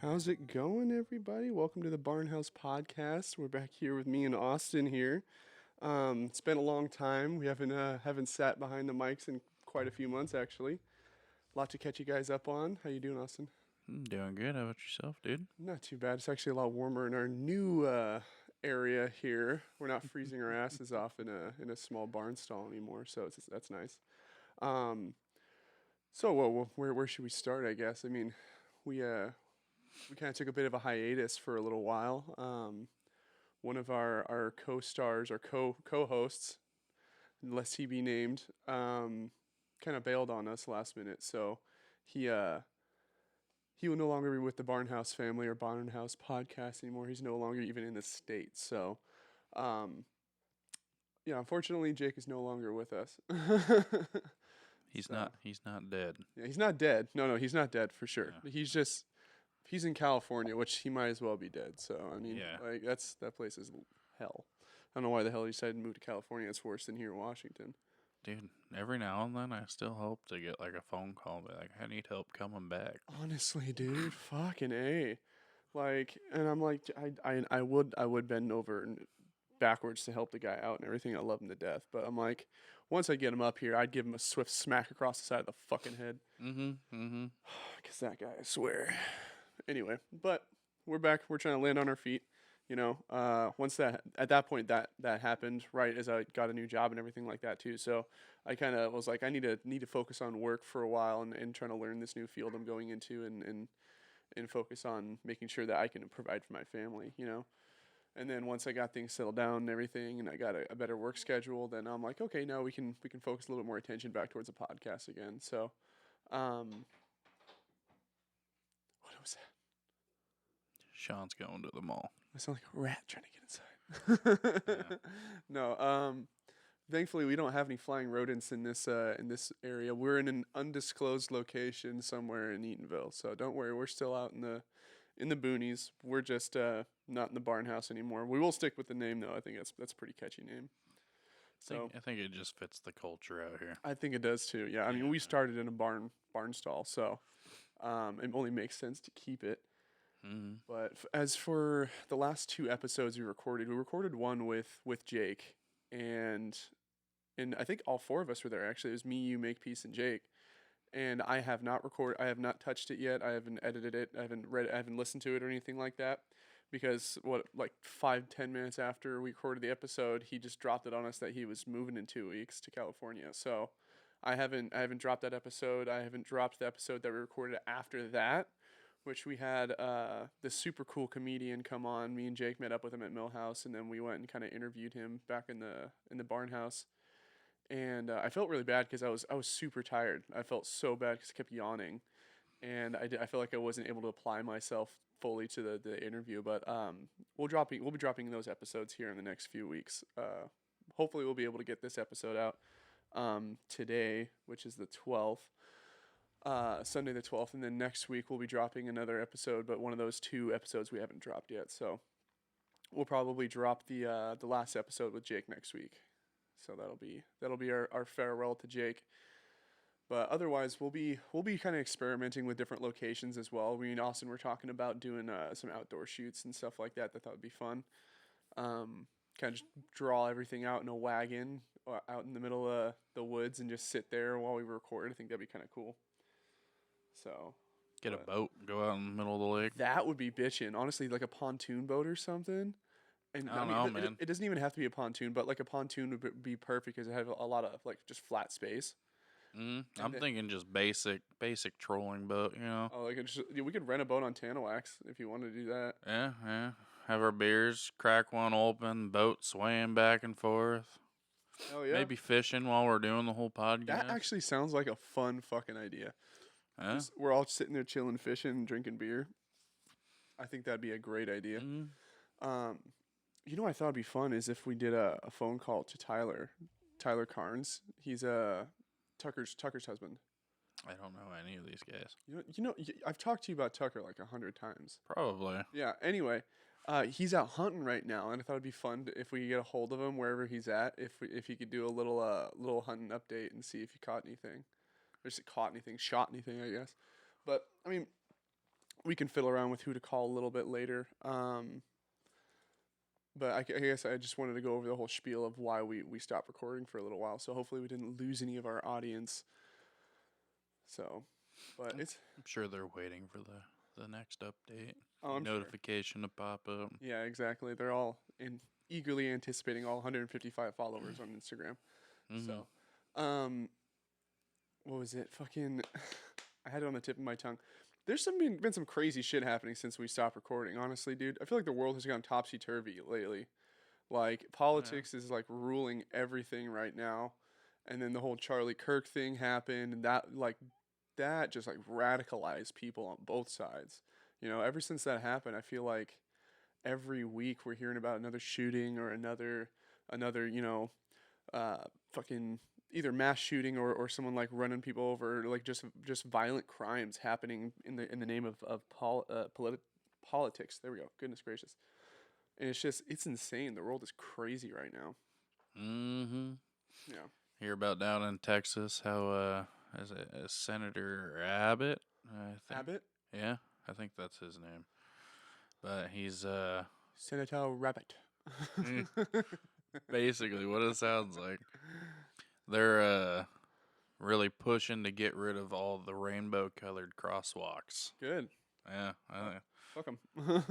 How's it going, everybody? Welcome to the Barnhouse Podcast. We're back here with me and Austin here. It's been a long time. We haven't sat behind the mics in quite a few months, actually. A lot to catch you guys up on. How you doing, Austin? Doing good. How about yourself, dude? Not too bad. It's actually a lot warmer in our new area here. We're not freezing our asses off in a small barn stall anymore, so that's nice. Um, where should we start? I guess. I mean, we kind of took a bit of a hiatus for a little while. One of our co-stars or co-hosts, lest he be named, kind of bailed on us last minute. So he uh, he will no longer be with the Barnhouse family or Barnhouse podcast anymore. He's no longer even in the States. So um, yeah, unfortunately, Jake is no longer with us. He's So not. He's not dead. yeah, he's not dead. No, he's not dead for sure. Yeah. He's in California, which he might as well be dead. So I mean, Yeah. like that place is hell. I don't know why the hell he decided to move to California. It's worse than here in Washington. Dude, every now and then I still hope to get like a phone call, be like, I need help coming back. Honestly, dude, fucking a. Like, and I'm like, I would bend over and backwards to help the guy out and everything. I love him to death, but I'm like, once I get him up here, I'd give him a swift smack across the side of the fucking head. Mm-hmm. Cause that guy, I swear. Anyway, but we're back. We're trying to land on our feet. Once that at that point that happened, right as I got a new job and everything like that too. So I kind of was like, I need to focus on work for a while and trying to learn this new field I'm going into and focus on making sure that I can provide for my family. And then once I got things settled down and everything, and I got a better work schedule, then I'm like, okay, now we can focus a little bit more attention back towards the podcast again. So, what was that? Sean's going to the mall. I sound like a rat trying to get inside. Yeah. No, thankfully we don't have any flying rodents in this area. We're in an undisclosed location somewhere in Eatonville, so don't worry. We're still out in the boonies. We're just not in the barn house anymore. We will stick with the name though. I think that's a pretty catchy name. So I think it just fits the culture out here. I think it does too. Yeah, I mean Yeah. we started in a barn stall, so it only makes sense to keep it. Mm-hmm. But as for the last two episodes we recorded one with Jake, and I think all four of us were there. Actually, it was me, you, Makepeace, and Jake. And I have not touched it yet. I haven't edited it. I haven't listened to it or anything like that. Because like 5-10 minutes after we recorded the episode, he just dropped it on us that he was moving in 2 weeks to California. So I haven't dropped that episode. I haven't dropped the episode that we recorded after that, which we had this super cool comedian come on. Me and Jake met up with him at Millhouse, and then we went and kind of interviewed him back in the barn house. And I felt really bad because I was super tired. I felt so bad because I kept yawning, and I felt like I wasn't able to apply myself fully to the interview. But we'll be dropping those episodes here in the next few weeks. Hopefully we'll be able to get this episode out today, which is the 12th. Sunday the 12th, and then next week we'll be dropping another episode, but one of those two episodes we haven't dropped yet. So we'll probably drop the last episode with Jake next week. So that'll be our farewell to Jake. But otherwise, we'll be kind of experimenting with different locations as well. We and Austin were talking about doing some outdoor shoots and stuff like that. That thought would be fun. Kind of just draw everything out in a wagon out in the middle of the woods and just sit there while we record. I think that'd be kind of cool. So Get a but boat, go out in the middle of the lake. that would be bitchin'. Honestly, like a pontoon boat or something. And I don't know, man. it doesn't even have to be a pontoon, but like a pontoon would be perfect because it has a lot of like just flat space. I'm thinking just basic trolling boat, you know. Oh, like we could rent a boat on Tanawax if you wanted to do that. Yeah. Have our beers, crack one open, boat swaying back and forth. Oh yeah, Maybe fishing while we're doing the whole podcast. that actually sounds like a fun fucking idea. Yeah. We're all sitting there chilling, fishing, and drinking beer. I think that'd be a great idea. Um, what I thought would be fun is if we did a phone call to Tyler Carnes. He's Tucker's husband. I don't know any of these guys. I've talked to you about Tucker like 100 times. Probably. Yeah. Anyway, he's out hunting right now, and I thought it'd be fun if we could get a hold of him wherever he's at. If he could do a little hunting update and see if he caught anything, or just caught anything, shot anything, I guess. But I mean, we can fiddle around with who to call a little bit later. But I guess I just wanted to go over the whole spiel of why we stopped recording for a little while. So hopefully we didn't lose any of our audience. So, but it's I'm sure they're waiting for the next update. I'm sure. Notification to pop up. Yeah, exactly. They're all eagerly anticipating all 155 followers on Instagram. So, what was it? Fucking, I had it on the tip of my tongue. There's been some crazy shit happening since we stopped recording. Honestly, dude, I feel like the world has gone topsy turvy lately. Like politics is like ruling everything right now, and then the whole Charlie Kirk thing happened, and that just like radicalized people on both sides. You know, ever since that happened, I feel like every week we're hearing about another shooting or another fucking either mass shooting or someone like running people over, like just violent crimes happening in the name of politics. There we go. Goodness gracious. And it's insane. The world is crazy right now. Yeah. Hear about down in Texas how is it Senator Abbott? I think. Abbott? Yeah, I think that's his name. But he's Senator Rabbit. basically what it sounds like. They're really pushing to get rid of all the rainbow colored crosswalks. Good. Yeah, Fuck them.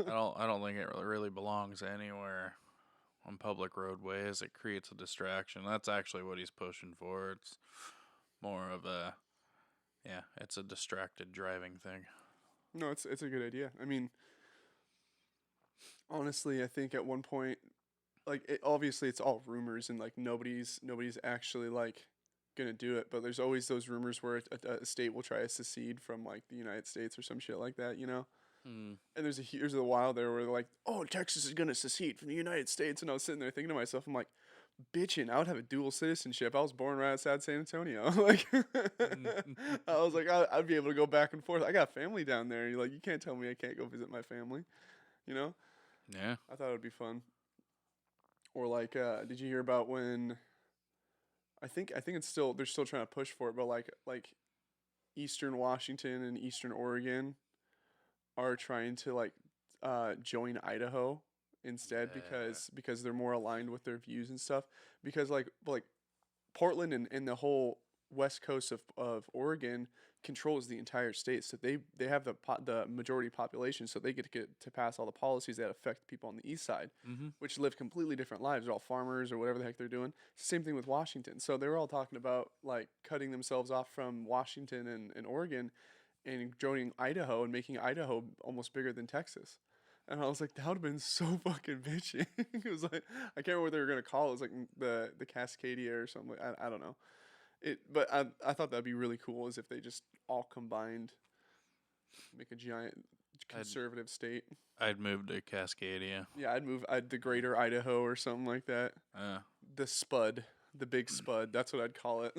I don't think it really belongs anywhere on public roadways. It creates a distraction. That's actually what he's pushing for. It's more of it's a distracted driving thing. No, it's a good idea. I mean, honestly, I think at one point, like obviously it's all rumors and like nobody's actually like gonna do it. But there's always those rumors where a state will try to secede from like the United States or some shit like that, you know. And there's a while there where they're like, oh, Texas is gonna secede from the United States, and I was sitting there thinking to myself, I'm like, bitching, I would have a dual citizenship. I was born right outside San Antonio. Like, I was like, I'd be able to go back and forth. I got family down there. You're like, you can't tell me I can't go visit my family, you know? Yeah. I thought it would be fun. Or like, did you hear about when? I think it's still they're still trying to push for it, but like Eastern Washington and Eastern Oregon are trying to like join Idaho instead because they're more aligned with their views and stuff. Because like Portland and the whole west coast of Oregon controls the entire state, so they have the majority population, so they get to pass all the policies that affect people on the east side, which live completely different lives. They're all farmers or whatever the heck they're doing. Same thing with Washington. So they were all talking about like cutting themselves off from Washington and Oregon and joining Idaho and making Idaho almost bigger than Texas. And I was like, that would have been so fucking bitchy. It was like, I can't remember what they were gonna call it. It was like the Cascadia or something. I don't know. But I thought that'd be really cool is if they just all combined, make a giant conservative state. I'd move to Cascadia. Yeah, I'd the Greater Idaho or something like that. The Spud, the Big Spud. That's what I'd call it.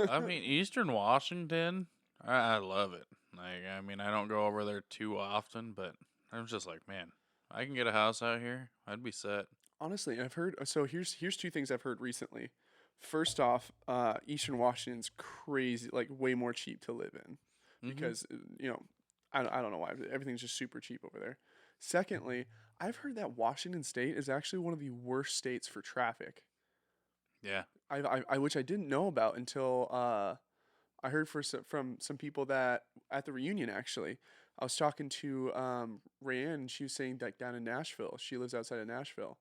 I mean, Eastern Washington, I love it. Like, I mean, I don't go over there too often, but I'm just like, man, I can get a house out here. I'd be set. Honestly, I've heard. So here's two things I've heard recently. First off, Eastern Washington's crazy, like way more cheap to live in, because you know, I don't know why everything's just super cheap over there. Secondly, I've heard that Washington State is actually one of the worst states for traffic. Yeah, I which I didn't know about until I heard from some people that at the reunion actually. I was talking to Rayanne, and she was saying like down in Nashville, she lives outside of Nashville.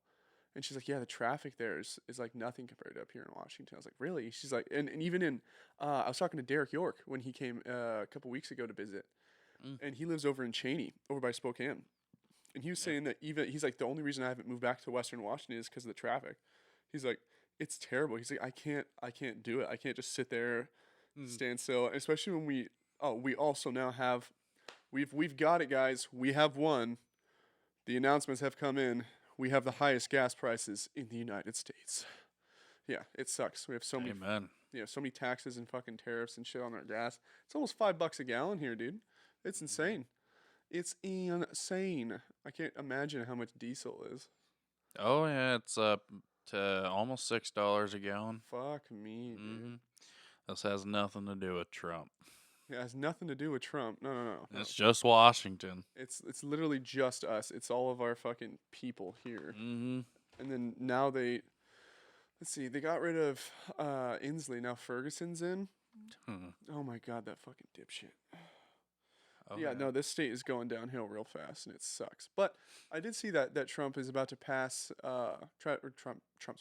And she's like, yeah, the traffic there is like nothing compared to up here in Washington. I was like, really? She's like, and even in, I was talking to Derek York when he came a couple weeks ago to visit. And he lives over in Cheney, over by Spokane. And he was saying that he's like, the only reason I haven't moved back to Western Washington is because of the traffic. He's like, it's terrible. He's like, I can't do it. I can't just sit there, stand still. And especially when we also now have, we've got it, guys. We have won. The announcements have come in. We have the highest gas prices in the United States. Yeah, it sucks. We have so many, so many taxes and fucking tariffs and shit on our gas. It's almost $5 a gallon here, dude. It's insane. It's insane. I can't imagine how much diesel is. Oh yeah, it's up to almost $6 a gallon. Fuck me, dude. This has nothing to do with Trump. It has nothing to do with Trump. No, no, no, no. It's just Washington. It's literally just us. It's all of our fucking people here. Mm-hmm. And then now let's see, they got rid of Inslee. Now Ferguson's in. Oh my god, that fucking dipshit. Oh, Yeah, no, this state is going downhill real fast, and it sucks. But I did see that Trump is about to pass. Trump's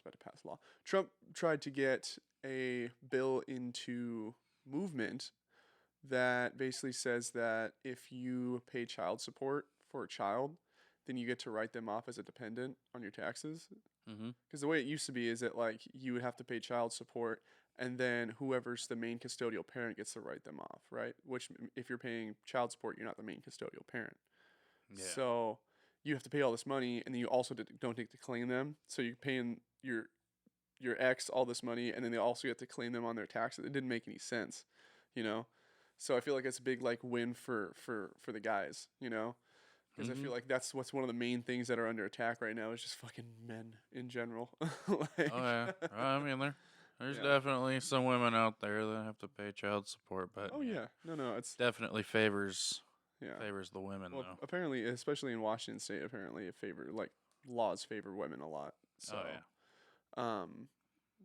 about to pass a law. Trump tried to get a bill into movement that basically says that if you pay child support for a child, then you get to write them off as a dependent on your taxes. Mm-hmm. Because the way it used to be is that like you would have to pay child support, and then whoever's the main custodial parent gets to write them off, right? Which if you're paying child support, you're not the main custodial parent. Yeah. So you have to pay all this money, and then you also don't get to claim them. So you're paying your ex all this money, and then they also get to claim them on their taxes. It didn't make any sense, you know. So I feel like it's a big like win for the guys, you know. Because I feel like that's what's one of the main things that are under attack right now is just fucking men in general. Like, Oh yeah. I mean, there's Yeah. definitely some women out there that have to pay child support, but oh yeah, no, it's definitely favors yeah. the women Well, though. apparently, especially in Washington State, apparently laws favor women a lot. So, Oh yeah.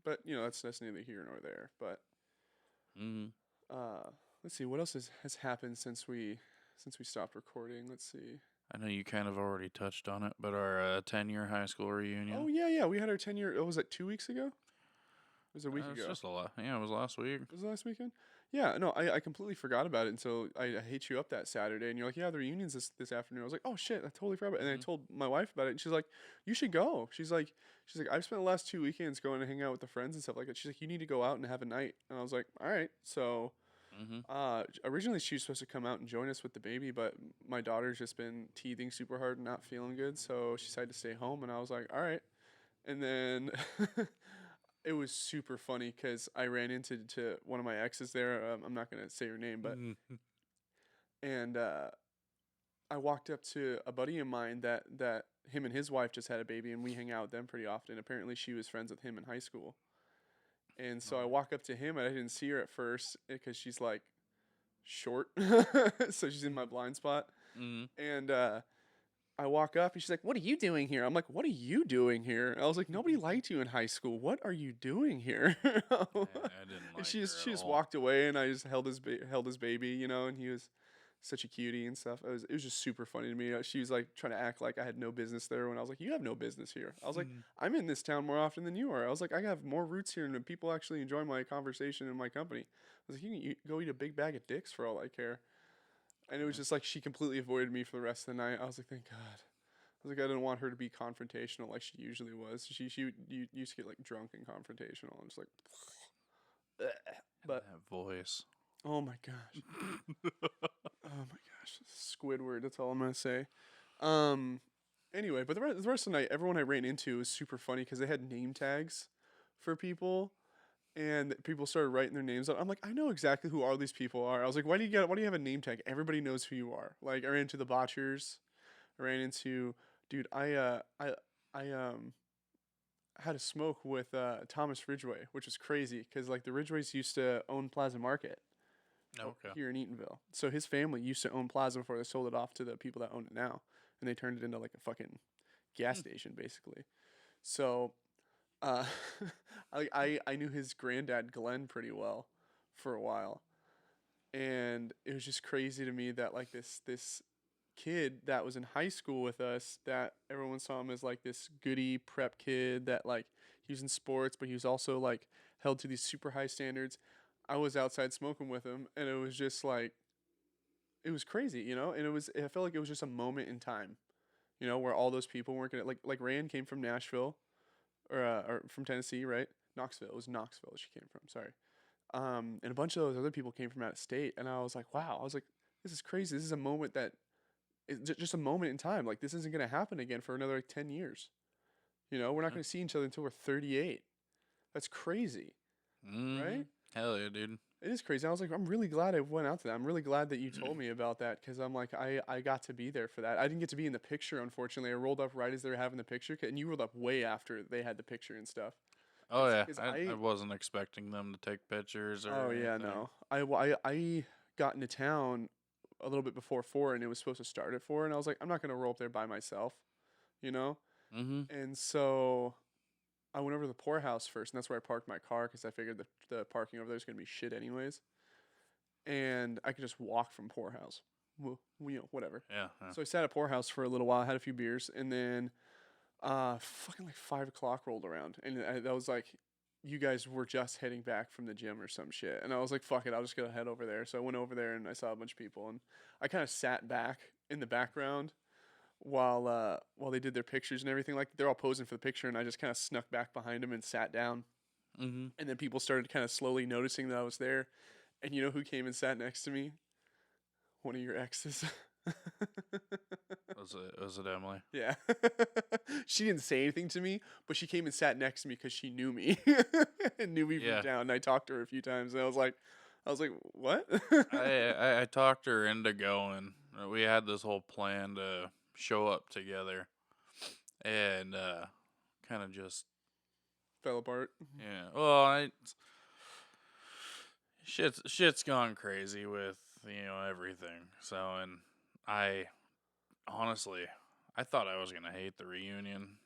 but you know that's neither here nor there. But Mm-hmm. let's see what else has happened since we stopped recording. Let's see. I know you kind of already touched on it, but our 10-year high school reunion. Oh yeah, we had our 10-year. Oh, was it 2 weeks ago? It was a week It's ago. just a lot. Yeah, it was last week. Was it last weekend? Yeah, no, I completely forgot about it until I hit you up that Saturday, and you're like, yeah, the reunion's this afternoon. I was like, oh shit, I totally forgot about it. And I told my wife about it, and she's like, you should go. She's like, I've spent the last 2 weekends going to hang out with the friends and stuff like that. She's like, you need to go out and have a night. And I was like, all right. So, originally she was supposed to come out and join us with the baby, but my daughter's just been teething super hard and not feeling good, so she decided to stay home. And I was like, all right. And then it was super funny because I ran into one of my exes there. I'm not gonna say her name, but and I walked up to a buddy of mine that him and his wife just had a baby, and we hang out with them pretty often. Apparently, she was friends with him in high school, and so I walk up to him, and I didn't see her at first because she's like short, so she's in my blind spot, and I walk up and she's like, "What are you doing here?" I'm like, "What are you doing here?" And I was like, "Nobody liked you in high school. What are you doing here?" I didn't like And she her just at all. walked away, and I just held his baby, you know, and he was such a cutie and stuff. It was just super funny to me. She was like trying to act like I had no business there when I was like, "You have no business here." I was like, "I'm in this town more often than you are." I was like, "I have more roots here, and people actually enjoy my conversation and my company." I was like, "You can go eat a big bag of dicks for all I care." And it was just like she completely avoided me for the rest of the night. I was like, "Thank God." I was like, I didn't want her to be confrontational like she usually was. She used to get like drunk and confrontational. I'm just like, but That voice. oh my gosh, oh my gosh, Squidward. That's all I'm gonna say. Anyway, but the rest of the night, everyone I ran into was super funny because they had name tags for people, and people started writing their names out. I'm like, I know exactly who all these people are. I was like, why do you have a name tag? Everybody knows who you are. Like, I ran into the Botchers. I ran into, dude. I had a smoke with Thomas Ridgway, which was crazy because like the Ridgways used to own Plaza Market Okay. here in Eatonville. So his family used to own Plaza before they sold it off to the people that own it now, and they turned it into like a fucking gas station basically. So, uh, I knew his granddad Glenn pretty well for a while, and it was just crazy to me that like this kid that was in high school with us, that everyone saw him as like this goody prep kid that like he was in sports, but he was also like held to these super high standards. I was outside smoking with him, and it was just like it was crazy, you know. And I felt like it was just a moment in time, you know, where all those people weren't gonna like Rand came from Nashville or from Tennessee, right? Knoxville. It was Knoxville she came from. Sorry. And a bunch of those other people came from out of state, and I was like, wow. I was like, this is crazy. This is a moment that it's just a moment in time. Like this isn't gonna happen again for another like 10 years. You know, we're not gonna see each other until we're 38. That's crazy, right? Hell yeah, dude. It is crazy. I was like, I'm really glad I went out to that. I'm really glad that you told me about that because I'm like, I got to be there for that. I didn't get to be in the picture, unfortunately. I rolled up right as they were having the picture, and you rolled up way after they had the picture and stuff. Oh yeah, 'Cause I wasn't expecting them to take pictures or oh yeah, anything. no. I got into town a little bit before 4, and it was supposed to start at 4, and I was like, I'm not gonna roll up there by myself, you know. Mm-hmm. And so I went over to the poorhouse first, and that's where I parked my car because I figured the parking over there is gonna be shit anyways, and I could just walk from poorhouse, well, whatever. Yeah. Yeah. So I sat at poorhouse for a little while, had a few beers, and then fucking like 5 o'clock rolled around, and that was like, you guys were just heading back from the gym or some shit, and I was like, fuck it, I'll just go head over there. So I went over there and I saw a bunch of people, and I kind of sat back in the background while they did their pictures and everything. Like they're all posing for the picture, and I just kind of snuck back behind them and sat down. Mm-hmm. And then people started kind of slowly noticing that I was there. And you know who came and sat next to me? One of your exes. Was it Emily? Yeah. She didn't say anything to me, but she came and sat next to me because she knew me and knew me Yeah. from town. And I talked to her a few times, and I was like, what? I talked her into going. We had this whole plan to show up together, and kind of just Fell apart. yeah. Well, shit's gone crazy with everything. So, and I honestly, I thought I was gonna hate the reunion.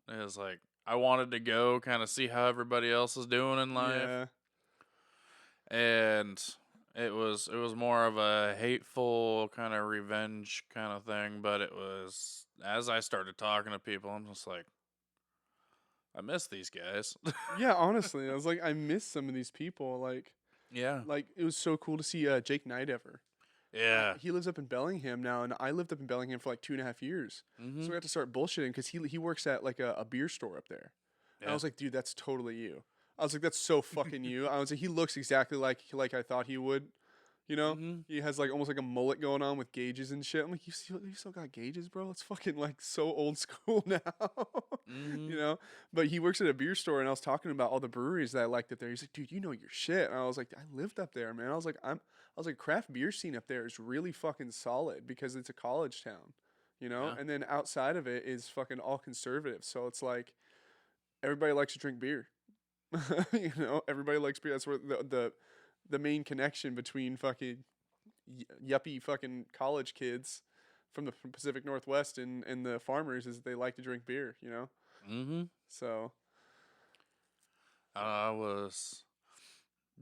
It was like I wanted to go, kind of see how everybody else is doing in life, Yeah. and it was more of a hateful kind of revenge kind of thing. But it was, as I started talking to people, I'm just like, I miss these guys. Yeah, honestly, I was like, I miss some of these people. Yeah. Like it was so cool to see Jake Knight-Ever. Yeah. He lives up in Bellingham now, and I lived up in Bellingham for like 2.5 years. Mm-hmm. So we got to start bullshitting because he works at like a beer store up there. And I Yeah. was like, dude, that's totally you. I was like, that's so fucking you. I was like, he looks exactly like I thought he would. You know, Mm-hmm. he has like almost like a mullet going on with gauges and shit. I'm like, you still got gauges, bro? It's fucking like so old school now. Mm-hmm. You know, but he works at a beer store, and I was talking about all the breweries that I liked up there. He's like, dude, you know your shit. And I was like, I lived up there, man. I was like, craft beer scene up there is really fucking solid because it's a college town, you know. Yeah. And then outside of it is fucking all conservative. So it's like everybody likes to drink beer. You know, everybody likes beer. That's where the main connection between fucking yuppie fucking college kids from the Pacific Northwest and the farmers is they like to drink beer, you know? Mm-hmm. So I was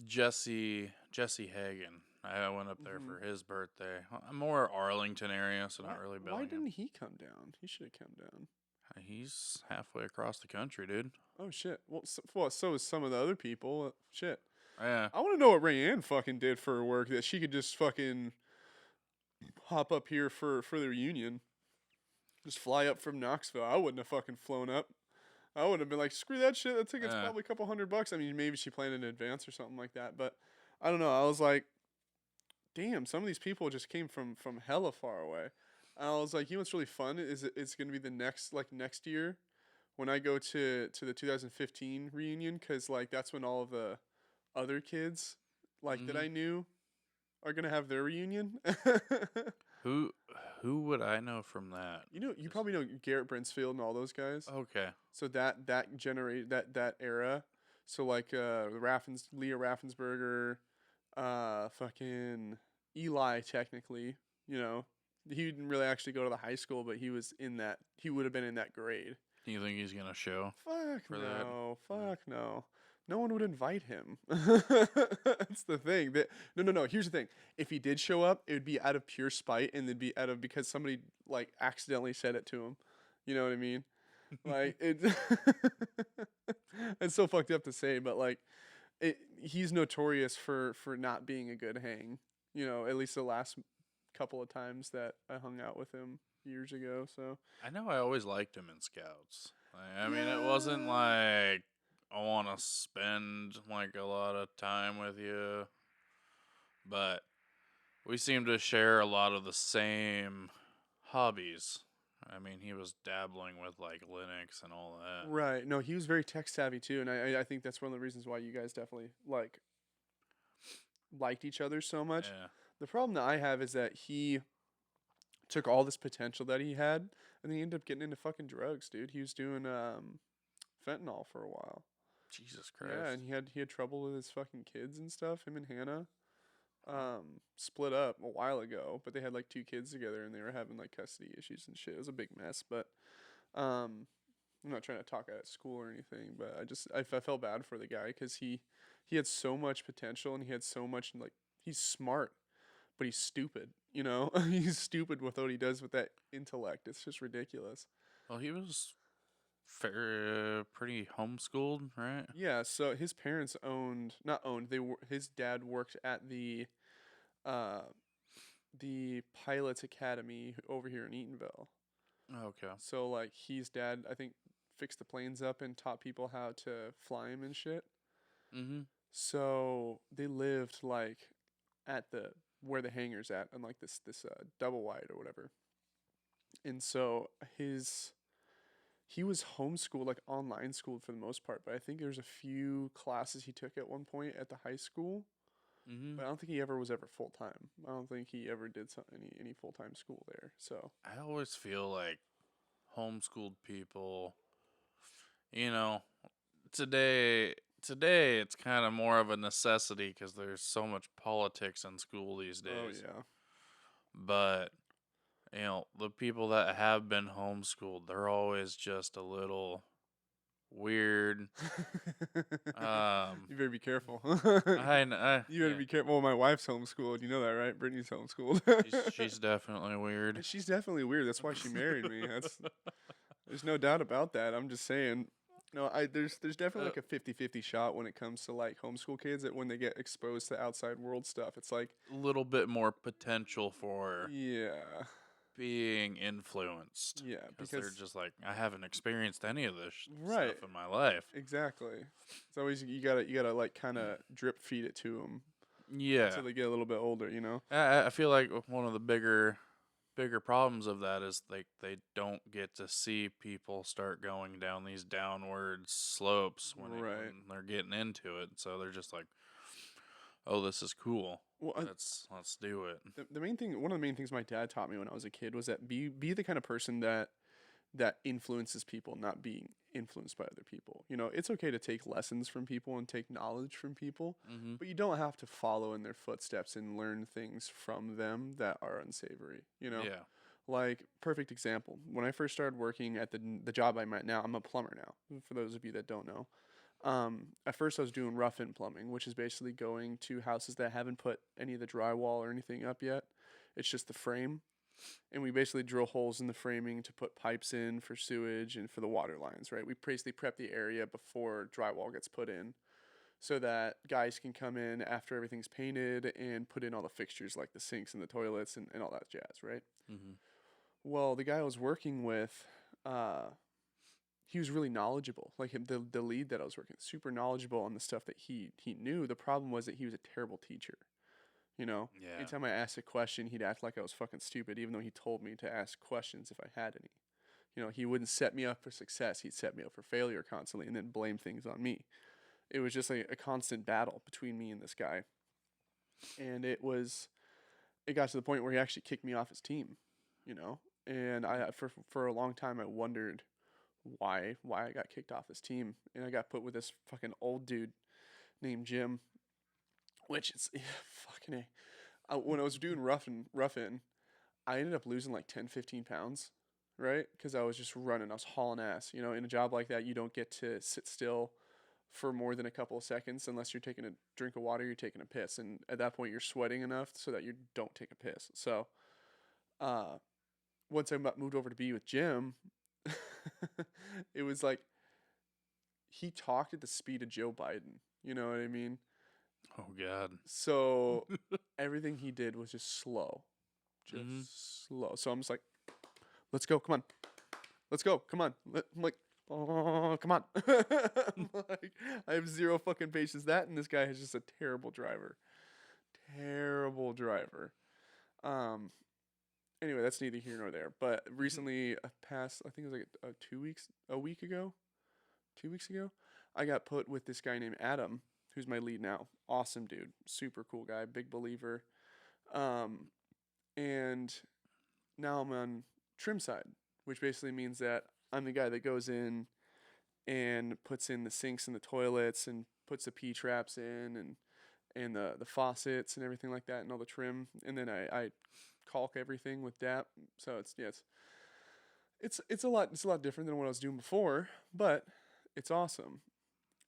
Jesse Hagen. I went up there Mhm. for his birthday. I'm more Arlington area, so not really why Bellingham. didn't he come down? He should have come down. He's halfway across the country, dude. Oh shit. Well, so is some of the other people. Shit. Yeah. I want to know what Rayanne fucking did for her work that she could just fucking hop up here for the reunion. Just fly up from Knoxville. I wouldn't have fucking flown up. I would have been like, screw that shit. That ticket's probably a couple $100. I mean, maybe she planned in advance or something like that. But I don't know. I was like, damn, some of these people just came from hella far away. And I was like, you know what's really fun is it's going to be the next year when I go to the 2015 reunion, because like that's when all of the other kids like that Mhm. I knew are gonna have their reunion. Who would I know from that? You know, you probably know Garrett Brinsfield and all those guys. Okay. So that generate that era. So like Leah Raffensberger, fucking Eli technically, you know. He didn't really actually go to the high school, but he was in that. He would have been in that grade. Do you think he's gonna show? Fuck For no. that? Fuck no. No one would invite him. That's the thing. No. Here's the thing. If he did show up, it would be out of pure spite, and it'd be out of because somebody like accidentally said it to him. You know what I mean? Like it. It's so fucked up to say, but like, he's notorious for not being a good hang. You know, at least the last couple of times that I hung out with him years ago. So I know I always liked him in Scouts. I mean, it wasn't like I want to spend like a lot of time with you, but we seem to share a lot of the same hobbies. I mean, he was dabbling with like Linux and all that. right. No, he was very tech savvy too, and I think that's one of the reasons why you guys definitely liked each other so much. Yeah. The problem that I have is that he took all this potential that he had, and he ended up getting into fucking drugs, dude. He was doing fentanyl for a while. Jesus Christ. Yeah, and he had trouble with his fucking kids and stuff. Him and Hannah. split up a while ago, but they had like two kids together and they were having like custody issues and shit. It was a big mess, but um, I'm not trying to talk at school or anything, but I felt bad for the guy because he had so much potential and he had so much like he's smart, but he's stupid. You know, he's stupid with what he does with that intellect. It's just ridiculous. Well, he was pretty homeschooled, right? Yeah, so his parents owned, not owned, they were his dad worked at uh the pilots academy over here in Eatonville. Okay. So like his dad I think fixed the planes up and taught people how to fly them and shit. Mm-hmm. So they lived like at the where the hangar's at and like this double wide or whatever. And so he was homeschooled, like online schooled for the most part, but I think there's a few classes he took at one point at the high school. Mm-hmm. But I don't think he ever was ever full time. I don't think he ever did any full time school there. So I always feel like homeschooled people, you know, today it's kind of more of a necessity because there's so much politics in school these oh days. yeah. But the people that have been homeschooled, they're always just a little weird. You better be careful. You better Yeah, be careful. Well, my wife's homeschooled. You know that, right? Brittany's homeschooled. she's definitely weird. And she's definitely weird. That's why she married me. There's no doubt about that. I'm just saying. No, there's definitely Uh, like a 50-50 shot when it comes to like homeschool kids that when they get exposed to outside world stuff, it's like, a little bit more potential for yeah, being influenced yeah, because they're because just like, I haven't experienced any of this right, stuff in my life. exactly. It's always you gotta like kind of drip feed it to them Yeah, until they get a little bit older, you know. I feel like one of the bigger problems of that is like they don't get to see people start going down these downward slopes Right. when they're getting into it. So they're just like, "Oh, this is cool. Well, Let's do it." the main thing, one of the main things my dad taught me when I was a kid was that be the kind of person that influences people, not being influenced by other people. You know, it's okay to take lessons from people and take knowledge from people, Mm-hmm. but you don't have to follow in their footsteps and learn things from them that are unsavory, you know? Yeah. Like, perfect example. When I first started working at the job I'm at now, I'm a plumber now, for those of you that don't know. At first I was doing rough-in plumbing, which is basically going to houses that haven't put any of the drywall or anything up yet. It's just the frame, and we basically drill holes in the framing to put pipes in for sewage and for the water lines, right? We basically prep the area before drywall gets put in so that guys can come in after everything's painted and put in all the fixtures like the sinks and the toilets and all that jazz, right? Mm-hmm. Well, the guy I was working with, uh, he was really knowledgeable. Like him, the lead that I was working, super knowledgeable on the stuff that he knew. The problem was that he was a terrible teacher. You know, Yeah. anytime I asked a question, he'd act like I was fucking stupid, even though he told me to ask questions if I had any. You know, he wouldn't set me up for success. He'd set me up for failure constantly and then blame things on me. It was just like a constant battle between me and this guy. And it got to the point where he actually kicked me off his team, you know? And for a long time I wondered why I got kicked off his team. And I got put with this fucking old dude named Jim, which is fucking a. When I was doing rough in, I ended up losing like 10, 15 pounds, right? Because I was just running, I was hauling ass. You know, in a job like that, you don't get to sit still for more than a couple of seconds unless you're taking a drink of water, you're taking a piss. And at that point, you're sweating enough so that you don't take a piss. So, uh, once I moved over to be with Jim, it was like he talked at the speed of Joe Biden. You know what I mean? Oh God. So everything he did was just slow, Mm-hmm. just slow. So I'm just like, let's go, come on, let's go, come on. I'm like, oh, come on. I'm like, I have zero fucking patience. That and this guy is just a terrible driver, terrible driver. Um. Anyway, that's neither here nor there. But recently, past I think it was like 2 weeks, a week ago, 2 weeks ago, I got put with this guy named Adam, who's my lead now. Awesome dude, super cool guy, big believer. Um, and now I'm on trim side, which basically means that I'm the guy that goes in and puts in the sinks and the toilets and puts the P traps in and and the faucets and everything like that and all the trim, and then I caulk everything with DAP. So it's yeah, it's a lot different than what I was doing before, but it's awesome.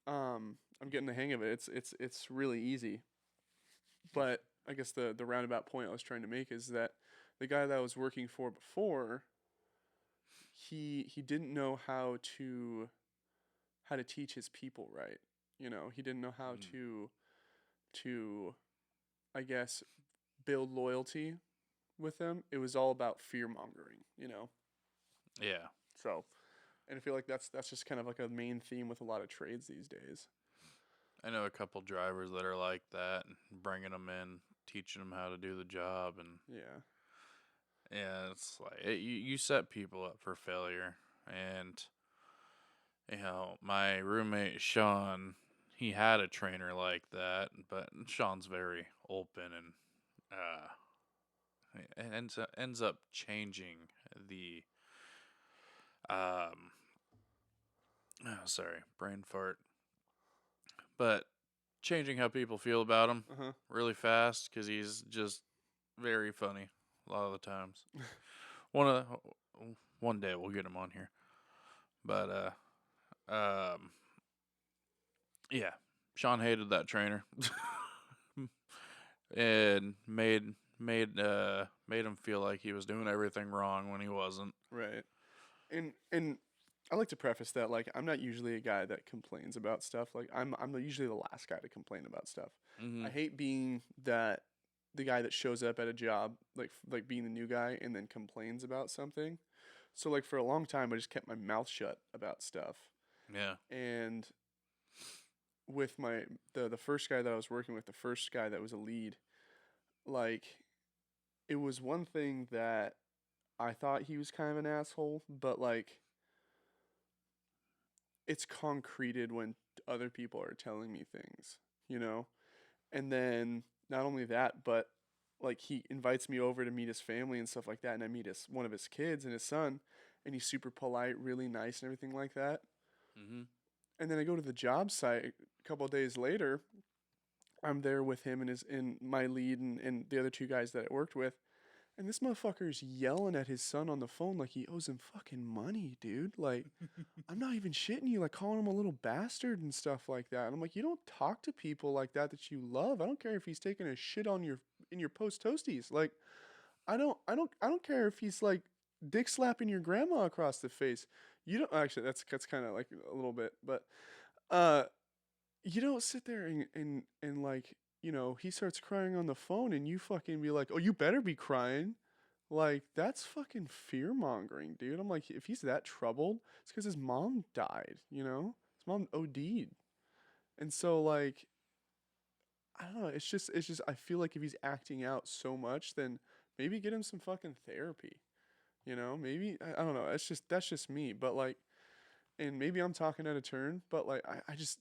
I'm getting the hang of it. It's really easy. But I guess the roundabout point I was trying to make is that the guy that I was working for before, he didn't know how to teach his people right. You know, he didn't know how Mm. to I guess build loyalty with them. It was all about fear mongering, you know. Yeah. So, and I feel like that's just kind of like a main theme with a lot of trades these days. I know a couple drivers that are like that, bringing them in, teaching them how to do the job, and Yeah. yeah, it's like you set people up for failure. And my roommate Sean, he had a trainer like that, but Sean's very open and it ends up changing the um. Oh, sorry, brain fart. But changing how people feel about him Uh huh. really fast because he's just very funny a lot of the times. One of one day we'll get him on here, but yeah, Sean hated that trainer and made him feel like he was doing everything wrong when he wasn't. Right. And I like to preface that like I'm not usually a guy that complains about stuff. Like I'm usually the last guy to complain about stuff. I Hmm. hate being that the guy that shows up at a job like being the new guy and then complains about something. So like for a long time I just kept my mouth shut about stuff. Yeah. And with the first guy that I was working with, the first guy that was a lead, like it was one thing that I thought he was kind of an asshole, but like it's concreted when other people are telling me things, you know? And then not only that, but like he invites me over to meet his family and stuff like that, and I meet one of his kids and his son, and he's super polite, really nice and everything like that. Hmm. And then I go to the job site a couple of days later. I'm there with him and his and my lead and the other two guys that I worked with. And this motherfucker's yelling at his son on the phone like he owes him fucking money, dude. Like, I'm not even shitting you, like calling him a little bastard and stuff like that. And I'm like, you don't talk to people like that you love. I don't care if he's taking a shit on your in your post toasties. Like, I don't care if he's like dick slapping your grandma across the face. You don't actually that's kind of like a little bit, but uh you don't sit there and like, you know, he starts crying on the phone and you fucking be like, "Oh, you better be crying." Like that's fucking fear mongering, dude. I'm like, if he's that troubled, it's because his mom died. You know, his mom OD'd, and so like, I don't know. It's just. I feel like if he's acting out so much, then maybe get him some fucking therapy. You know, maybe I don't know. It's just that's just me, but like, and maybe I'm talking out of turn, but like, I just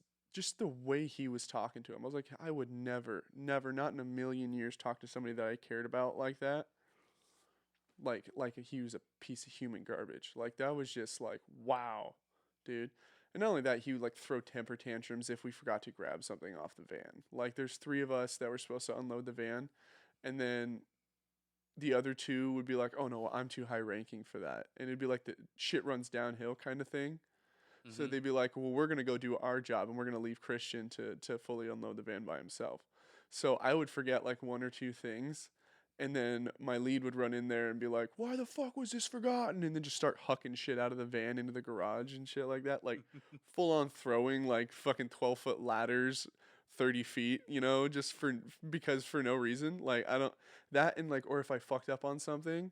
the way he was talking to him, I was like, I would never, not in a million years, talk to somebody that I cared about like that. Like he was a piece of human garbage. Like that was just like wow, dude. And not only that, he would like throw temper tantrums if we forgot to grab something off the van. Like there's three of us that were supposed to unload the van, and then the other two would be like, "Oh no, I'm too high ranking for that," and it'd be like the shit runs downhill kind of thing. So Hmm. they'd be like, "Well, we're gonna go do our job, and we're gonna leave Christian to fully unload the van by himself." So I would forget like one or two things, and then my lead would run in there and be like, "Why the fuck was this forgotten?" And then just start hucking shit out of the van into the garage and shit like that, like full on throwing like fucking 12-foot ladders. 30 feet, you know, just because for no reason. Like, I don't, that and like, or if I fucked up on something,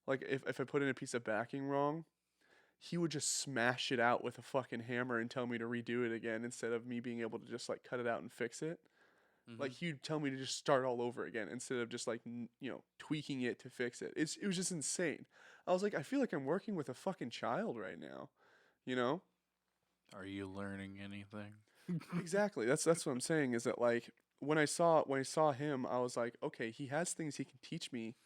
like if I put in a piece of backing wrong, he would just smash it out with a fucking hammer and tell me to redo it again instead of me being able to just like cut it out and fix it. Like Hmm. he'd tell me to just start all over again instead of just like you know tweaking it to fix it. It was just insane. I was like, I feel like I'm working with a fucking child right now, you know? Are you learning anything? Exactly. That's what I'm saying is that like when I saw him, I was like, okay, he has things he can teach me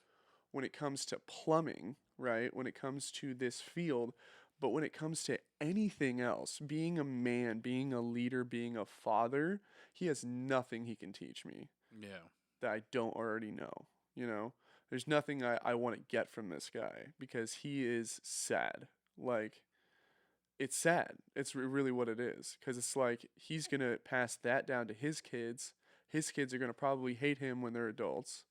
when it comes to plumbing, right? When it comes to this field, But when it comes to anything else, being a man, being a leader, being a father, he has nothing he can teach me Yeah. that I don't already know. You know, there's nothing I want to get from this guy because he is sad. Like, it's sad. It's really what it is. Because it's like he's going to pass that down to his kids. His kids are going to probably hate him when they're adults.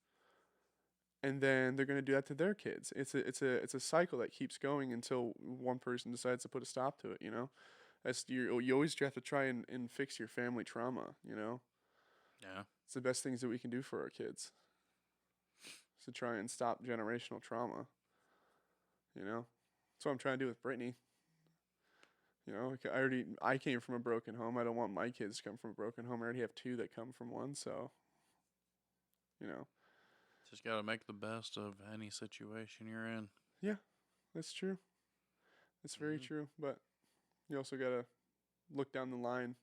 And then they're going to do that to their kids. It's a cycle that keeps going until one person decides to put a stop to it, you know? You always have to try and fix your family trauma, you know? Yeah. It's the best things that we can do for our kids. Is to try and stop generational trauma, you know? That's what I'm trying to do with Brittany. You know, like I came from a broken home. I don't want my kids to come from a broken home. I already have two that come from one, so you know. Just got to make the best of any situation you're in. Yeah, that's true. That's very Hmm. true. But you also gotta look down the line.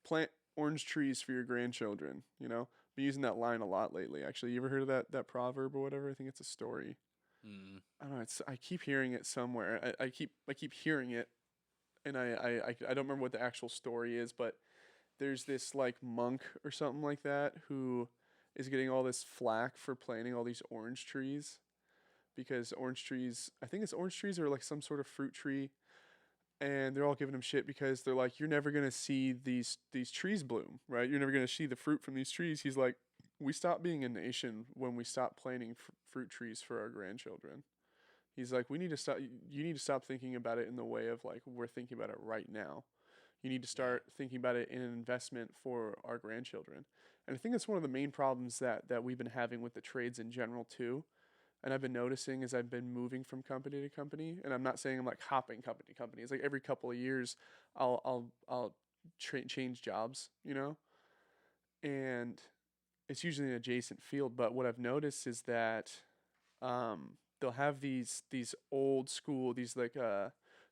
Plant orange trees for your grandchildren. You know, been using that line a lot lately. Actually, you ever heard of that proverb or whatever? I think it's a story. Mm. I don't know. I keep hearing it somewhere. I keep hearing it, and I don't remember what the actual story is, but there's this like monk or something like that who is getting all this flack for planting all these orange trees because orange trees, I think it's orange trees or like some sort of fruit tree, and they're all giving him shit because they're like, you're never gonna see these trees bloom, right? You're never gonna see the fruit from these trees. He's like, we stop being a nation when we stop planting fruit trees for our grandchildren. He's like, we need to stop. You need to stop thinking about it in the way of like we're thinking about it right now. You need to Yeah. start thinking about it in an investment for our grandchildren. And I think that's one of the main problems that we've been having with the trades in general too. And I've been noticing as I've been moving from company to company, and I'm not saying I'm like hopping company to company. It's like every couple of years, I'll change jobs, you know, and it's usually an adjacent field. But what I've noticed is that they'll have these old school, these like the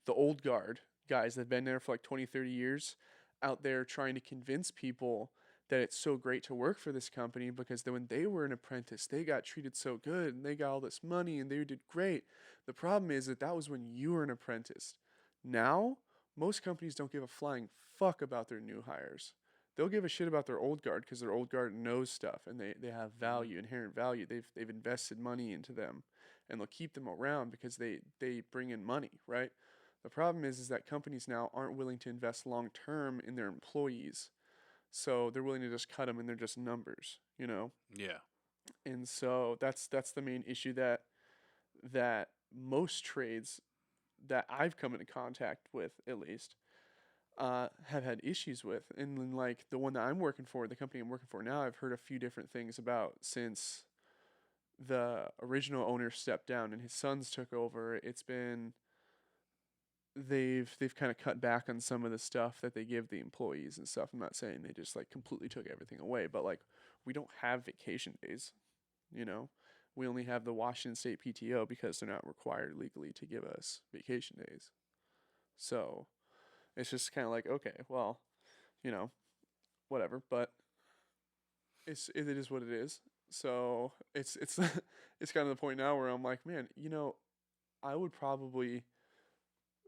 old guard guys that've been there for like 20, 30 years out there trying to convince people that it's so great to work for this company because then when they were an apprentice, they got treated so good and they got all this money and they did great. The problem is that was when you were an apprentice. Now, most companies don't give a flying fuck about their new hires. They'll give a shit about their old guard because their old guard knows stuff and they have Hmm. value, inherent value. They've invested money into them and they'll keep them around because they bring in money, right? The problem is that companies now aren't willing to invest long term in their employees. So they're willing to just cut them and they're just numbers, you know? Yeah. And so that's the main issue that most trades that I've come into contact with at least have had issues with. And then, like the one that I'm working for, the company I'm working for now, I've heard a few different things about since the original owner stepped down and his sons took over. It's been they've kind of cut back on some of the stuff that they give the employees and stuff. I'm not saying they just like completely took everything away, but like we don't have vacation days, you know. We only have the Washington State PTO because they're not required legally to give us vacation days. So it's just kind of like, okay, well, you know, whatever. But it is what it is. So it's it's kind of the point now where I'm like, man, you know, I would probably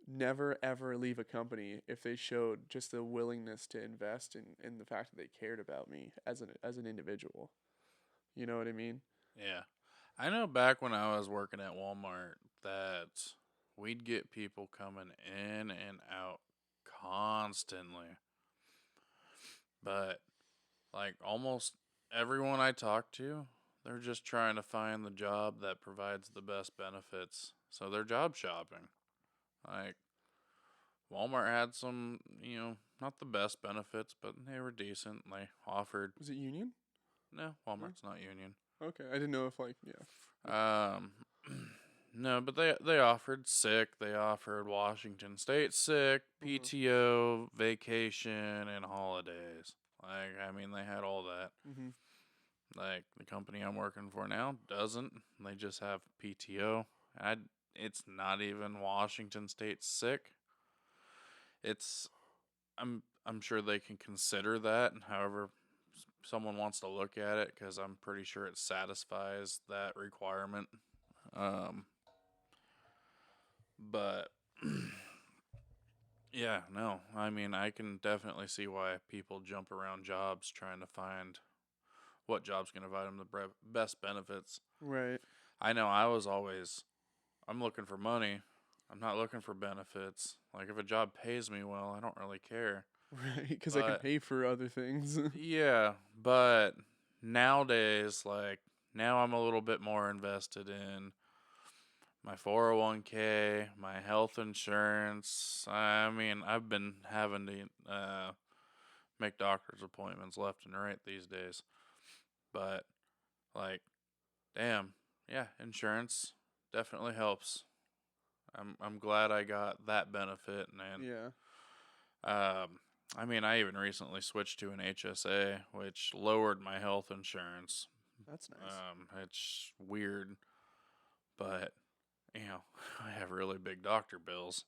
never ever leave a company if they showed just the willingness to invest in the fact that they cared about me as an individual. You know what I mean? Yeah. I know back when I was working at Walmart that we'd get people coming in and out constantly. But like almost everyone I talk to, they're just trying to find the job that provides the best benefits. So they're job shopping. Like Walmart had some, not the best benefits, but they were decent. They offered, Was it union? no, No. Walmart's not union. Okay, I didn't know if like yeah. Um, no, but they offered sick. They offered Washington State sick, Uh-huh. PTO, vacation, and holidays. Like, I mean, they had all that. Mhm. Like the company I'm working for now doesn't. They just have PTO. It's not even Washington State sick. It's I'm sure they can consider that, however someone wants to look at it, because I'm pretty sure it satisfies that requirement. Um, but Yeah, no. I mean, I can definitely see why people jump around jobs trying to find what job's going to provide them the best benefits. Right. I know I'm looking for money. I'm not looking for benefits. Like, if a job pays me well, I don't really care. Right. Because I can But, pay for other things. yeah, but nowadays, like, now I'm a little bit more invested in my 401k, my health insurance. I mean, I've been having to make doctor's appointments left and right these days. But like, damn, yeah, insurance definitely helps. I'm glad I got that benefit, and Yeah. I mean, I even recently switched to an HSA, which lowered my health insurance. That's nice. It's weird, but I have really big doctor bills,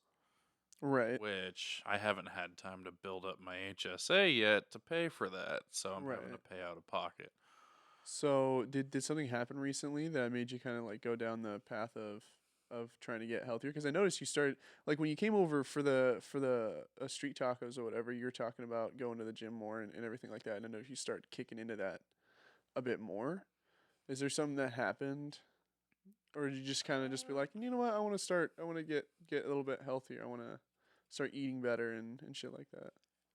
Right. which I haven't had time to build up my HSA yet to pay for that, so I'm having Right. to pay out of pocket. So did something happen recently that made you kind of like go down the path of trying to get healthier? Because I noticed you started like when you came over for the street tacos or whatever, you were talking about going to the gym more and everything like that. And I noticed you start kicking into that a bit more. Is there something that happened, or did you just kind of just be like, you know what, I want to get a little bit healthier. I want to start eating better and shit like that.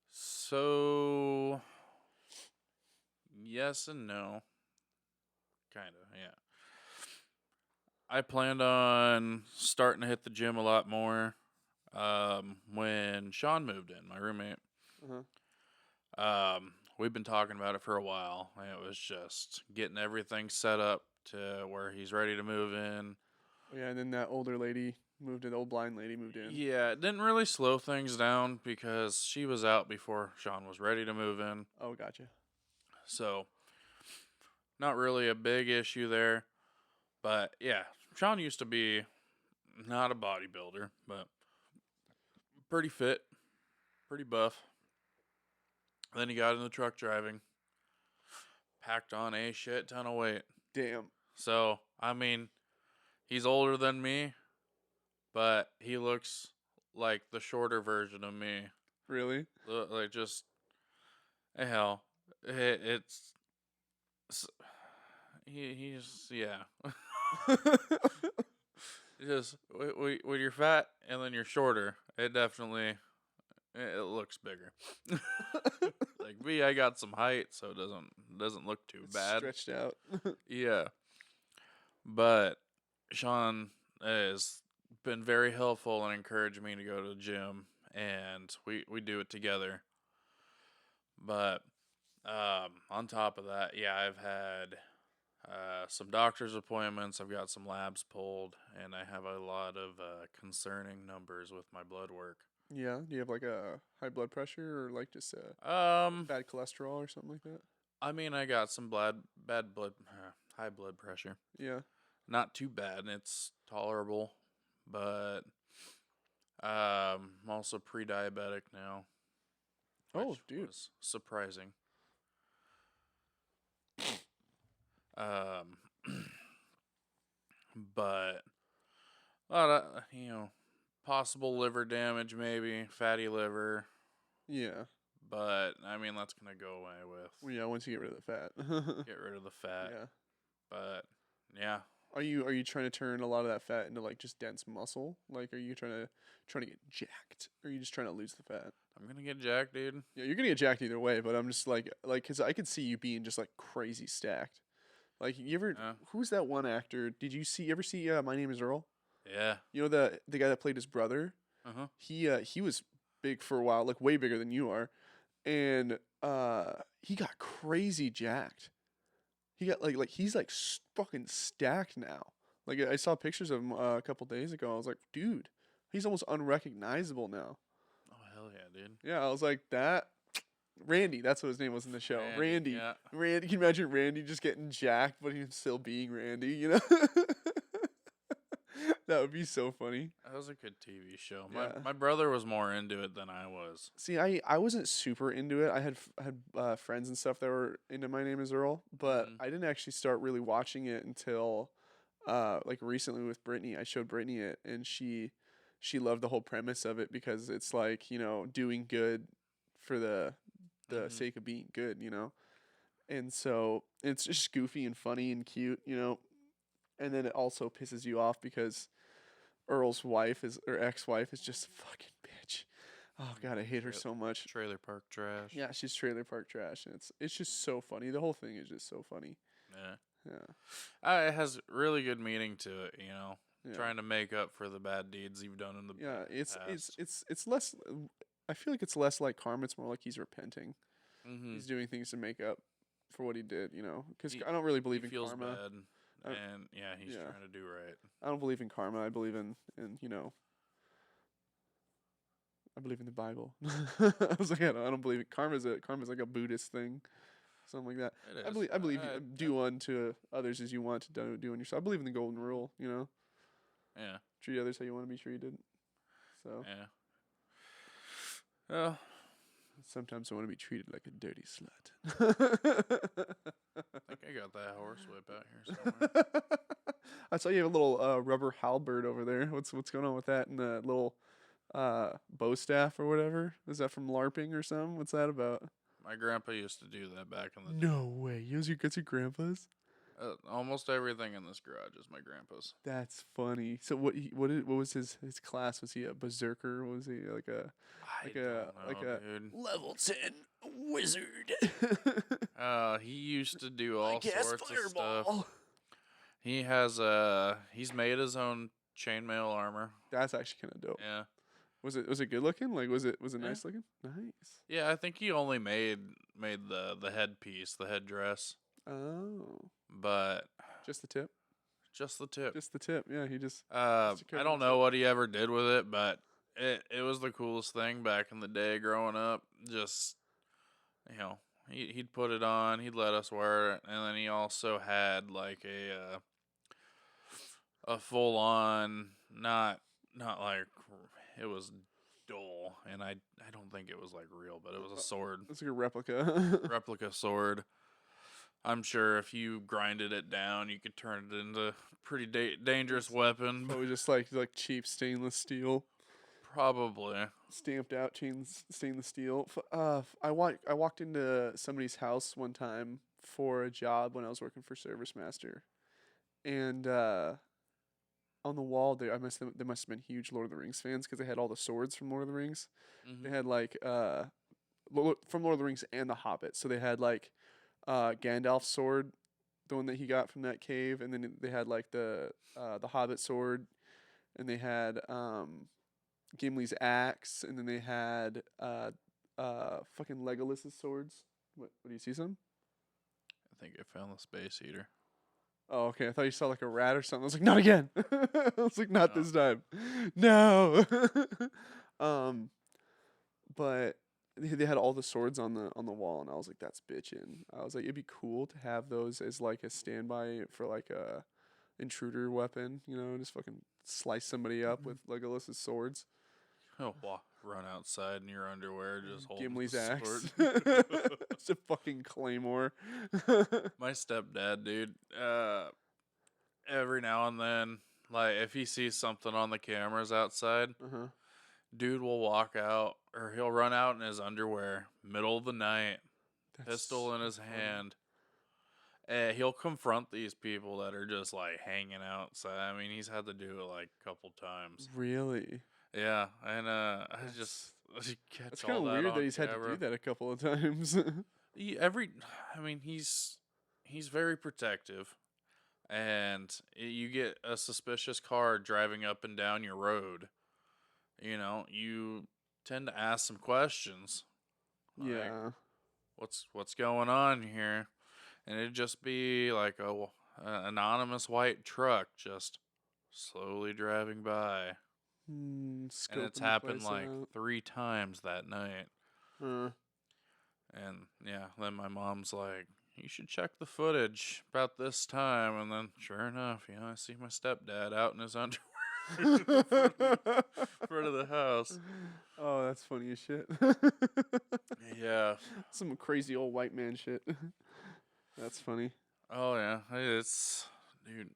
So, yes and no. Kind of, yeah. I planned on starting to hit the gym a lot more when Sean moved in, my roommate. Uh huh. We've been talking about it for a while, and it was just getting everything set up to where he's ready to move in. Yeah, and then that older lady moved in. The old blind lady moved in. Yeah, it didn't really slow things down because she was out before Sean was ready to move in. Oh, gotcha. So, not really a big issue there. But yeah, Sean used to be not a bodybuilder, but pretty fit, pretty buff. Then he got into truck driving, packed on a shit ton of weight. Damn. So, I mean, he's older than me, but he looks like the shorter version of me. Really? Like, just, hell, it's, he's, yeah. Just, when you're fat and then you're shorter, it definitely, it looks bigger. Like me, I got some height, so it doesn't look too It's bad. stretched out. Yeah, but Sean has been very helpful and encouraged me to go to the gym, and we do it together. But on top of that, yeah, I've had some doctor's appointments. I've got some labs pulled, and I have a lot of concerning numbers with my blood work. Yeah. Do you have like a high blood pressure or like just Um, bad cholesterol or something like that? I mean, I got some bad blood, high blood pressure. Yeah. Not too bad. It's tolerable, but I'm also pre-diabetic now, Oh, which dude. was surprising. Um, but a lot of possible liver damage, maybe fatty liver. Yeah. But I mean, that's gonna go away Well, yeah. Once you get rid of the fat. get rid of the fat. Yeah. But yeah, Are you trying to turn a lot of that fat into like just dense muscle? Like, are you trying to get jacked? Or are you just trying to lose the fat? I'm gonna get jacked, dude. Yeah, you're gonna get jacked either way. But I'm just cause I could see you being just like crazy stacked. Like, you ever? Uh, Who's that one actor? Did you ever see My Name Is Earl? yeah. You know the guy that played his brother. Uh huh. He was big for a while, like way bigger than you are, and he got crazy jacked. He got like he's like fucking stacked now. Like, I saw pictures of him a couple days ago. I was like, dude, he's almost unrecognizable now. Oh hell yeah, dude. Yeah, I was like that. Randy, that's what his name was in the show. Randy. Yeah. Randy, can you imagine Randy just getting jacked, but he's still being Randy? You know, that would be so funny. That was a good TV show. Yeah. My brother was more into it than I was. See, I wasn't super into it. I had friends and stuff that were into My Name Is Earl, but Mhm. I didn't actually start really watching it until like recently with Brittany. I showed Brittany it, and she loved the whole premise of it because it's like, you know, doing good for the Mhm. sake of being good, you know. And so it's just goofy and funny and cute, you know. And then it also pisses you off because Earl's wife is or ex-wife is just a fucking bitch. Oh god, I hate her Tra- so much. Trailer park trash. Yeah, she's trailer park trash, and it's just so funny. The whole thing is just so funny. Yeah. Yeah, It has really good meaning to it, yeah, trying to make up for the bad deeds you've done in the yeah. past. It's less. I feel like it's less like karma. It's more like he's repenting. Mm-hmm. He's doing things to make up for what he did. You know, because He, I don't really he believe in feels karma. bad, I, and yeah, he's yeah, trying to do right. I don't believe in karma. I believe in you know. I believe in the Bible. I was like, I don't believe it. Karma's like a Buddhist thing, something like that. It I is. believe do unto others as you want to do unto yourself. I believe in the golden rule. You know, Yeah, treat others how you want to be treated. So yeah. Well, sometimes I want to be treated like a dirty I think I got that horse whip out here somewhere. slut. I saw you have a little rubber halberd over there. What's going on with that? And the little bow staff or whatever. Is that from LARPing or something? What's that about? My grandpa used to do that back in the day. No way. That's your grandpa's? Almost everything in this garage is my grandpa's. That's funny. So what was his class? Was he a berserker? Was he like a I like don't a like know, a dude. level 10 wizard? He used to do I all guess sorts of stuff. fireball. He's made his own chainmail armor. That's actually kind of dope. Yeah. Was it good looking? Like was it Yeah. nice looking? Nice. Yeah, I think he only made the headpiece, the headdress, Oh, but just the tip. just the tip. Just the tip. Yeah, he just took care I of don't the know tip. what he ever did with it, but it was the coolest thing back in the day growing up. Just he'd put it on, he'd let us wear it, and then he also had like a full on not like it was dull, and I don't think it was like real, but it was a sword, It's like a replica. replica sword. I'm sure if you grinded it down, you could turn it into a pretty dangerous weapon. So it was just like cheap stainless steel, Probably. stamped out stainless steel. I walked into somebody's house one time for a job when I was working for Service Master, and on the wall there there must have been huge Lord of the Rings fans because they had all the swords from Lord of the Rings. They Mm-hmm. had like from Lord of the Rings and the Hobbit. So they had like Gandalf's sword, the one that he got from that cave, and then they had like the Hobbit sword, and they had Gimli's axe, and then they had fucking Legolas's swords. What do you see some? I think I found the space heater. Oh, okay. I thought you saw like a rat or something. I was like, not again. I was like, not No. this time. No. um, but they had all the swords on the wall, and I was like, that's bitchin'. I was like, it'd be cool to have those as like a standby for like a intruder weapon. You know, just fucking slice somebody up with Legolas's swords. Oh, run outside in your underwear, just holding Gimli's the axe. sword. It's a fucking claymore. My stepdad, dude. Every now and then, like if he sees something on the cameras outside, Uh-huh. dude will walk out or he'll run out in his underwear, middle of the night, That's pistol in so his funny. hand. He'll confront these people that are just like hanging outside. I mean, he's had to do it like a couple times. Really? Yeah, and I That's just catch That's all kind of that weird that on he's had to do camera. that a couple of times. I mean, he's very protective, and you get a suspicious car driving up and down your road. You tend to ask some questions, like Yeah. what's going on here, and it'd just be like a anonymous white truck just slowly driving by, and it's Scoping the happened place like out. 3 times that night. Uh, And yeah, then my mom's like, you should check the footage about this time. And then sure enough, I see my stepdad out in his underwear in front of the house. Oh, that's funny as shit. Yeah. Some crazy old white man shit. That's funny. Oh yeah. Dude,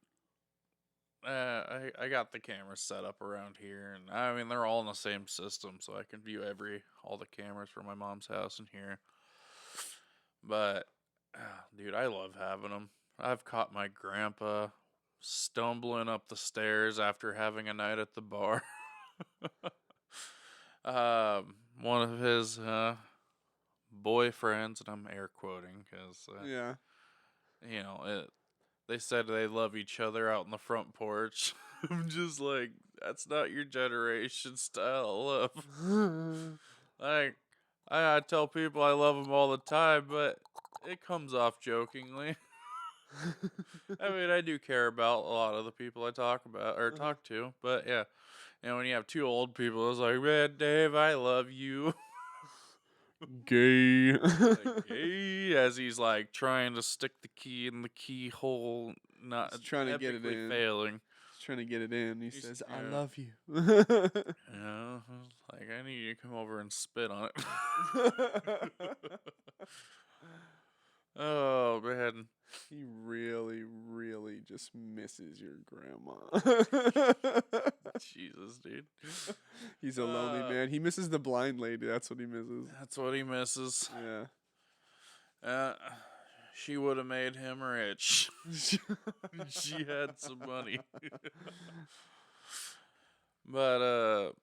I got the cameras set up around here, and I mean they're all in the same system, so I can view all the cameras from my mom's house and here. But, dude, I love having them. I've caught my grandpa stumbling up the stairs after having a night at the bar. One of his boyfriends, and I'm air quoting because Yeah. you know they said they love each other out on the front porch. I'm just like, that's not your generation style of love. Like, I tell people I love them all the time, but it comes off jokingly. I mean, I do care about a lot of the people I talk about or talk to, but yeah, when you have two old people, it's like, man, Dave, I love you. Gay. Like, hey, as he's like trying to stick the key in the keyhole, not He's trying to get it epically in. failing. He's trying to get it in. He says, "I yeah. love you." Like, I need you to come over and spit on it. Oh man, He really, really just misses your grandma. Jesus, dude. He's a lonely man. He misses the blind lady. That's what he misses. That's what he misses. Yeah. She would have made him rich. She had some money. But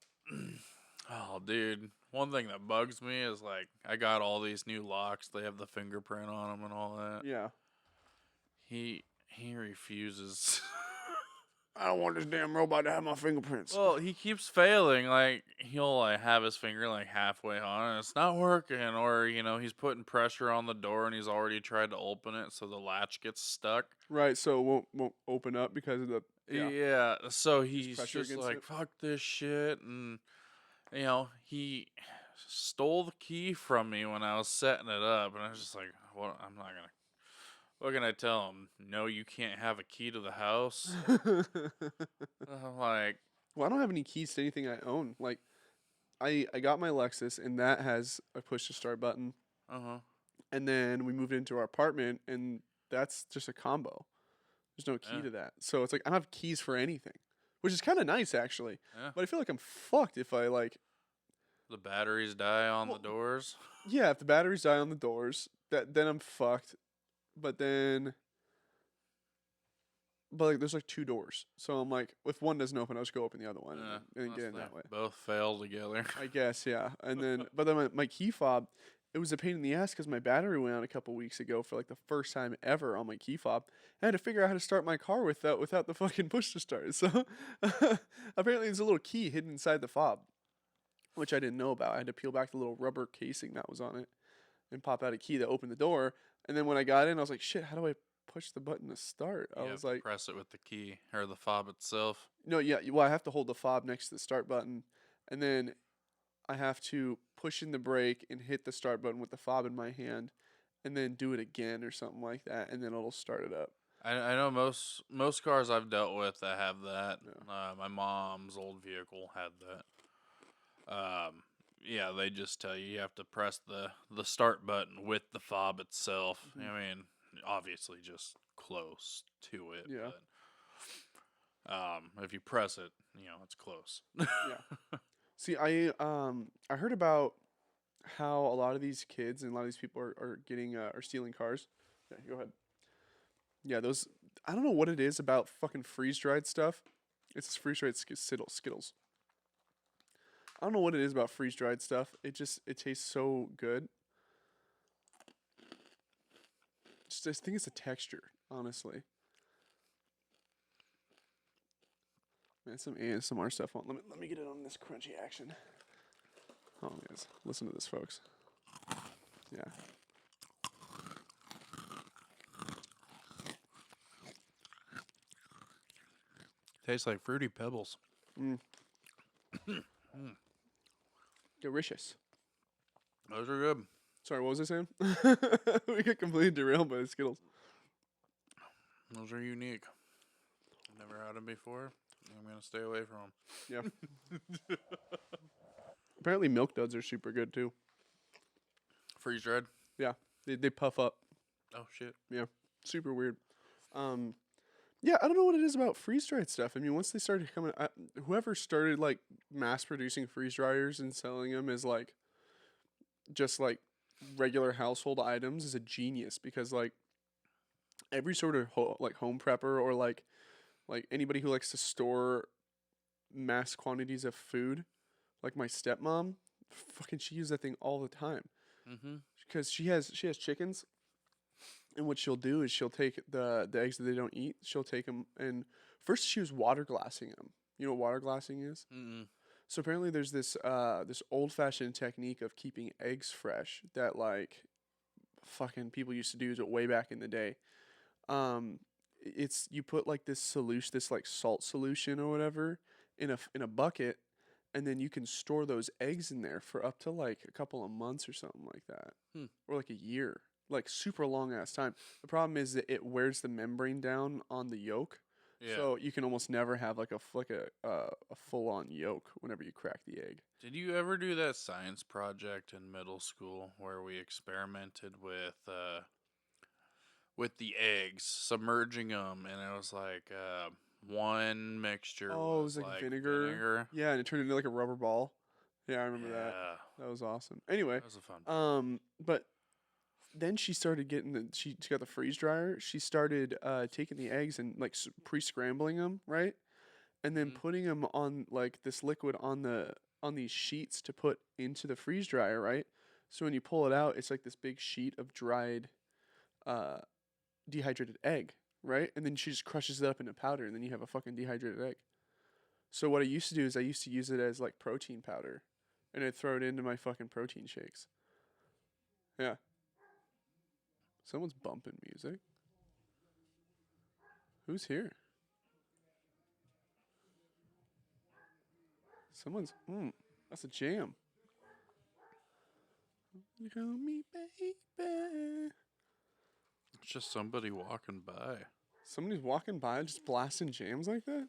oh, dude, one thing that bugs me is like I got all these new locks. They have the fingerprint on them and all that. Yeah. He refuses. I don't want this damn robot to have my fingerprints. Well, he keeps failing. Like, he'll like have his finger like halfway on and it's not working, or he's putting pressure on the door and he's already tried to open it, so the latch gets stuck. Right, so it won't open up because of the Yeah. So he's pressure just against like, it. fuck this shit, and he stole the key from me when I was setting it up, and I was just like, what? I'm not gonna. What can I tell him? No, you can't have a key to the house. I'm like, well, I don't have any keys to anything I own. Like, I got my Lexus, and that has a push to start button. And then we moved into our apartment, and that's just a combo. There's no key to that. So it's like I don't have keys for anything, which is kind of nice actually. Yeah. But I feel like I'm fucked if I like. The batteries die on the doors. Yeah, if the batteries die on the doors, then I'm fucked. But like there's like two doors, so I'm like, if one doesn't open, I'll just go open the other one and get in that way. Both fail together. I guess, yeah. And then, but then my key fob, it was a pain in the ass because my battery went out a couple weeks ago for like the first time ever on my key fob. I had to figure out how to start my car without the fucking push to start. So apparently there's a little key hidden inside the fob, which I didn't know about. I had to peel back the little rubber casing that was on it and pop out a key that opened the door. And then when I got in, I was like, shit, how do I push the button to start? I was like, press it with the key or the fob itself. No, yeah, well, I have to hold the fob next to the start button, and then I have to push in the brake and hit the start button with the fob in my hand, and then do it again or something like that, and then it'll start it up. I know most cars I've dealt with that have that. Yeah. My mom's old vehicle had that. Yeah, they just tell you have to press the start button with the fob itself. Mm-hmm. I mean, obviously just close to it. Yeah. But, if you press it, it's close. Yeah. See, I heard about how a lot of these kids and a lot of these people are getting are stealing cars. Yeah, go ahead. Yeah, those, I don't know what it is about fucking freeze dried stuff. It's freeze dried Skittles. I don't know what it is about freeze dried stuff. It tastes so good. I think it's the texture, honestly. Man, some ASMR stuff on. Let me get it on this crunchy action. Oh yes, listen to this, folks. Yeah. Tastes like Fruity Pebbles. Delicious. Those are good. Sorry, what was I saying? We get completely derailed by the Skittles. Those are unique. Never had them before. I'm gonna stay away from them. Yeah. Apparently, Milk Duds are super good too. Freeze dried. Yeah, they puff up. Oh shit. Yeah, super weird. Yeah, I don't know what it is about freeze dried stuff. I mean, once they started coming, whoever started like mass producing freeze dryers and selling them as like just like regular household items is a genius because like every sort of like home prepper or like anybody who likes to store mass quantities of food, like my stepmom, fucking she uses that thing all the time Mm-hmm. because she has chickens, and what she'll do is she'll take the eggs that they don't eat, she'll take them and first she was water glassing them. You know what water glassing is? Mm-mm. So apparently there's this old fashioned technique of keeping eggs fresh that like fucking people used to do way back in the day. Um, it's you put like this solution, this like salt solution or whatever, in a bucket, and then you can store those eggs in there for up to like a couple of months or something like that, Hmm. or like a year, like super long ass time. The problem is that it wears the membrane down on the yolk, Yeah. so you can almost never have like a full on yolk whenever you crack the egg. Did you ever do that science project in middle school where we experimented with the eggs, submerging them, and it was like one mixture Oh, it was was like like vinegar. vinegar. Yeah, and it turned into like a rubber ball. Yeah, I remember that. Yeah, That was awesome. Anyway, that was a fun project. but then she started getting she got the freeze dryer. She started taking the eggs and like pre-scrambling them, right? And then Mhm. putting them on like this liquid on these sheets to put into the freeze dryer, right? So when you pull it out, it's like this big sheet of dried uh dehydrated egg, right? And then she just crushes it up into powder and then you have a fucking dehydrated egg. So what I used to do is I used to use it as like protein powder, and I'd throw it into my fucking protein shakes. Yeah. Someone's bumping music. Who's here? Someone's. That's a jam. You call me baby. It's just somebody walking by. Somebody's walking by just blasting jams like that.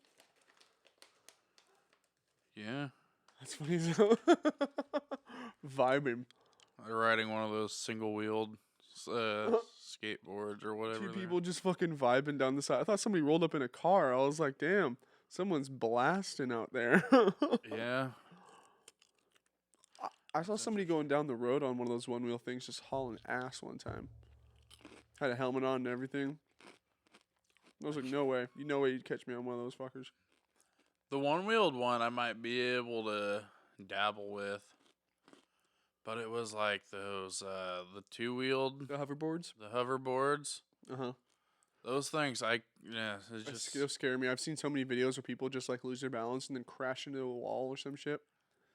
Yeah, That's funny as hell. Vibing. they're riding one of those single-wheeled skateboards or whatever. Two people just fucking vibing down the side. I thought somebody rolled up in a car. I was like, damn, someone's blasting out there. Yeah. I saw somebody going down the road on one of those one wheel things just hauling ass one time. Had a helmet on and everything. I was like, no way. No way you'd catch me on one of those fuckers. The one-wheeled one I might be able to dabble with, but it was like those the two-wheeled, The hoverboards? the hoverboards. Uh huh. Those things, it's just They'll scare me. I've seen so many videos where people just like lose their balance and then crash into a wall or some shit.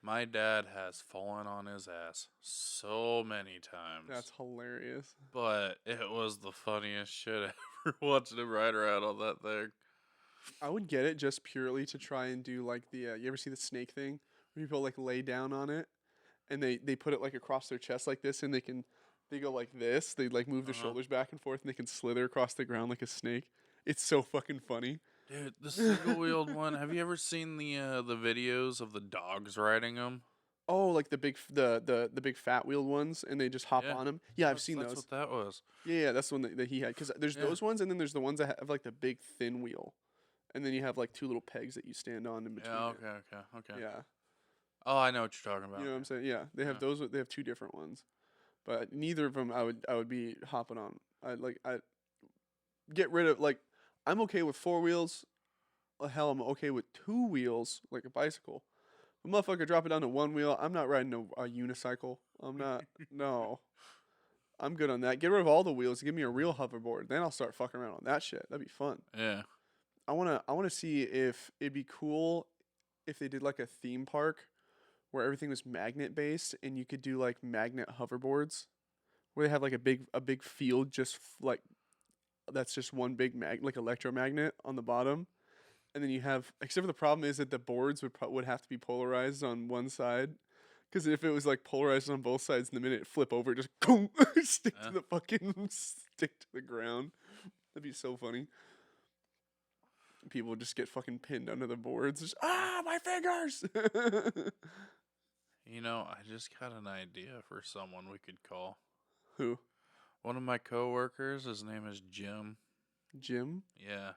my dad has fallen on his ass so many times. That's hilarious. But it was the funniest shit ever watching him ride around on that thing. I would get it just purely to try and do like the. You ever see the snake thing? Where people like lay down on it and they put it like across their chest like this and they go like this. They like move their shoulders back and forth and they can slither across the ground like a snake. It's so fucking funny. Dude, the single-wheeled one. Have you ever seen the videos of the dogs riding them? Oh, like the big fat wheeled ones, and they just hop Yeah. on them. Yeah, I've seen That's those. what that was. Yeah, that's the one that he had. Because there's Yeah. those ones, and then there's the ones that have like the big thin wheel, and then you have like two little pegs that you stand on in between. Yeah, it. okay. Yeah, Oh, I know what you're talking about. you know what I'm saying? Yeah, they have Yeah. those. They have two different ones, but neither of them I would be hopping on. I get rid of like I'm okay with four wheels. Hell, I'm okay with two wheels like a bicycle. A motherfucker drop it down to one wheel. I'm not riding a unicycle. I'm not. No. I'm good on that. Get rid of all the wheels. Give me a real hoverboard. Then I'll start fucking around on that shit. That'd be fun. Yeah. I wanna see if it'd be cool if they did like a theme park where everything was magnet based and you could do like magnet hoverboards where they have like a big field just like that's just one big like electromagnet on the bottom. And then you have, except for the problem is that the boards would have to be polarized on one side, because if it was like polarized on both sides, the minute it flip over, it just stick Yeah. to the fucking stick to the ground. That'd be so funny. People would just get fucking pinned under the boards. Just, my fingers. You know, I just got an idea for someone we could call. Who? One of my coworkers, his name is Jim. Jim? Yeah.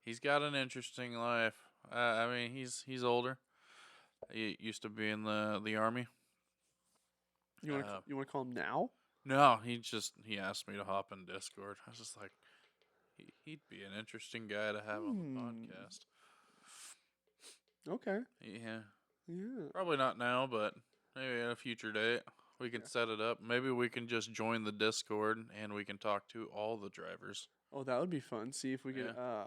he's got an interesting life. I mean, he's older. He used to be in the army. You want to call him now? No, he asked me to hop in Discord. I was just like, he'd be an interesting guy to have on the podcast. Okay. Yeah. Yeah. Probably not now, but maybe at a future date. We can set it up. Maybe we can just join the Discord and we can talk to all the drivers. Oh, that would be fun. See if we can. Yeah.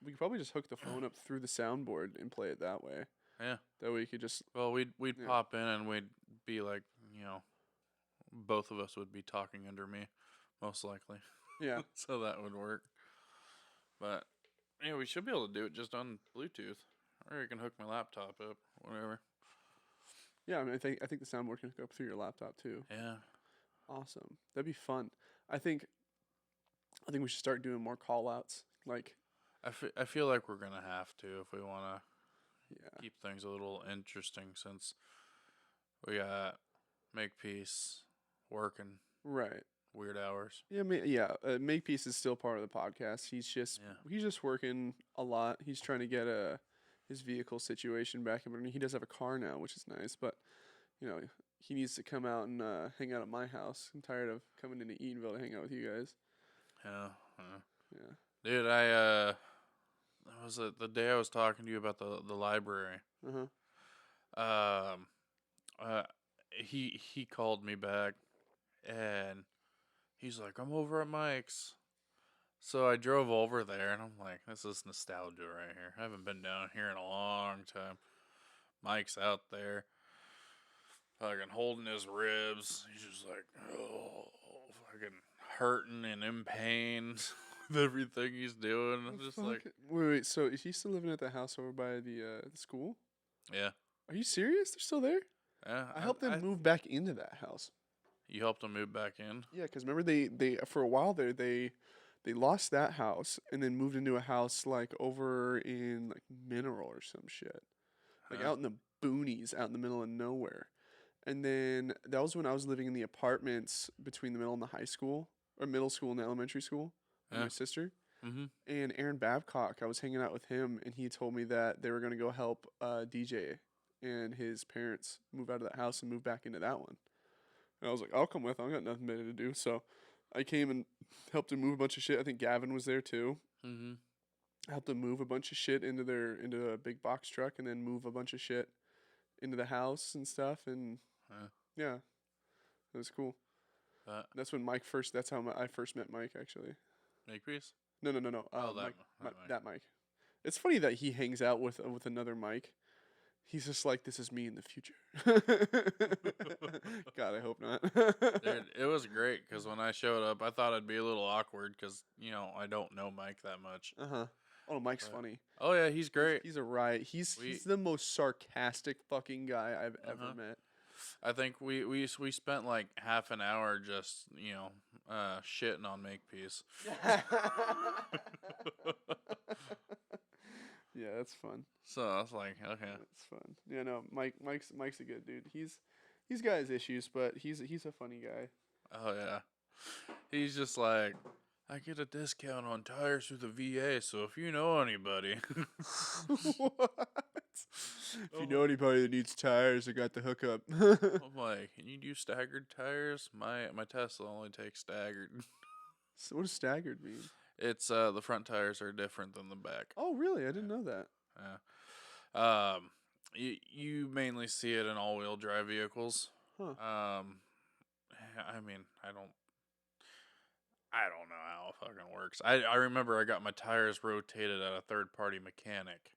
We could probably just hook the phone up through the soundboard and play it that way. Yeah. That way you could just. Well, we'd Yeah. pop in and we'd be like, both of us would be talking under me, most likely. Yeah. So that would work. But yeah, we should be able to do it just on Bluetooth, or you can hook my laptop up, whatever. Yeah, I mean, I think the soundboard can hook up through your laptop too. Yeah. Awesome. That'd be fun. I think we should start doing more call outs. Like, I feel like we're gonna have to if we want to yeah. keep things a little interesting, since we got Makepeace working Right. weird hours. Yeah, Makepeace is still part of the podcast. He's just working a lot. He's trying to get his vehicle situation back in order. He does have a car now, which is nice, but he needs to come out and hang out at my house. I'm tired of coming into Eatonville to hang out with you guys. Yeah. Yeah. Dude, that was the day I was talking to you about the library. He called me back, and he's like, "I'm over at Mike's." So I drove over there, and I'm like, "This is nostalgia right here. I haven't been down here in a long time." Mike's out there, fucking holding his ribs. He's just like, oh, fucking hurting and in pain with everything he's doing. I'm just like, wait. So is he still living at the house over by the school? yeah. Are you serious? They're still there? Yeah. I helped them move back into that house. You helped him move back in? Yeah, because remember they for a while there they lost that house and then moved into a house like over in like Mineral or some shit, like out in the boonies, out in the middle of nowhere. And then that was when I was living in the apartments between the middle and the high school, or middle school and the elementary school, with my sister. Mm-hmm. And Aaron Babcock, I was hanging out with him, and he told me that they were going to go help DJ and his parents move out of that house and move back into that one. And I was like, I'll come with. I got nothing better to do. So I came and helped him move a bunch of shit. I think Gavin was there too. Mm-hmm. I helped them move a bunch of shit into a big box truck, and then move a bunch of shit into the house and stuff. And yeah, it was cool. That's when Mike first. That's how I first met Mike, actually. Makepeace? No. That Mike. It's funny that he hangs out with another Mike. He's just like, this is me in the future. God, I hope not. Dude, it was great because when I showed up, I thought it'd be a little awkward because, I don't know Mike that much. Oh, Mike's funny. Oh, yeah, he's great. He's a riot. He's the most sarcastic fucking guy I've ever met. I think we spent like half an hour just, shitting on Makepeace. Yeah, that's fun. So I was like, okay, that's fun. Yeah, no, Mike's a good dude. He's got his issues, but he's a funny guy. Oh yeah, he's just like, I get a discount on tires through the VA. So if you know anybody, what? If you know anybody that needs tires, I got the hookup. I'm like, can you do staggered tires? My Tesla only takes staggered. So what does staggered mean? It's the front tires are different than the back. Oh, really? I didn't know that. Yeah. You mainly see it in all-wheel drive vehicles. Huh. I mean, I don't know how it fucking works. I remember I got my tires rotated at a third-party mechanic.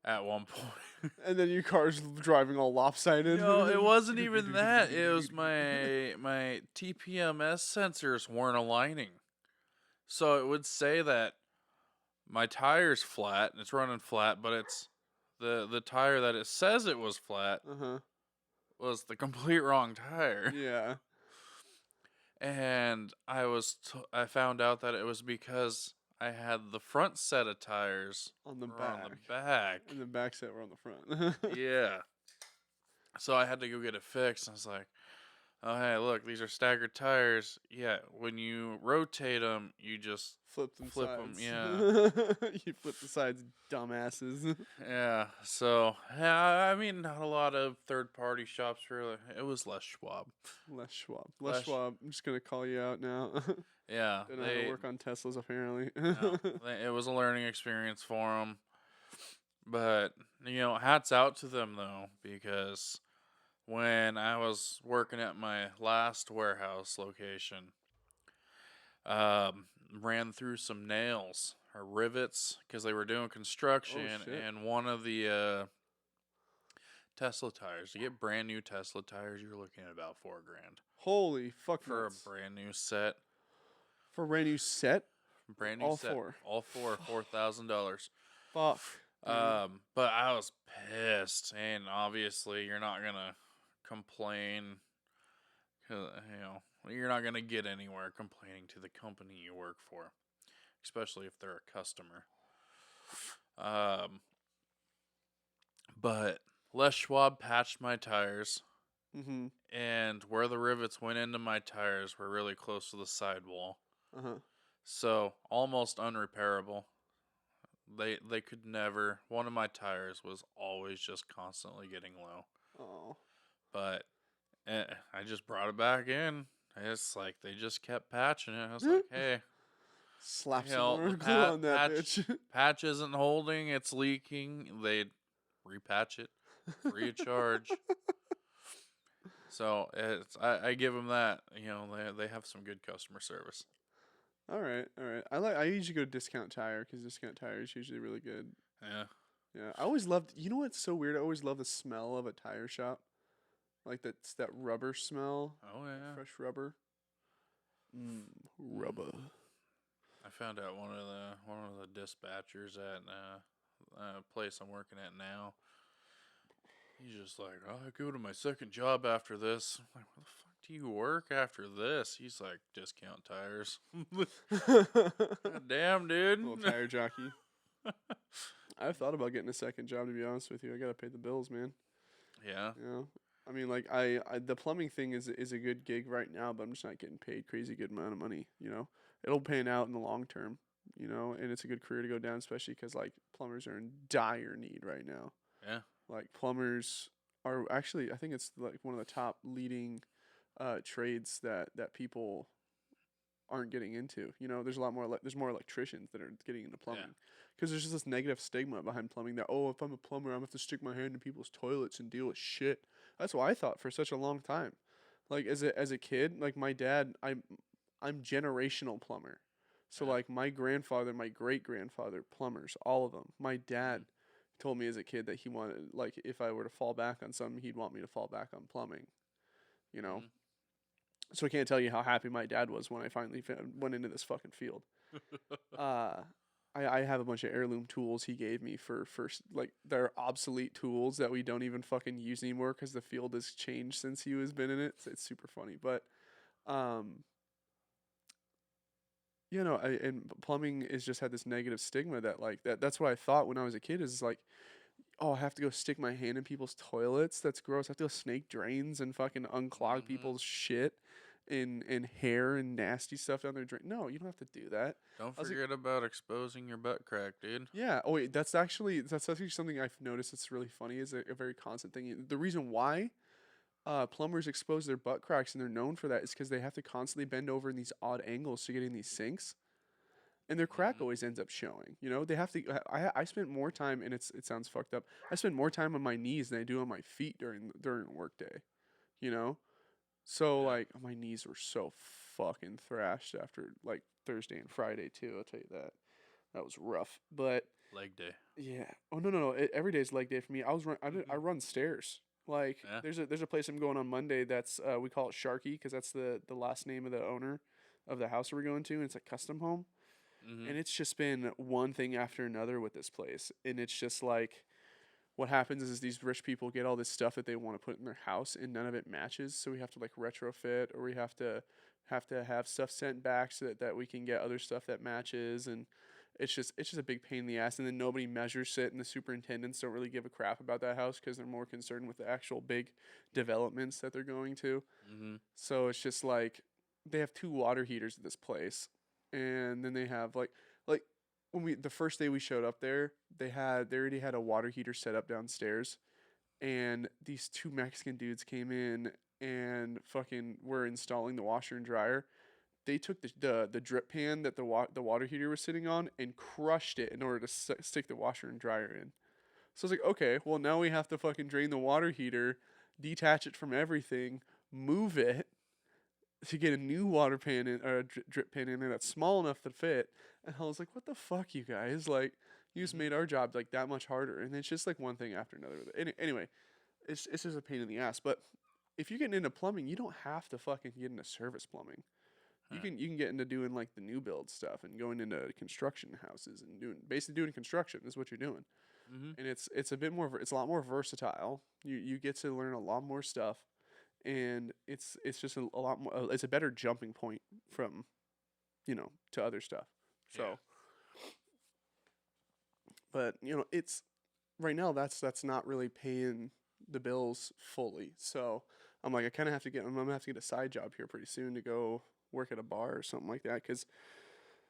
At one point. And then your car's driving all lopsided. No, it wasn't even that. It was my TPMS sensors weren't aligning. So it would say that my tire's flat, and it's running flat, but it's the tire that it says it was flat was the complete wrong tire. Yeah. And I found out that it was because I had the front set of tires on the back. And the back set were on the front. Yeah. So I had to go get it fixed. I was like, Oh, hey, look, these are staggered tires. Yeah, when you rotate them, you just Flip them flip them. sides. Yeah. You flip the sides, dumbasses. Yeah. So, yeah, I mean, not a lot of third-party shops really. It was Les Schwab. Les Schwab. Les Les, Schwab. I'm just gonna call you out now. yeah, Don't know how to work on Teslas apparently. no, it was a learning experience for them. But, hats out to them though, because when I was working at my last warehouse location, um, ran through some nails or rivets because they were doing Oh construction, shit. and one of the Tesla tires. To get brand new Tesla tires, you're looking at about $4,000 Holy fuck for a nuts. brand new set. For a brand new set? Brand new All set, four. all four, $4,000. Fuck. Dude. But I was pissed, and obviously you're not gonna complain, 'cause, you're not gonna get anywhere complaining to the company you work for, especially if they're a customer. Um, but Les Schwab patched my tires, Mm-hmm. and where the rivets went into my tires were really close to the sidewall, Uh-huh. so almost unrepairable. They could never. One of my tires was always just constantly getting low, Oh. but I just brought it back in. It's like they just kept patching it. I was like, hey, Slap some more the glue on that bitch. patch isn't holding. It's leaking. They'd repatch it free of charge. So I give them that. They have some good customer service. All right, all right. I usually go to Discount Tire because Discount Tire is usually really good. Yeah. Yeah, I always loved. You know what's so weird? I always love the smell of a tire shop, like that rubber smell, Oh yeah. fresh rubber. Rubber. I found out one of the dispatchers at a place I'm working at now. He's just like, oh, I go to my second job after this. I'm like, where the fuck do you work after this? He's like, Discount Tires. God damn, dude. Little tire jockey. I've thought about getting a second job. To be honest with you, I gotta pay the bills, man. Yeah. You know, I mean, like I the plumbing thing is a good gig right now, but I'm just not getting paid crazy good amount of money. It'll pan out in the long term. And it's a good career to go down, especially because like plumbers are in dire need right now. Yeah. Like plumbers are actually, I think it's like one of the top leading trades that people aren't getting into. There's a lot more there's more electricians that are getting into plumbing because there's just this negative stigma behind plumbing that, oh, if I'm a plumber, I'm gonna have to stick my hand in people's toilets and deal with shit. That's what I thought for such a long time. Like as a kid, like my dad, I'm generational plumber. So Yeah. like my grandfather, my great grandfather, plumbers, all of them. My dad told me as a kid that he wanted, like, if I were to fall back on something, he'd want me to fall back on plumbing. You know. Mm-hmm. So I can't tell you how happy my dad was when I finally went into this fucking field. Uh, I have a bunch of heirloom tools he gave me for like they're obsolete tools that we don't even fucking use anymore because the field has changed since he has been in it. So it's super funny, but um, and plumbing has just had this negative stigma that like that's what I thought when I was a kid is like, oh, I have to go stick my hand in people's toilets. That's gross. I have to go snake drains and fucking unclog Mm-hmm. people's shit and hair and nasty stuff down their drain. No, you don't have to do that. Don't I was like, forget about exposing your butt crack, dude. yeah. Oh wait, that's actually something I've noticed. That's really funny. Is a very constant thing. The reason why plumbers expose their butt cracks and they're known for that is because they have to constantly bend over in these odd angles to get in these sinks, and their crack Mm-hmm. always ends up showing. They have to. I spent more time, and it sounds fucked up. I spend more time on my knees than I do on my feet during a work day. You know, so Yeah. like my knees were so fucking thrashed after like Thursday and Friday too. I'll tell you that. That was rough, but Leg day. yeah. Oh no no no! Every day is leg day for me. I run stairs. Like Yeah. there's a place I'm going on Monday. That's we call it Sharky because that's the last name of the owner of the house we're going to, and it's a custom home. Mm-hmm. And it's just been one thing after another with this place, and it's just like what happens is these rich people get all this stuff that they want to put in their house, and none of it matches. So we have to like retrofit, or we have to have stuff sent back so that we can get other stuff that matches, and it's just a big pain in the ass, and then nobody measures it, and the superintendents don't really give a crap about that house because they're more concerned with the actual big developments that they're going to. Mm-hmm. So it's just like they have two water heaters at this place, and then they have like when we the first day we showed up there, they already had a water heater set up downstairs, and these two Mexican dudes came in and fucking were installing the washer and dryer. They took the drip pan that the water heater was sitting on and crushed it in order to stick the washer and dryer in. So I was like, okay, well now we have to fucking drain the water heater, detach it from everything, move it to get a new water pan in or a drip pan in there that's small enough to fit. And I was like, what the fuck, you guys? Like, you just made our job like that much harder. And it's just like one thing after another. Anyway, it's just a pain in the ass. But if you're getting into plumbing, you don't have to fucking get into service plumbing. Huh. You can get into doing like the new build stuff and going into construction houses and doing construction is what you're doing. Mm-hmm. And it's a bit more it's a lot more versatile. You get to learn a lot more stuff, and it's just a lot more. It's a better jumping point from, to other stuff. So, Yeah. but it's right now that's not really paying the bills fully. So I'm like I'm gonna have to get a side job here pretty soon to go work at a bar or something like that because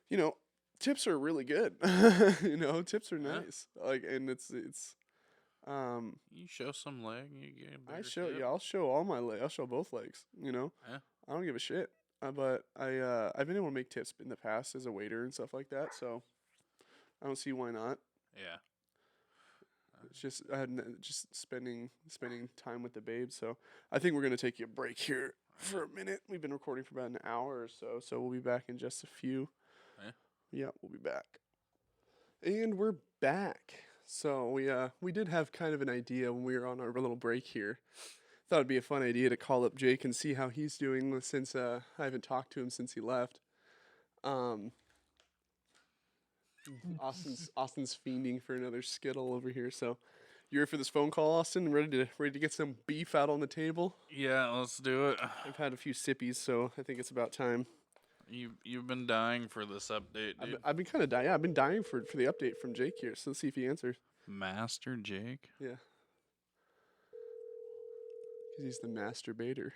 you know tips are really good. Tips are Yeah. nice. Like, and it's You show some leg, you get a bigger yeah, tip. I'll show all my leg. I'll show both legs. Yeah. I don't give a shit. But I've been able to make tips in the past as a waiter and stuff like that. So I don't see why not. Yeah. It's just just spending time with the babe. So I think we're gonna take you a break here for a minute. We've been recording for about an hour or so. So we'll be back in just a few. Yeah. Yeah, we'll be back. And we're back. So we did have kind of an idea when we were on our little break here. Thought it'd be a fun idea to call up Jake and see how he's doing since I haven't talked to him since he left. Austin's fiending for another skittle over here. So you ready for this phone call, Austin? Ready to get some beef out on the table? Yeah, let's do it. I've had a few sippies, so I think it's about time. You've been dying for this update, dude. I've been kind of dying. Yeah, I've been dying for the update from Jake here. So let's see if he answers. Master Jake. Yeah. Because he's the masturbator.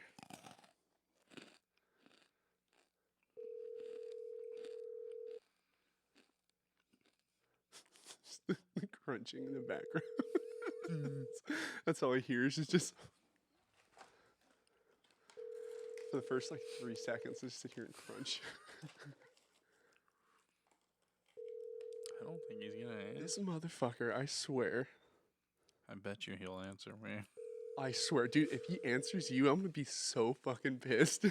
The crunching in the background. That's all I hear is just for the first 3 seconds, I just sit here and crunch. I don't think he's gonna answer. This motherfucker, I swear. I bet you he'll answer me. I swear, dude, if he answers you, I'm gonna be so fucking pissed.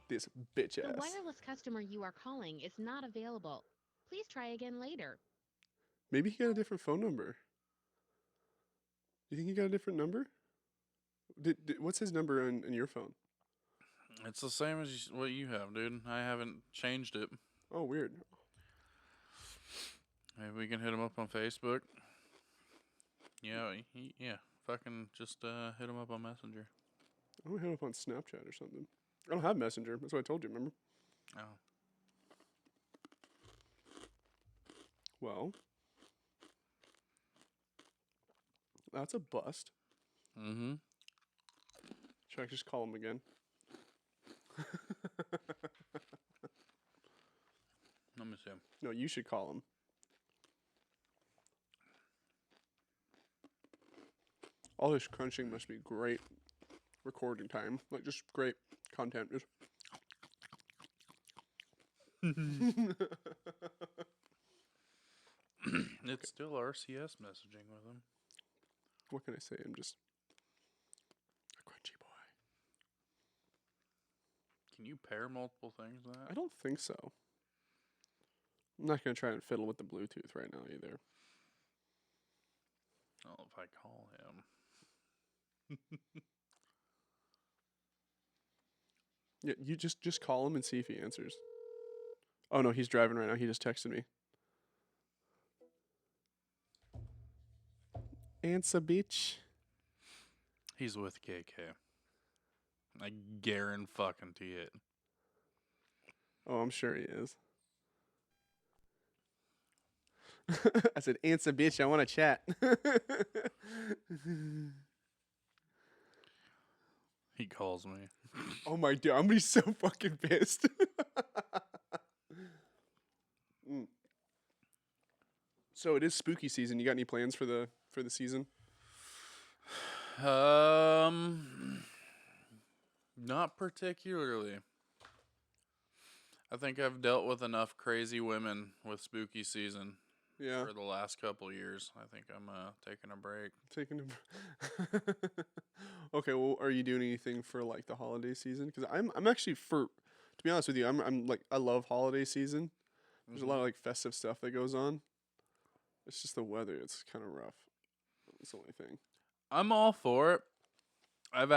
This bitch The ass. wireless customer you are calling is not available. Please try again later. Maybe he got a different phone number. You think he got a different number? What's his number in your phone? It's the same as what you have, dude. I haven't changed it. Oh, weird. Maybe we can hit him up on Facebook. Yeah, fucking just hit him up on Messenger. I'm gonna hit him up on Snapchat or something. I don't have Messenger. That's what I told you, remember? Oh. Well, that's a bust. Mm-hmm. Should I just call him again? Let me see. No, you should call him. All this crunching must be great recording time. Like, just great content. Just It's still RCS messaging with him. what can I say? I'm just a crunchy boy. Can you pair multiple things with I that? don't think so. I'm not gonna try and fiddle with the Bluetooth right now either. Oh, if I call him. Yeah, you just call him and see if he answers. Oh no, he's driving right now. He just texted me. Answer, bitch. He's with KK. I guarantee it. Oh, I'm sure he is. I said, answer, bitch. I want to chat. He calls me. Oh my god, I'm gonna be so fucking pissed. Mm. So it is spooky season. You got any plans for the season? Not particularly. I think I've dealt with enough crazy women with spooky season Yeah, for the last couple years. I think I'm taking a break. taking a. Okay, well, are you doing anything for like the holiday season? Because I'm actually to be honest with you, I'm like I love holiday season. There's a lot of like festive stuff that goes on. It's just the weather. It's kind of rough. That's the only thing. I'm all for it. I've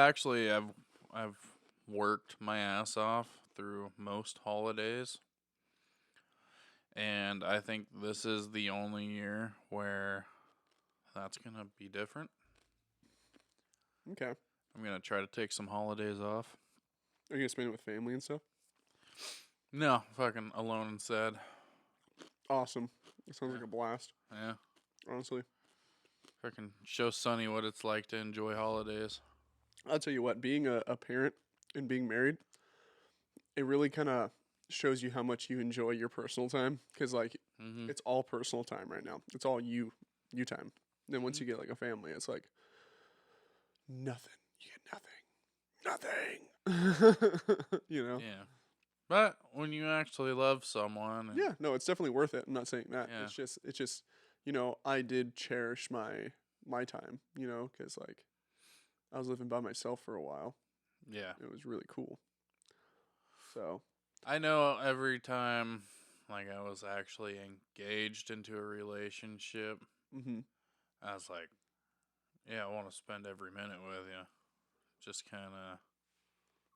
worked my ass off through most holidays. And I think this is the only year where that's going to be different. Okay. I'm going to try to take some holidays off. Are you gonna spend it with family and stuff? No, fucking alone and sad. Awesome. It sounds Yeah. like a blast. Yeah. Honestly, Fucking show Sonny what it's like to enjoy holidays. I'll tell you what. Being a parent and being married, it really kind of shows you how much you enjoy your personal time. Because like, Mm-hmm. it's all personal time right now. It's all you time. Then once you get like a family, it's like nothing. You get nothing. You know. Yeah. But when you actually love someone. And, Yeah. No, it's definitely worth it. I'm not saying that. Yeah. It's just. You know, I did cherish my time. You know, because like, I was living by myself for a while. Yeah. It was really cool. So. I know every time, like, I was actually engaged into a relationship, Mm-hmm. I was like, yeah, I want to spend every minute with you. Just kind of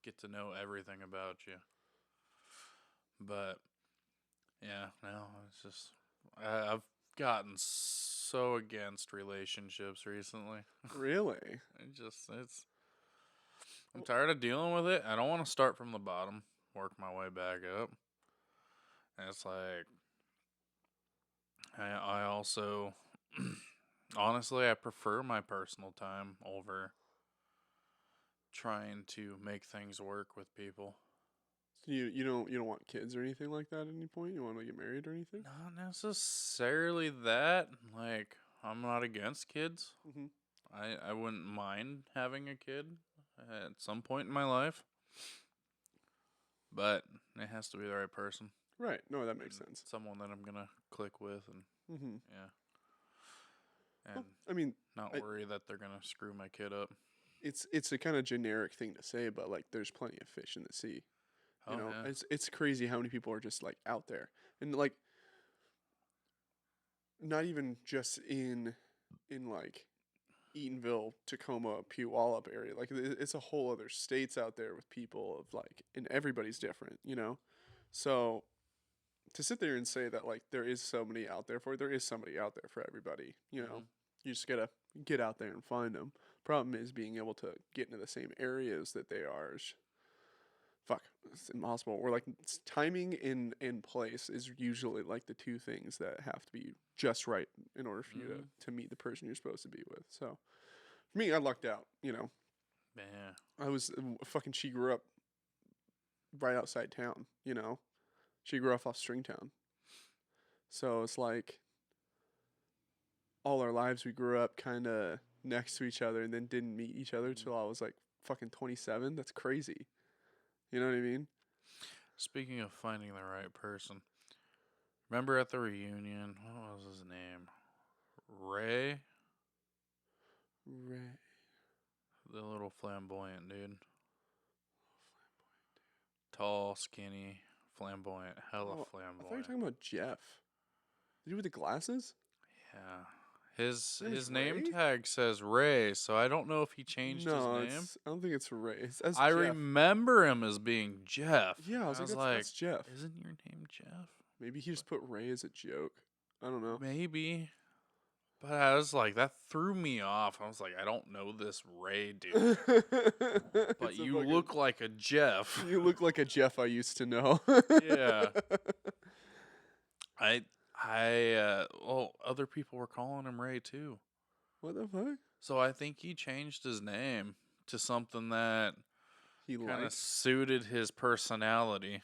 get to know everything about you. But, yeah, no, it's just, I've gotten so against relationships recently. Really? I'm tired of dealing with it. I don't want to start from the bottom, work my way back up. And it's like, I also, honestly, I prefer my personal time over trying to make things work with people. So you don't want kids or anything like that at any point? You want to get married or anything? Not necessarily that. Like, I'm not against kids. Mm-hmm. I wouldn't mind having a kid at some point in my life. But it has to be the right person. Right. No, that makes and sense. Someone that I'm going to click with and, Mm-hmm. yeah. And I mean, not worry that they're going to screw my kid up. it's a kind of generic thing to say, but like, there's plenty of fish in the sea. You know, Yeah. it's crazy how many people are just like out there, and like, not even just in like Eatonville, Tacoma, Puyallup area. Like, it's a whole other states out there with people of like, and everybody's different. You know, so to sit there and say that like there is somebody out there there is somebody out there for everybody. You know, you just gotta get out there and find them. Problem is being able to get into the same areas that they are. It's impossible. Or like timing and place is usually like the two things that have to be just right in order for you to meet the person you're supposed to be with. So for me, I lucked out. You know, Yeah. I was she grew up right outside town. You know, she grew up off Stringtown. So it's like all our lives we grew up kind of next to each other and then didn't meet each other till I was like fucking 27. That's crazy. You know what I mean? Speaking of finding the right person, remember at the reunion, what was his name? Ray? Right. The little flamboyant dude. Tall, skinny, flamboyant, hella I thought you were flamboyant. talking about Jeff. The dude with the glasses? Yeah. His Name is name Ray? tag says Ray, so I don't know if he changed his name. I don't think it's Ray. That's I Jeff. remember him as being Jeff. Yeah, I was like, that's Jeff. Isn't your name Jeff? Maybe he just put Ray as a joke. I don't know. Maybe. But I was like, that threw me off. I was like, I don't know this Ray dude, but It's a you fucking, look like a Jeff. you look like a Jeff I used to know. Yeah. I well, other people were calling him Ray too. What the fuck? So I think he changed his name to something that He kind of likes. suited his personality.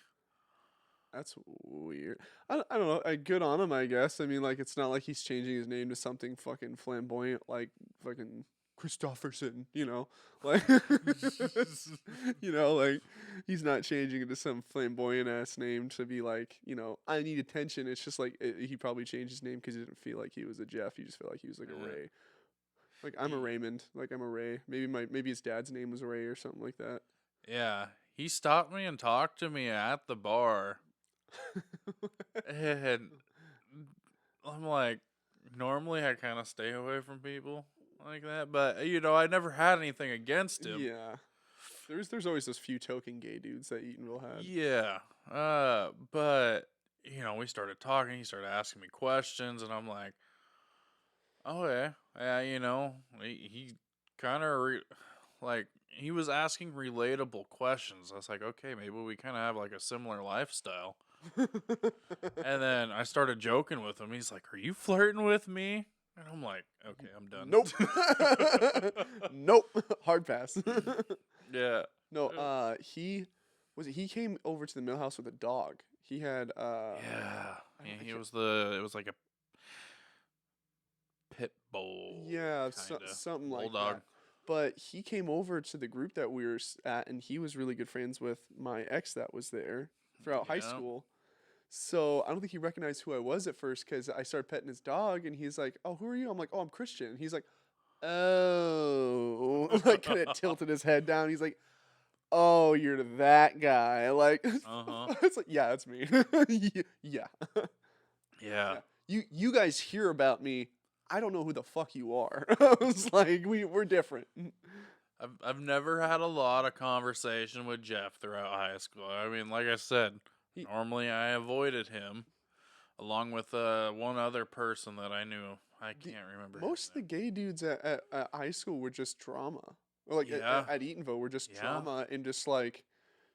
That's weird. I don't know. Good on him, I guess. I mean, like, it's not like he's changing his name to something fucking flamboyant, like fucking Christofferson, you know? Like, like, he's not changing it to some flamboyant ass name to be like, I need attention. It's just like, he probably changed his name because he didn't feel like he was a Jeff. He just felt like he was like a Yeah. Ray. Like, I'm a He- Raymond. Like, I'm a Ray. Maybe his dad's name was Ray or something like that. Yeah. He stopped me and talked to me at the bar. And I'm like, normally I kind of stay away from people like that, but I never had anything against him. Yeah. There's always those few token gay dudes that Eatonville had. Yeah. But we started talking, he started asking me questions, and I'm like, okay, yeah, he kind of like he was asking relatable questions. I was like, okay, maybe we kind of have like a similar lifestyle. And then I started joking with him. He's like, "Are you flirting with me?" And I'm like, "Okay, I'm done." Nope. Nope. Hard pass. Yeah. No, he came over to the mill house with a dog. He had Yeah. I It can't- was like a pit bull. yeah, kinda. something like Bulldog. that. But he came over to the group that we were at, and he was really good friends with my ex that was there throughout high Yeah. school. So I don't think he recognized who I was at first because I started petting his dog, and he's like, "Oh, who are you?" I'm like, "Oh, I'm Christian." And he's like, "Oh," like kind of tilted his head down. He's like, "Oh, you're that guy." Like, Uh-huh. it's like, yeah, that's me. Yeah. Yeah. You guys hear about me. I don't know who the fuck you are. I was like, we're different. I've never had a lot of conversation with Jeff throughout high school. I mean, like I said, He- normally I avoided him, along with one other person that I knew. I can't remember. Most of the gay dudes at high school were just drama. Or like Yeah. at Eatonville were just Yeah. drama and just like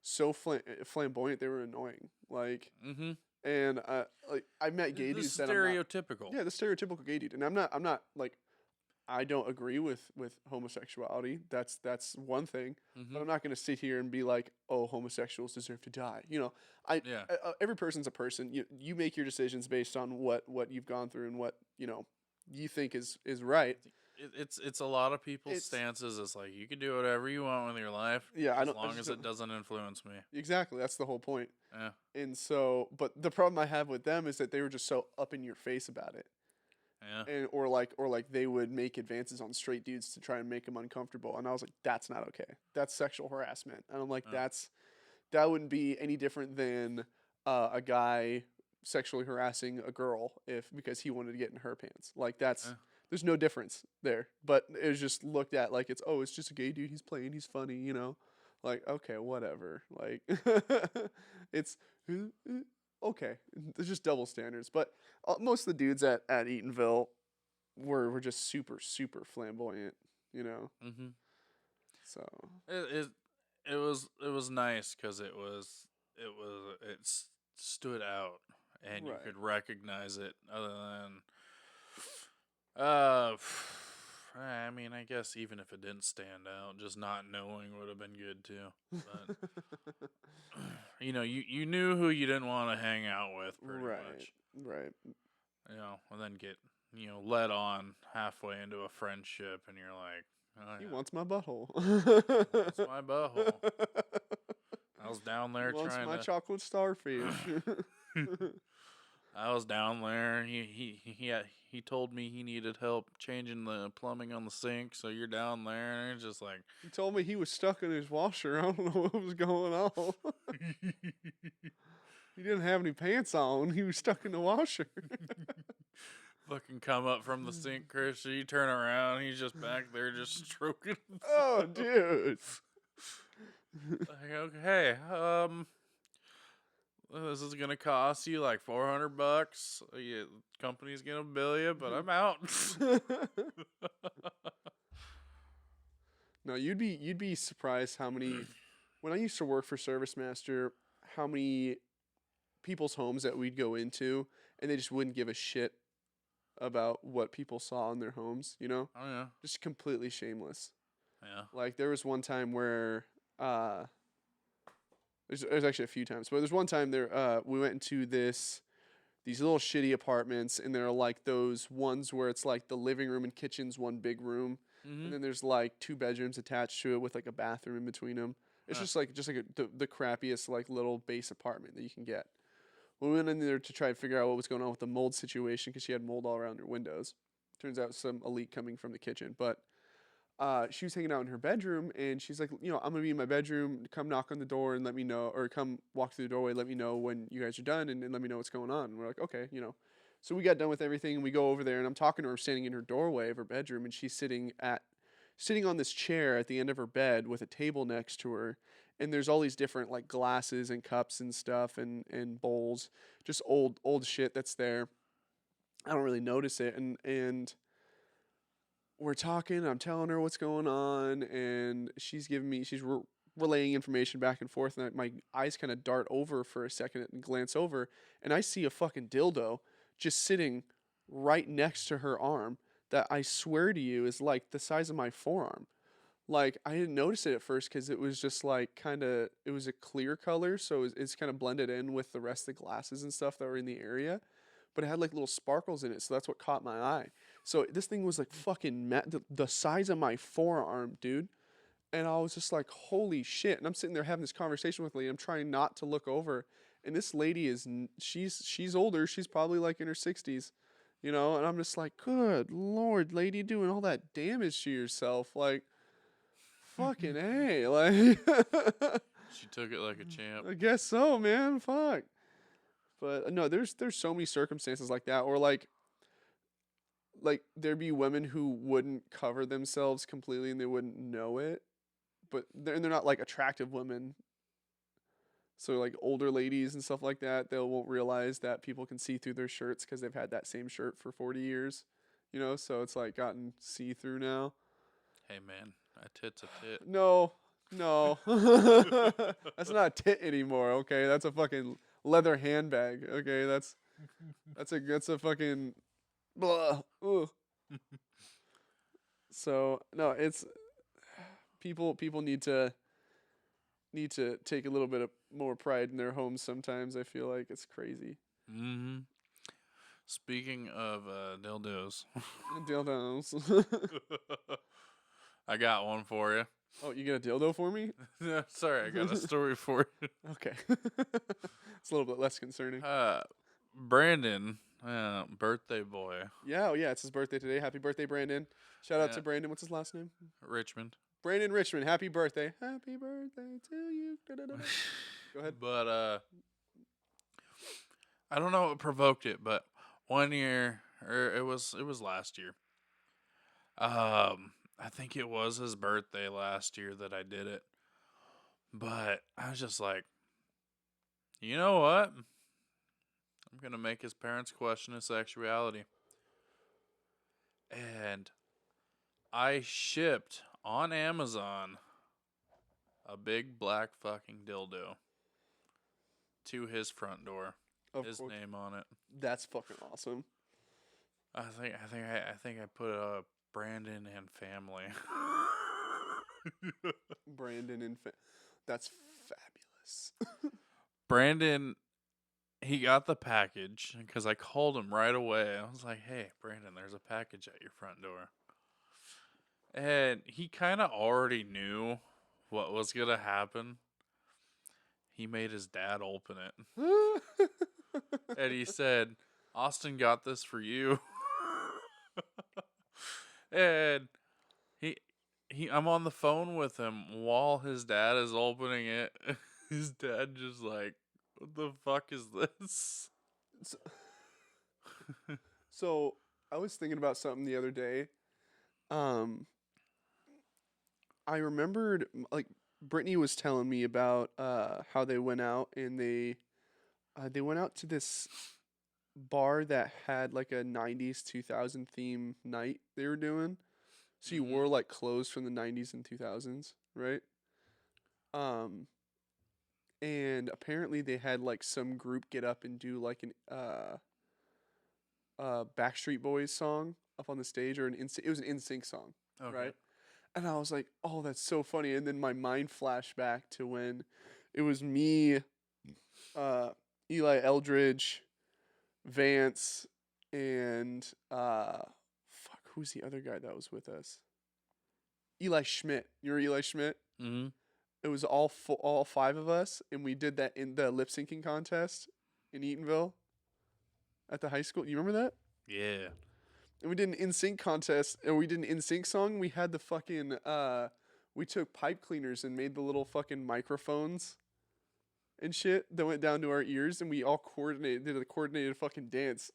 so flamboyant they were annoying. Like Mm-hmm. and like I met gay The dudes that I'm not, stereotypical. yeah, the stereotypical gay dude. And I'm not like I don't agree with homosexuality. That's one thing. Mm-hmm. But I'm not going to sit here and be like, "Oh, homosexuals deserve to die." Yeah. Every person's a person. You make your decisions based on what you've gone through and what you think is right. It's a lot of people's It's- stances. It's like you can do whatever you want with your life, Yeah, I as don't- I long just as don't- it doesn't influence me. Exactly, that's the whole point. Yeah. And so, but the problem I have with them is that they were just so up in your face about it, Yeah. and or like they would make advances on straight dudes to try and make them uncomfortable, and I was like, that's not okay. That's sexual harassment, and I'm like, Yeah. that wouldn't be any different than a guy sexually harassing a girl because he wanted to get in her pants. Like that's. Yeah. There's no difference there, but it was just looked at like it's just a gay dude. He's playing. He's funny. Like okay, whatever. Like it's okay. There's just double standards. But most of the dudes at Eatonville were just super flamboyant. Mm-hmm. So It was nice because it stood out and you Right. could recognize it. Other than, I mean, I guess even if it didn't stand out, just not knowing would have been good too. But you knew who you didn't want to hang out with, pretty much. Right. And then get led on halfway into a friendship, and you're like, oh, He yeah, wants my butthole. it's my butthole. I was down there He wants trying my to. chocolate starfish. I was down there. He told me he needed help changing the plumbing on the sink. So you're down there, and it's just like, He told me he was stuck in his washer. I don't know what was going on. He didn't have any pants on. He was stuck in the washer. fucking come up from the sink, Chris. You turn around, he's just back there, just stroking. Oh, dude. Like, okay, this is gonna cost you like $400. Yeah, company's gonna bill you, but I'm out. No, you'd be surprised how many. When I used to work for Service Master, how many people's homes that we'd go into, and they just wouldn't give a shit about what people saw in their homes. You know, Oh yeah, just completely shameless. yeah. Like there was one time where there's actually a few times, but there's one time there we went into these little shitty apartments, and they're like those ones where it's like the living room and kitchen's one big room, and Mm-hmm. then there's like two bedrooms attached to it with like a bathroom in between them. It's Huh. just like the crappiest like little base apartment that you can get. We went in there to try and figure out what was going on with the mold situation because she had mold all around her windows. Turns out some a leak coming from the kitchen, but she was hanging out in her bedroom, and she's like, I'm gonna be in my bedroom. Come knock on the door and let me know, or come walk through the doorway. Let me know when you guys are done, and let me know what's going on. And we're like, okay. So we got done with everything, and we go over there, and I'm talking to her, standing in her doorway of her bedroom, and she's sitting on this chair at the end of her bed with a table next to her, and there's all these different like glasses and cups and stuff and bowls, just old shit that's there. I don't really notice it, and we're talking. I'm telling her what's going on, and she's relaying information back and forth. And my eyes kind of dart over for a second and glance over, and I see a fucking dildo just sitting right next to her arm. That I swear to you is like the size of my forearm. Like I didn't notice it at first because it was just like it was a clear color, so it's kind of blended in with the rest of the glasses and stuff that were in the area, but it had like little sparkles in it, so that's what caught my eye. So this thing was like fucking the size of my forearm, dude. And I was just like, holy shit. And I'm sitting there having this conversation with Lee. I'm trying not to look over. And this lady she's older. She's probably like in her 60s, And I'm just like, good Lord, lady, doing all that damage to yourself. Like, fucking A. Like, She took it like a champ. I guess so, man. Fuck. But no, there's so many circumstances like that. Or like there'd be women who wouldn't cover themselves completely and they wouldn't know it, but they're not like attractive women. So like older ladies and stuff like that, they won't realize that people can see through their shirts because they've had that same shirt for 40 years, So it's like gotten see through now. Hey man, a tit's a tit. No, no, that's not a tit anymore. Okay, that's a fucking leather handbag. Okay, that's a fucking blah. Ugh. So no, it's people need to take a little bit of more pride in their homes sometimes. I feel like it's crazy. Mm-hmm. Speaking of dildos, Dildos. I got one for you. Oh, you got a dildo for me? Sorry, I got a story for you. Okay. It's a little bit less concerning. Brandon, birthday boy, Yeah, oh yeah, it's his birthday today. Happy birthday, Brandon. Shout out Yeah. to Brandon. What's his last name? Richmond. Brandon Richmond. Happy birthday. Happy birthday to you. Da-da-da-da. Go ahead. But I don't know what provoked it, but one year, or it was last year. I think it was his birthday last year that I did it. But I was just like, you know what? I'm gonna make his parents question his sexuality. And I shipped on Amazon a big black fucking dildo to his front door. Of His course. name on it. That's fucking awesome. I think I put Brandon and family. Brandon and that's fabulous. Brandon, he got the package because I called him right away. I was like, "Hey, Brandon, there's a package at your front door," and he kind of already knew what was gonna happen. He made his dad open it, and he said, "Austin got this for you," and I'm on the phone with him while his dad is opening it. His dad just like, what the fuck is this? So, so I was thinking about something the other day. I remembered like Brittany was telling me about how they went out and they they went out to this bar that had like a 90s 2000 theme night they were doing. So you Mm-hmm. wore like clothes from the 90s and 2000s, right? Um and apparently they had like some group get up and do like an Backstreet Boys song up on the stage, or it was an NSYNC song, Okay. right? And I was like, "Oh, that's so funny." And then my mind flashed back to when it was me, uh Eli Eldridge, Vance, and fuck, who's the other guy that was with us? Eli Schmidt. You remember Eli Schmidt? Mm-hmm. It was all five of us, and we did that in the lip syncing contest in Eatonville at the high school. You remember that? Yeah. And we did an in sync contest, and we did an in sync song. We had the fucking we took pipe cleaners and made the little fucking microphones and shit that went down to our ears, and we all did a coordinated fucking dance.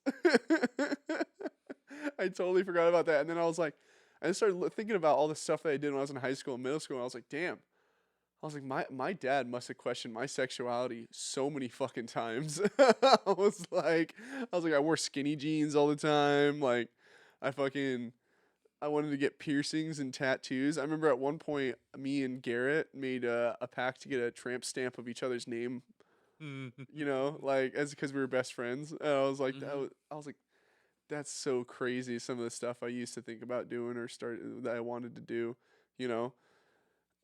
I totally forgot about that, and then I was like, I started thinking about all the stuff that I did when I was in high school and middle school, and I was like, damn. I was like, my dad must have questioned my sexuality so many fucking times. I wore skinny jeans all the time. Like, I fucking, I wanted to get piercings and tattoos. I remember at one point, me and Garrett made a pact to get a tramp stamp of each other's name. Like as because we were best friends. And I was like, Mm-hmm. I was like, that's so crazy. Some of the stuff I used to think about doing or start that I wanted to do. You know.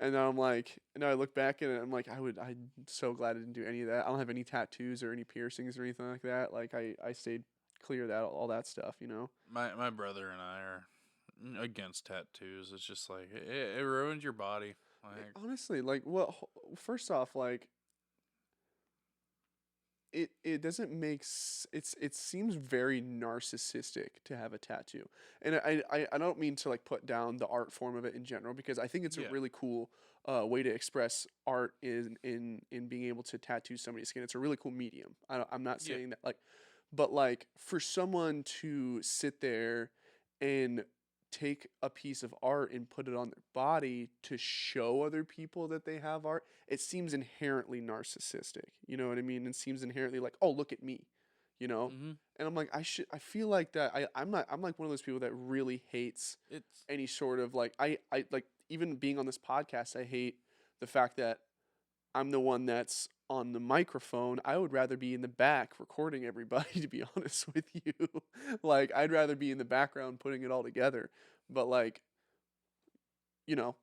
And now I'm like, and now I look back at it, I'm like, I'm so glad I didn't do any of that. I don't have any tattoos or any piercings or anything like that. Like I stayed clear of that, all that stuff, you know? My brother and I are against tattoos. It's just like it ruins your body. Like, Honestly, like, well, first off, like, it doesn't it seems very narcissistic to have a tattoo, and I don't mean to like put down the art form of it in general, because I think it's a yeah, really cool way to express art in being able to tattoo somebody's skin. It's a really cool medium. I'm not yeah, saying that like, but like for someone to sit there and take a piece of art and put it on their body to show other people that they have art, it seems inherently narcissistic. You know what I mean? It seems inherently like, oh, look at me, you know? mm-hmm. And I'm like, I feel like that I'm like one of those people that really hates It's any sort of like I like, even being on this podcast, I hate the fact that I'm the one that's on the microphone. I would rather be in the back recording everybody, to be honest with you. Like, I'd rather be in the background putting it all together. But like, you know,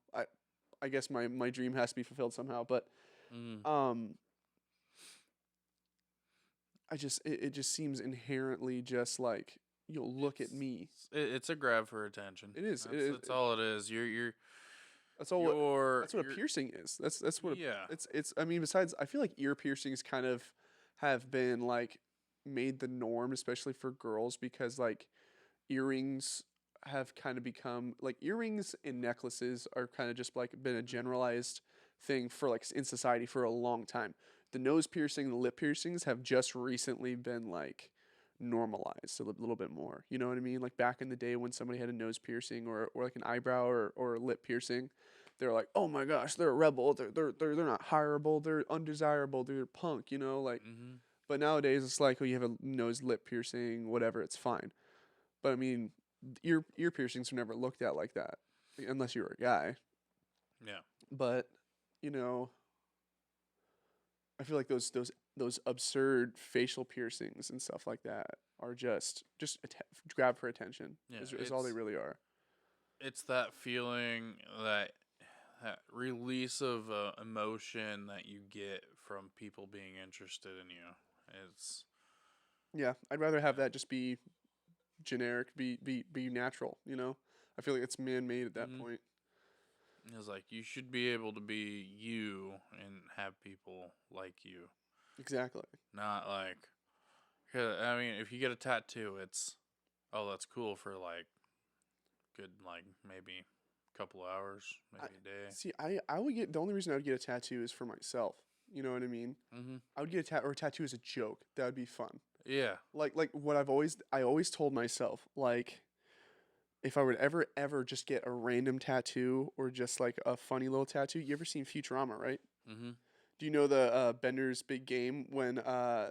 I guess my dream has to be fulfilled somehow. But mm, um it just seems inherently just like, you'll look at me. it's a grab for attention. It is. That's all it is. That's all. That's what a You're piercing is. That's what yeah. it's. I mean, besides, I feel like ear piercings kind of have been like made the norm, especially for girls, because like earrings have kind of become like, earrings and necklaces are kind of just like been a Mm-hmm. generalized thing for like in society for a long time. The nose piercing, the lip piercings have just recently been like normalized a little bit more. You know what I mean? Like back in the day when somebody had a nose piercing or like an eyebrow or a lip piercing, they're like, oh my gosh, they're a rebel. They're not hireable. They're undesirable. They're punk. You know, like. Mm-hmm. But nowadays it's like, oh, you have a nose lip piercing, whatever, it's fine. But I mean, ear piercings were never looked at like that, unless you were a guy. Yeah. But you know, I feel like those absurd facial piercings and stuff like that are just grab for attention. Yeah. Is all they really are. It's that feeling, that release of emotion that you get from people being interested in you. It's Yeah, I'd rather have yeah. that just be generic, be natural. You know, I feel like it's man made at that Mm-hmm. point. It's like you should be able to be you and have people like you, Exactly. not like. 'Cause, I mean, if you get a tattoo, it's that's cool for like good like maybe a couple hours, I maybe a day. see. I would get, the only reason I would get a tattoo is for myself. You know what I mean? Mm-hmm. I would get a tattoo as a joke. That would be fun. Yeah. Like what I always told myself, like, if I would ever just get a random tattoo or just like a funny little tattoo. You ever seen Futurama, right? Mm-hmm. Do you know the Bender's Big Game when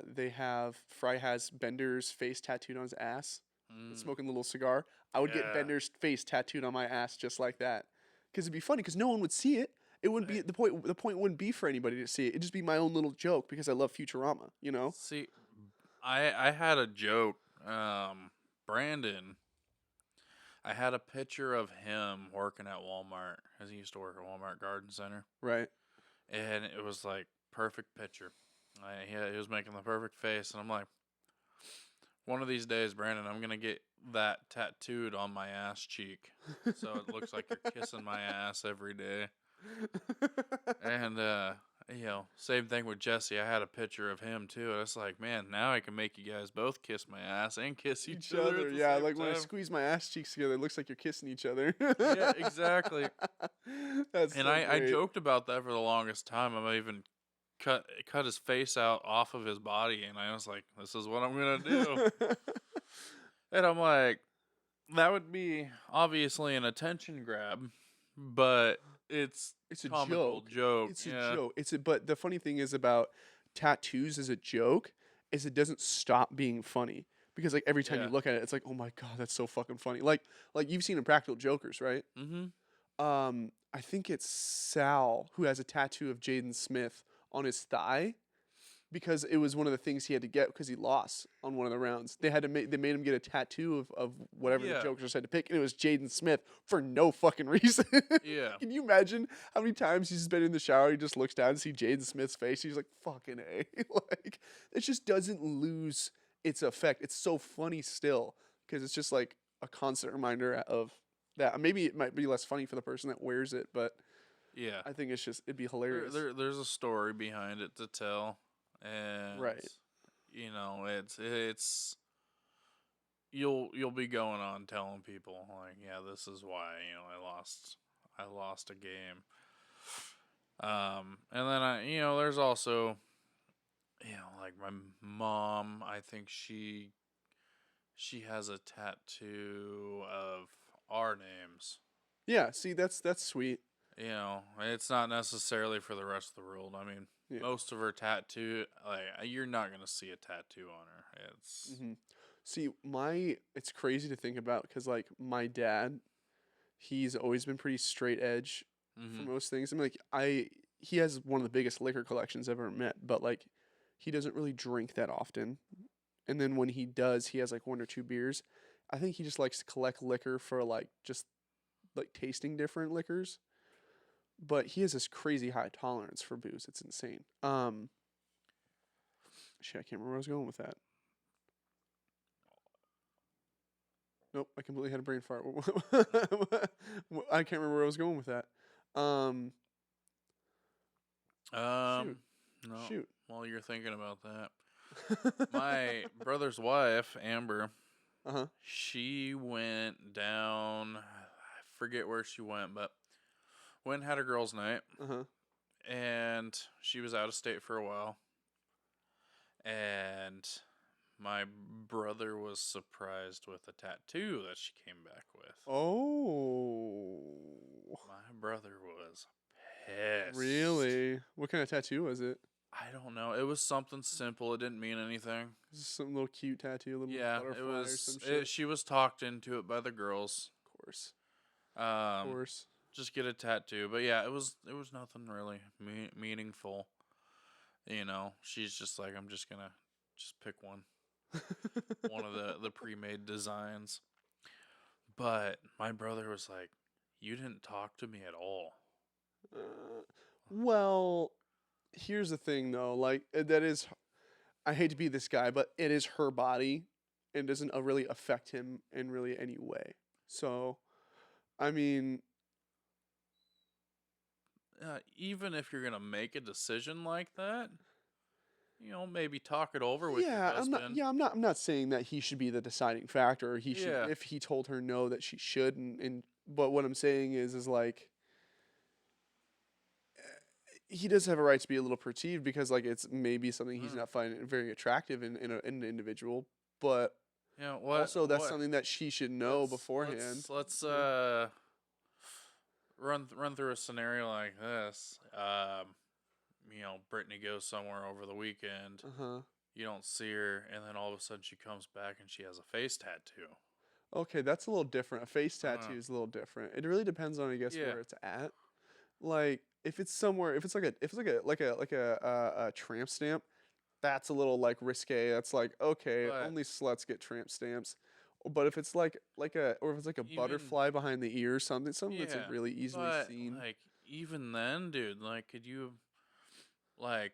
they have Fry has Bender's face tattooed on his ass, Mm, smoking a little cigar? I would get yeah. Bender's face tattooed on my ass just like that, because it'd be funny because no one would see it. It wouldn't be I- the point. The point wouldn't be for anybody to see it. It'd just be my own little joke because I love Futurama. You know? See, I had a joke. Brandon, I had a picture of him working at Walmart, as he used to work at Walmart Garden Center, Right. and it was like perfect picture. He was making the perfect face, and I'm like, one of these days, Brandon, I'm gonna get that tattooed on my ass cheek, so it looks like you're kissing my ass every day. And same thing with Jesse. I had a picture of him too. And it's like, man, now I can make you guys both kiss my ass and kiss each other at the Yeah, same like when I time. squeeze my ass cheeks together, it looks like you're kissing each other. Yeah, exactly. That's And so I great. joked about that for the longest time. I even cut his face out off of his body, and I was like, this is what I'm gonna do. And I'm like, that would be obviously an attention grab, but it's It's a comical joke. joke. It's a Yeah. joke. But the funny thing is about tattoos as a joke is it doesn't stop being funny because like every time you Yeah. look at it, it's like, oh my god, that's so fucking funny. Like you've seen Impractical Jokers, right? Mm-hmm. I think it's Sal who has a tattoo of Jaden Smith on his thigh because it was one of the things he had to get because he lost on one of the rounds. They made him get a tattoo of whatever the Yeah. Jokers had to pick, and it was Jaden Smith for no fucking reason. Yeah. Can you imagine how many times he's been in the shower? He just looks down and see Jaden Smith's face. He's like, "Fucking a!" Like it just doesn't lose its effect. It's so funny still because it's just like a constant reminder of that. Maybe it might be less funny for the person that wears it, but Yeah. I think it'd be hilarious. There's a story behind it to tell, and Right. it's you'll be going on telling people like, yeah, this is why I lost a game. And then there's also like my mom. I think she has a tattoo of our names. Yeah. See, that's sweet. It's not necessarily for the rest of the world. I mean, Yeah. most of her tattoo, like, you're not gonna see a tattoo on her. It's Hmm. See, it's crazy to think about because like my dad, he's always been pretty straight edge for mm-hmm. most things. I mean, like he has one of the biggest liquor collections I've ever met, but like he doesn't really drink that often. And then when he does, he has like one or two beers. I think he just likes to collect liquor for like just like tasting different liquors. But he has this crazy high tolerance for booze. It's insane. Shit, I can't remember where I was going with that. Nope, I completely had a brain fart. I can't remember where I was going with that. Um, No. shoot. While you're thinking about that, my brother's wife, Amber, Uh huh. she went down. I forget where she went, but went and had a girls' night, Uh huh. and she was out of state for a while. And my brother was surprised with a tattoo that she came back with. Oh. My brother was pissed. Really? What kind of tattoo was it? I don't know. It was something simple. It didn't mean anything. Just some little cute tattoo, a little Yeah, butterfly it or was. some shit. She was talked into it by the girls. Of course. Of Um, course. just get a tattoo. But yeah, it was nothing really meaningful. She's just like, I'm just gonna just pick one of the pre-made designs. But my brother was like, you didn't talk to me at all. Well, here's the thing though. Like that is, I hate to be this guy, but it is her body, and doesn't really affect him in really any way. So, I mean, Even if you're gonna make a decision like that, maybe talk it over with your yeah, husband. I'm not saying that he should be the deciding factor. Or he should, Yeah. if he told her no, that she should. But what I'm saying is like he does have a right to be a little perceived because like it's maybe something he's not finding very attractive in an individual. But also that's something that she should know beforehand. Let's run through a scenario like this. Brittany goes somewhere over the weekend. Uh-huh. You don't see her, and then all of a sudden she comes back and she has a face tattoo. Okay, that's a little different. A face Uh, tattoo is a little different. It really depends on, I guess, yeah, where it's at. Like, if it's somewhere, if it's like a tramp stamp, that's a little like risque. That's like, okay, but only sluts get tramp stamps. But if it's or if it's like a even butterfly behind the ear or something that's like yeah, really easily but seen. like even then, dude, like could you like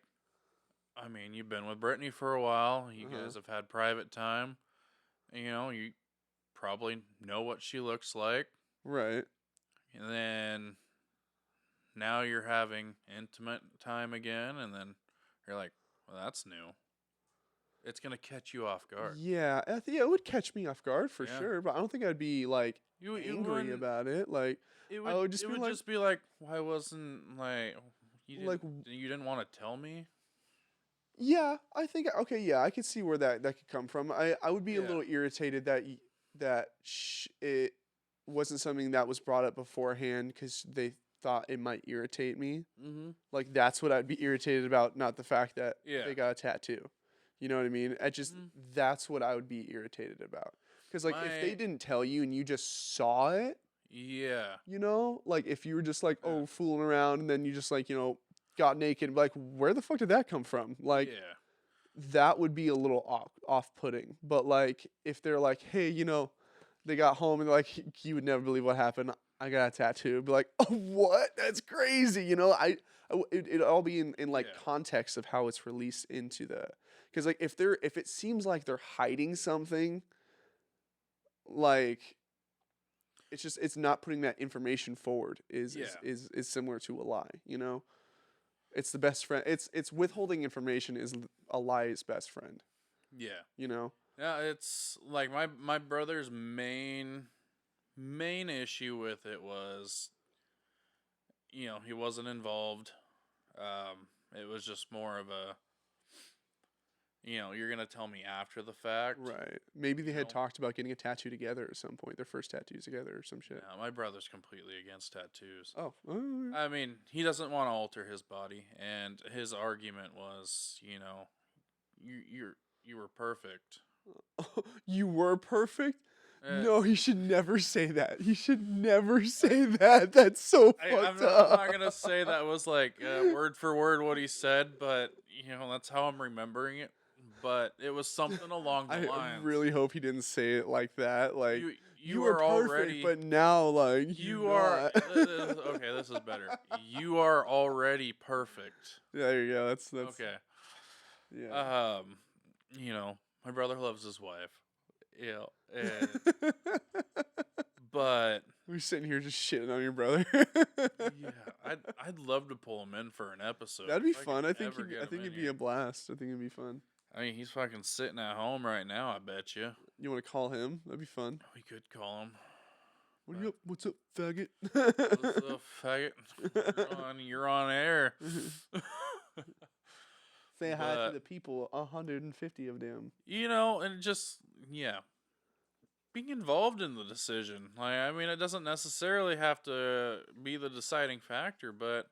I mean, you've been with Brittany for a while. You Uh-huh. guys have had private time. You probably know what she looks like. Right. And then now you're having intimate time again, and then you're like, well, that's new. It's going to catch you off guard. Yeah, yeah, it would catch me off guard for Yeah. sure, but I don't think I'd be like You angry wouldn't, about it. Like, it I would, would just it be would like, just be like, why wasn't, like, like, you didn't want to tell me? yeah, I think okay, yeah, I could see where that could come from. I would be a Yeah. little irritated that it wasn't something that was brought up beforehand because they thought it might irritate me. Mm-hmm. Like that's what I'd be irritated about, not the fact that Yeah. they got a tattoo. You know what I mean? I just Mhm. that's what I would be irritated about. Because like if they My- didn't tell you and you just saw it, Yeah. you know, like if you were just like Yeah. fooling around and then you just like got naked, and be like where the fuck did that come from? Like yeah. that would be a little off-putting. But like if they're like, hey, they got home and like you would never believe what happened. I got a tattoo. Be like, oh, what? That's crazy. It'd all be in like Yeah. context of how it's released into because like if it seems like they're hiding something, like it's not putting that information forward Yeah. is similar to a lie. It's the best friend. It's withholding information is a lie's best friend. Yeah. You know. Yeah, it's like my brother's main issue with it was, he wasn't involved. It was just more of a, you're gonna tell me after the fact. Right. Maybe they You had know? talked about getting a tattoo together at some point. Their first tattoos together or some shit. Yeah, my brother's completely against tattoos. Oh. I mean, he doesn't want to alter his body, and his argument was, you were perfect. You were perfect? Uh, No, he should never say that. He should never say that. That's so fucked I'm up. not gonna say that was like word for word what he said, but that's how I'm remembering it. But it was something along the I lines. really hope he didn't say it like that. Like you were are perfect, already, but now like you are not. okay. This is better. You are already perfect. There you go. That's Okay. yeah. My brother loves his wife. And, but We're sitting here just shitting on your brother. yeah, I'd love to pull him in for an episode. That'd be if I fun. could I think ever get him in it'd be here. a blast. I think it'd be fun. I mean, he's fucking sitting at home right now. I bet you. You want to call him? That'd be fun. We could call him. What are you up? What's up, faggot? What's up, faggot? You're on air. Say hi But- to the people. 150 of them. And just being involved in the decision. Like, I mean, it doesn't necessarily have to be the deciding factor, but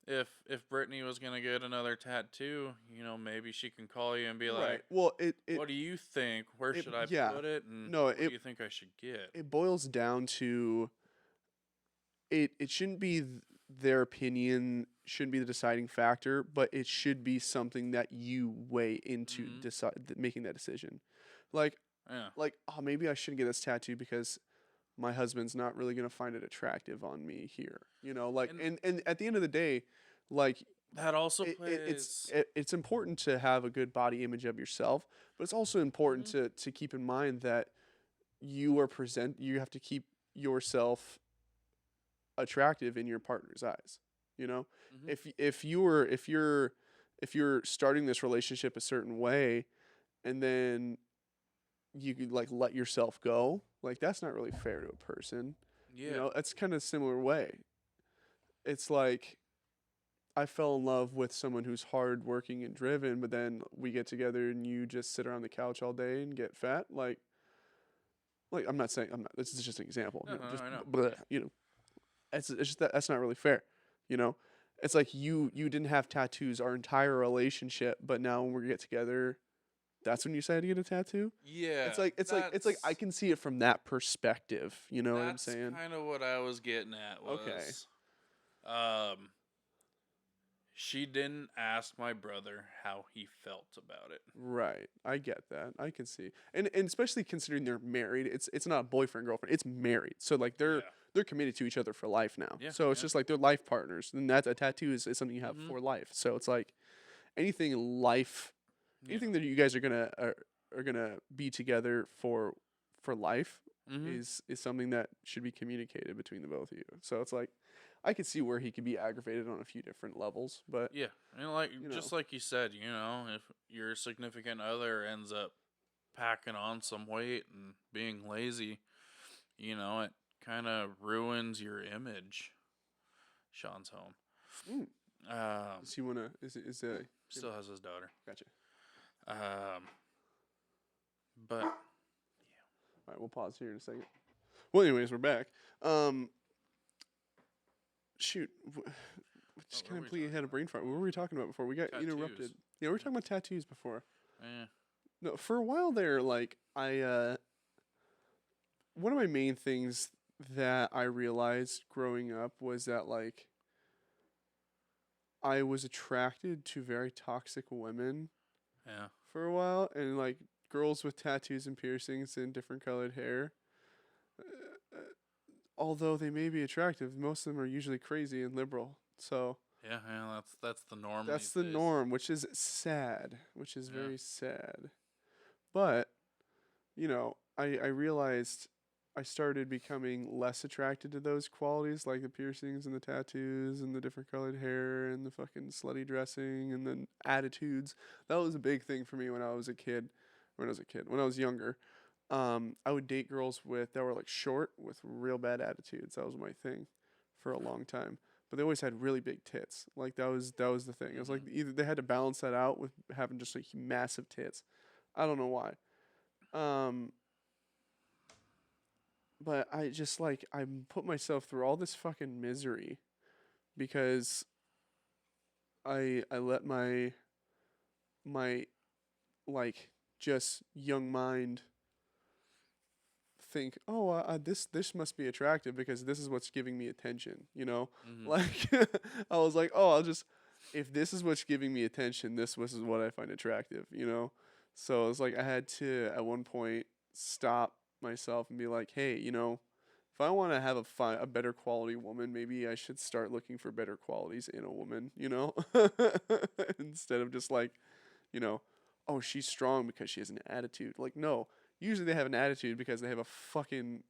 if Brittany was gonna get another tattoo, maybe she can call you and be Right. like, Well, "What do you think? Where should I yeah. put it? And No, what do you think I should get?" it boils down to it shouldn't be their opinion shouldn't be the deciding factor, but it should be something that you weigh into Mhm. making that decision. Like Yeah. oh, maybe I shouldn't get this tattoo because my husband's not really gonna find it attractive on me here. And at the end of the day, like That also it, plays. it's important to have a good body image of yourself, but it's also important to keep in mind that you have to keep yourself attractive in your partner's eyes. Mhm. If you're starting this relationship a certain way and then you could like let yourself go, like that's not really fair to a person. Yeah. It's kind of similar way. It's like I fell in love with someone who's hardworking and driven, but then we get together and you just sit around the couch all day and get fat. Like I'm not saying this is just an example. Uh-huh, Just I know. bleh, it's just that's not really fair. You know, it's like you didn't have tattoos our entire relationship, but now when we get together, that's when you decided to get a tattoo. Yeah, It's like I can see it from that perspective. You know what I'm that's saying? kind of what I was getting at Okay. was, um, she didn't ask my brother how he felt about it. Right. I get that. I can see. And especially considering they're married, it's not boyfriend girlfriend. It's married. So like Yeah, they're committed to each other for life now. yeah, So it's yeah. just like they're life partners. And that's a tattoo is something you have Mhm. for life. So it's like anything life Yeah. anything that you guys are going to be together for life Mhm. is something that should be communicated between the both of you. So it's like I could see where he could be aggravated on a few different levels, but Yeah, and like you know, just like you said, if your significant other ends up packing on some weight and being lazy, it kind of ruins your image. Sean's home. mm, Um, does he want to is Still has his daughter. gotcha. Um, but All right, we'll pause here in a second. Well, anyways, we're back. Shoot, just what kind were of we completely talking had a brain fart. What were we talking about before? We got interrupted. Tattoos. Yeah, we were talking about tattoos before. Eh, No, for a while there, like one of my main things that I realized growing up was that like I was attracted to very toxic women yeah. for a while, and like girls with tattoos and piercings and different colored hair. Although they may be attractive, most of them are usually crazy and liberal. So Yeah, yeah, that's the norm that's these the days. norm, which is sad, which is Yeah. very sad. But, I realized I started becoming less attracted to those qualities, like the piercings and the tattoos and the different colored hair and the fucking slutty dressing and then attitudes. That was a big thing for me when I was a kid. When I was younger. I would date girls that were like short with real bad attitudes. That was my thing for a long time. But they always had really big tits. Like that was the thing. It was like Mhm. either they had to balance that out with having just like massive tits. I don't know why. Um, but I just like I put myself through all this fucking misery because I let my like just young mind think, oh, this must be attractive because this is what's giving me attention, Mhm. Like I was like, oh, if this is what's giving me attention, this is what I find attractive. So it's like I had to at one point stop myself and be like, hey, if I want to have a better quality woman, maybe I should start looking for better qualities in a woman, instead of just like, you know, oh, she's strong because she has an attitude. Like, no, usually they have an attitude because they have a fucking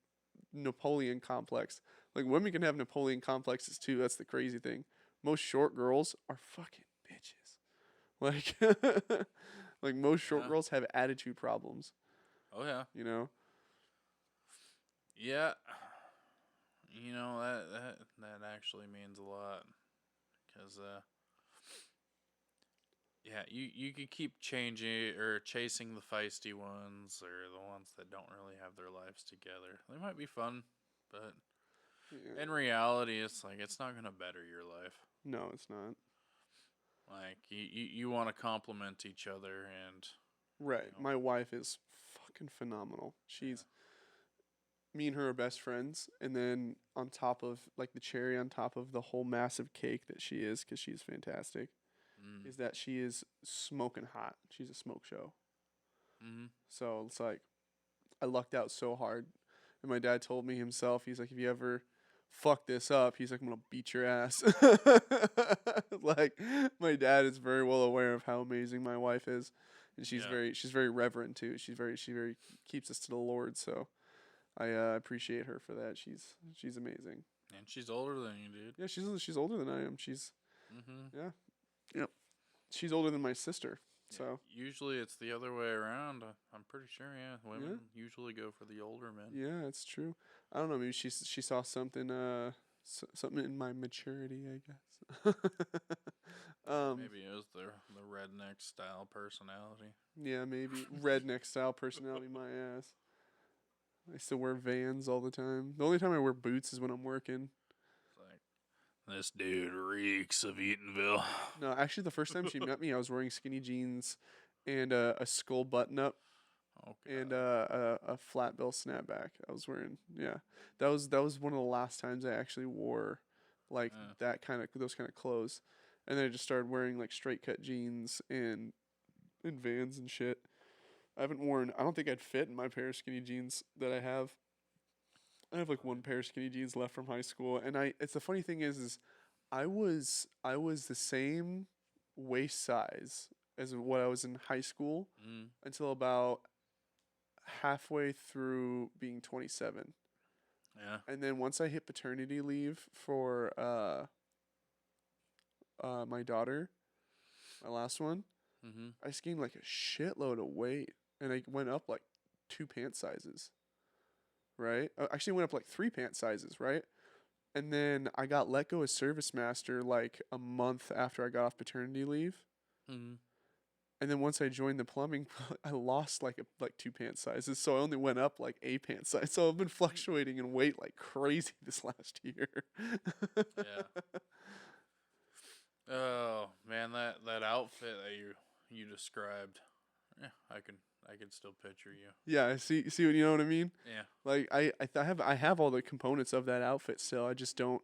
Napoleon complex. Like, women can have Napoleon complexes too. That's the crazy thing. Most short girls are fucking bitches. Like, like most short Yeah. girls have attitude problems. Oh yeah. You know? Yeah. That actually means a lot because yeah, you could keep changing or chasing the feisty ones or the ones that don't really have their lives together. They might be fun, but in Yeah. reality, it's like it's not gonna better your life. No, it's not. Like you want to complement each other, and Right. you know, My wife is fucking phenomenal. yeah, Me and her are best friends, and then on top of like the cherry on top of the whole massive cake that she is, because she's fantastic, mm, is that she is smoking hot. She's a smoke show. mm, So it's like I lucked out so hard. And my dad told me himself, he's like, if you ever fuck this up, he's like, I'm gonna beat your ass. Like my dad is very well aware of how amazing my wife is. And yeah, she's very reverent too. She very keeps us to the Lord. So I appreciate her for that. She's amazing. and she's older than you, dude. Yeah, she's older than I am. She's Mm-hmm. yeah. Yep. She's older than my sister. Yeah, So usually it's the other way around. I'm pretty sure. Yeah, yeah. women usually go for the older men. Yeah, it's true. I don't know. Maybe she saw something something in my maturity, I guess. Maybe it was the redneck style personality. Yeah, maybe redneck style personality. My ass. I still wear Vans all the time. The only time I wear boots is when I'm working. It's like This dude reeks of Eatonville. No, actually, the first time she met me, I was wearing skinny jeans and a skull button up Oh and god. a flat bill snapback. I was wearing, yeah. That was one of the last times I actually wore like those kind of clothes, and then I just started wearing like straight cut jeans and Vans and shit. I haven't worn. I don't think I'd fit in my pair of skinny jeans that I have. I have like one pair of skinny jeans left from high school, and I. It's the funny thing is I was the same waist size as what I was in high school Mm. until about halfway through being 27. Yeah. And then once I hit paternity leave for my daughter, my last one, Mhm. I just gained like a shitload of weight, and I went up like 2 pant sizes, right? Actually, went up like 3 pant sizes, right? And then I got let go as service master like a month after I got off paternity leave. Mhm. And then once I joined the plumbing, I lost like 2 pant sizes, so I only went up like a pant size. So I've been fluctuating in weight like crazy this last year. Yeah. Oh man, that outfit that you described. Yeah, I can still picture you. Yeah, see what you know what I mean? Yeah. Like I have all the components of that outfit still. I just don't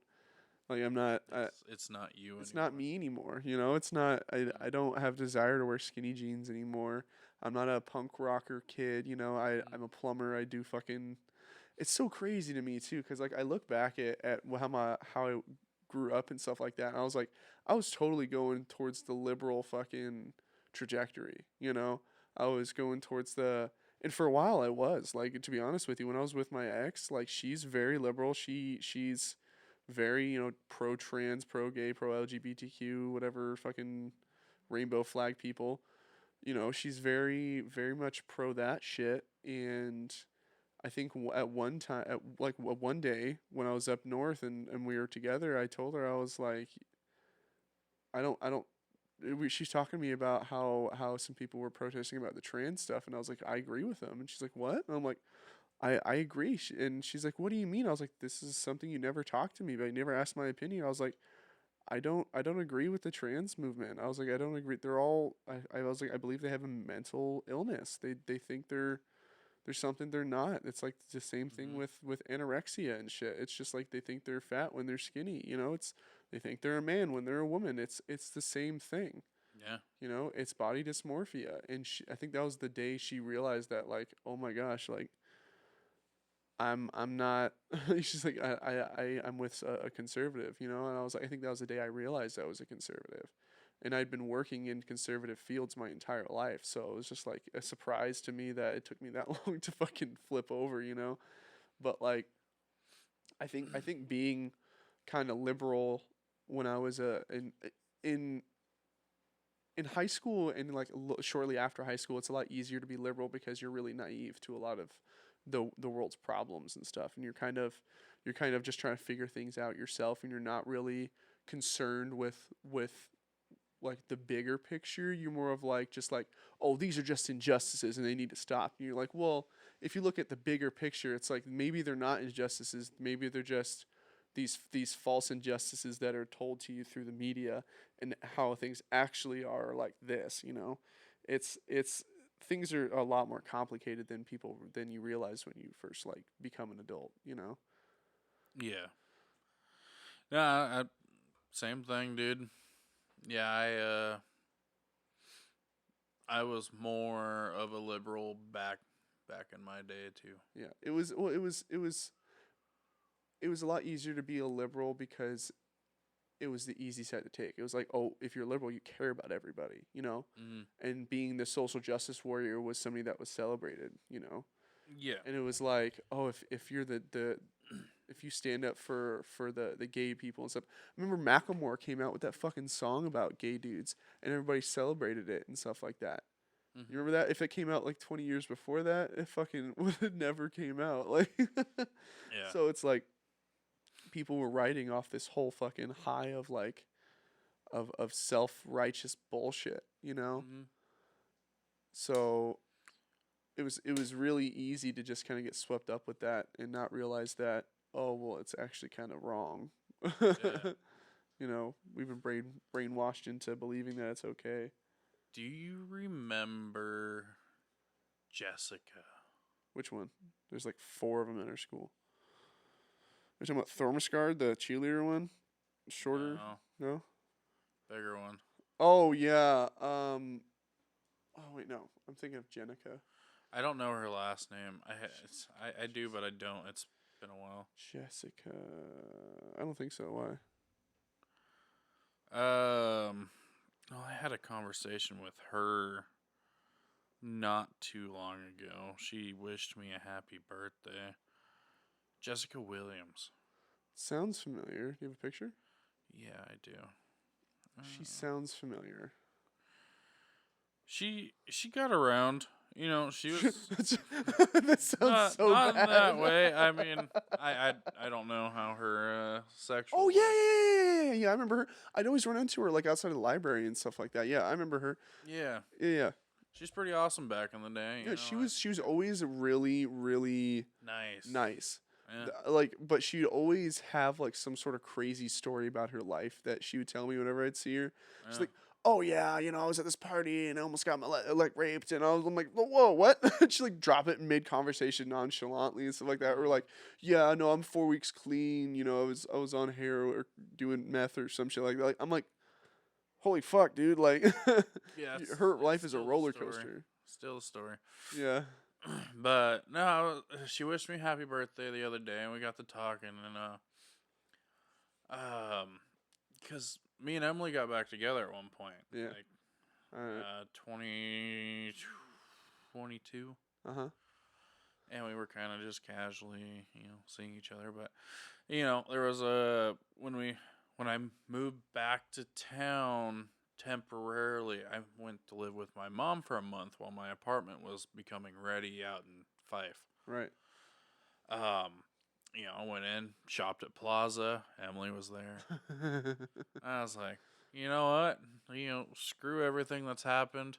like I'm not It's not you it's anymore. not me anymore, you know? It's not I don't have desire to wear skinny jeans anymore. I'm not a punk rocker kid, you know. I'm a plumber. I do fucking it's so crazy to me too cuz like I look back at how I grew up and stuff like that and I was like I was totally going towards the liberal fucking trajectory, you know. I was going towards the and for a while I was like to be honest with you when I was with my ex like she's very liberal. She's very, you know, pro trans, pro gay, pro LGBTQ, whatever fucking rainbow flag people. You know, she's very much pro that shit and I think at one time, at like one day when I was up north and we were together, I told her I was like, I don't. She's talking to me about how some people were protesting about the trans stuff, and I was like, I agree with them, and she's like, what? And I'm like, I agree, and she's like, what do you mean? I was like, this is something you never talked to me about. You never asked my opinion. I was like, I don't agree with the trans movement. I was like, I don't agree. They're all. I was like, I believe they have a mental illness. They think there's something they're not. It's like the same thing Mhm. with anorexia and shit. It's just like they think they're fat when they're skinny. You know, it's they think they're a man when they're a woman. It's the same thing. Yeah. You know, it's body dysmorphia. And I think that was the day she realized that like, oh my gosh, like I'm not. She's like I'm with a conservative. You know, and I was like, I think that was the day I realized I was a conservative. And I'd been working in conservative fields my entire life, so it was just like a surprise to me that it took me that long to fucking flip over, you know. But like, I think being kind of liberal when I was in in high school and like shortly after high school, it's a lot easier to be liberal because you're really naive to a lot of the world's problems and stuff, and you're kind of just trying to figure things out yourself, and you're not really concerned with like the bigger picture. You're more of like just like, oh, these are just injustices and they need to stop. And you're like, well, if you look at the bigger picture, it's like maybe they're not injustices, maybe they're just these false injustices that are told to you through the media and how things actually are like this, you know. It's things are a lot more complicated than you realize when you first like become an adult, you know. Yeah. Yeah. Same thing, dude. Yeah. I was more of a liberal back in my day too. Yeah. It was a lot easier to be a liberal because it was the easy side to take. It was like, oh, if you're liberal, you care about everybody, you know? Mhm. And being the social justice warrior was something that was celebrated, you know? Yeah. And it was like, oh, if you're the if you stand up for the gay people and stuff. I remember Macklemore came out with that fucking song about gay dudes and everybody celebrated it and stuff like that. You Mhm. remember that? If it came out like 20 years before that, it fucking would have never came out. Like Yeah. so it's like people were riding off this whole fucking high of like of self-righteous bullshit, you know? Mhm. So it was really easy to just kind of get swept up with that and not realize that oh well it's actually kind of wrong. Yeah. we've been brainwashed into believing that it's okay. Do you remember Jessica? Which one? There's like 4 of them in our school. You're talking about Thormasgard, the cheerleader one? Shorter? No, No? bigger one. Oh, yeah. Oh, wait, no. I'm thinking of Jenica. I don't know her last name. I do, but I don't. It's been a while. Jessica. I don't think so. Why? Well, I had a conversation with her not too long ago. She wished me a happy birthday. Jessica Williams. Sounds familiar. Do you have a picture? Yeah, I do. She sounds familiar. She got around. She was That sounds not, so not bad. in that way. I mean, I don't know how her sexual. Oh, yeah. I remember her. I'd always run into her like outside of the library and stuff like that. Yeah, I remember her. Yeah. Yeah. She's pretty awesome back in the day. Yeah, she was always really, really nice. Yeah. But she'd always have like some sort of crazy story about her life that she would tell me whenever I'd see her. She's like, oh yeah, I was at this party and I almost got raped, and I'm like, whoa, what? She like drop it mid conversation nonchalantly and stuff like that. Or like, yeah, no, I'm 4 weeks clean. I was on heroin or doing meth or some shit like that. Like, I'm like, holy fuck, dude! Like, Yeah, her it's life is a still the roller story. coaster. Still a story. Yeah. But no, she wished me happy birthday the other day, and we got to talking, and because me and Emily got back together at one point. Yeah. Like, All right. 2022. Uh-huh. And we were kind of just casually, seeing each other. But, there was when I moved back to town temporarily, I went to live with my mom for a month while my apartment was becoming ready out in Fife. Right. I went in, shopped at Plaza. Emily was there. I was like, you know what? Screw everything that's happened.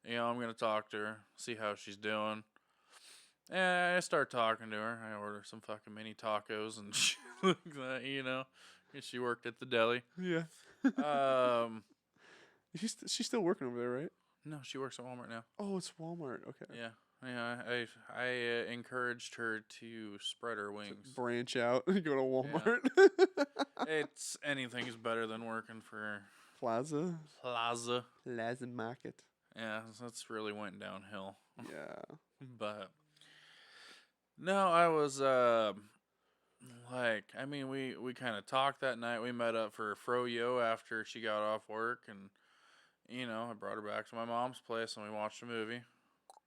I'm going to talk to her, see how she's doing. And I start talking to her. I order some fucking mini tacos and shit like that, And she worked at the deli. Yeah. She's still working over there, right? No, she works at Walmart now. Oh, it's Walmart. Okay. Yeah. I encouraged her to spread her wings. Branch out. Go to Walmart. It's anything is better than working for Plaza Market. Yeah, that's really went downhill. Yeah. But no, I was we kind of talked that night. We met up for froyo after she got off work, and I brought her back to my mom's place and we watched a movie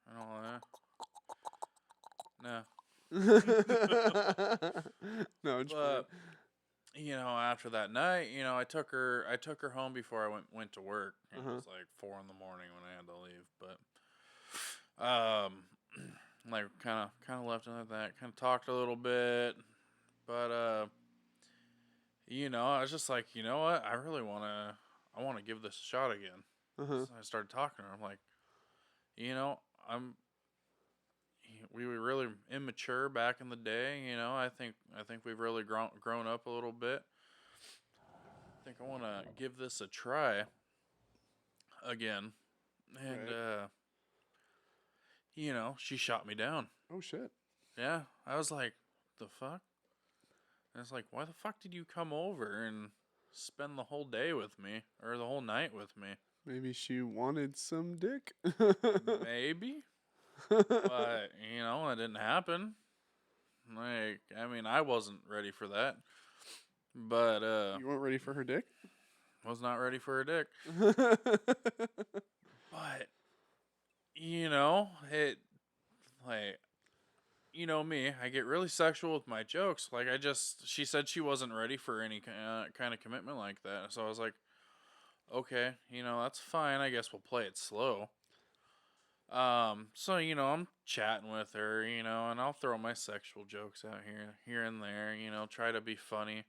and all that. No. No, but after that night, I took her home before I went to work. It was like 4 a.m. when I had to leave, but like kind of left it at that. Kind of talked a little bit, but I was just like, you know what? I want to give this a shot again. So I started talking to her. I'm like, we were really immature back in the day. I think we've really grown up a little bit. I think I want to give this a try again. And, she shot me down. Oh, shit. Yeah. I was like, the fuck? And it's like, why the fuck did you come over and spend the whole day with me? Or the whole night with me? Maybe she wanted some dick. Maybe. But, that didn't happen. Like, I wasn't ready for that. But, you weren't ready for her dick? Was not ready for her dick. But, it, like, me, I get really sexual with my jokes. Like, she said she wasn't ready for any kind of commitment like that. So I was like, okay, that's fine. I guess we'll play it slow. So, I'm chatting with her, and I'll throw my sexual jokes out here and there, try to be funny.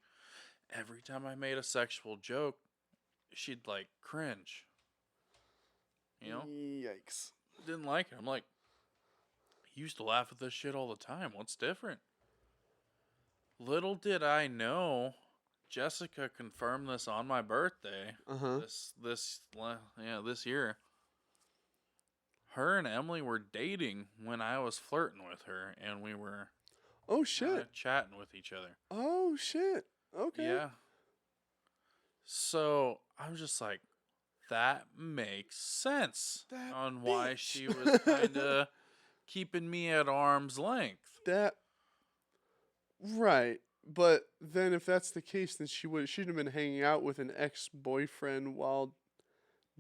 Every time I made a sexual joke, she'd like cringe. Yikes. Didn't like it. I'm like, you used to laugh at this shit all the time. What's different? Little did I know, Jessica confirmed this on my birthday. Uh-huh. This year. Her and Emily were dating when I was flirting with her, and we were Oh shit. chatting with each other. Oh shit. Okay. Yeah. So I'm just like, that makes sense That on why bitch. she was kind of keeping me at arm's length. That right. But then if that's the case, then she'd have been hanging out with an ex-boyfriend while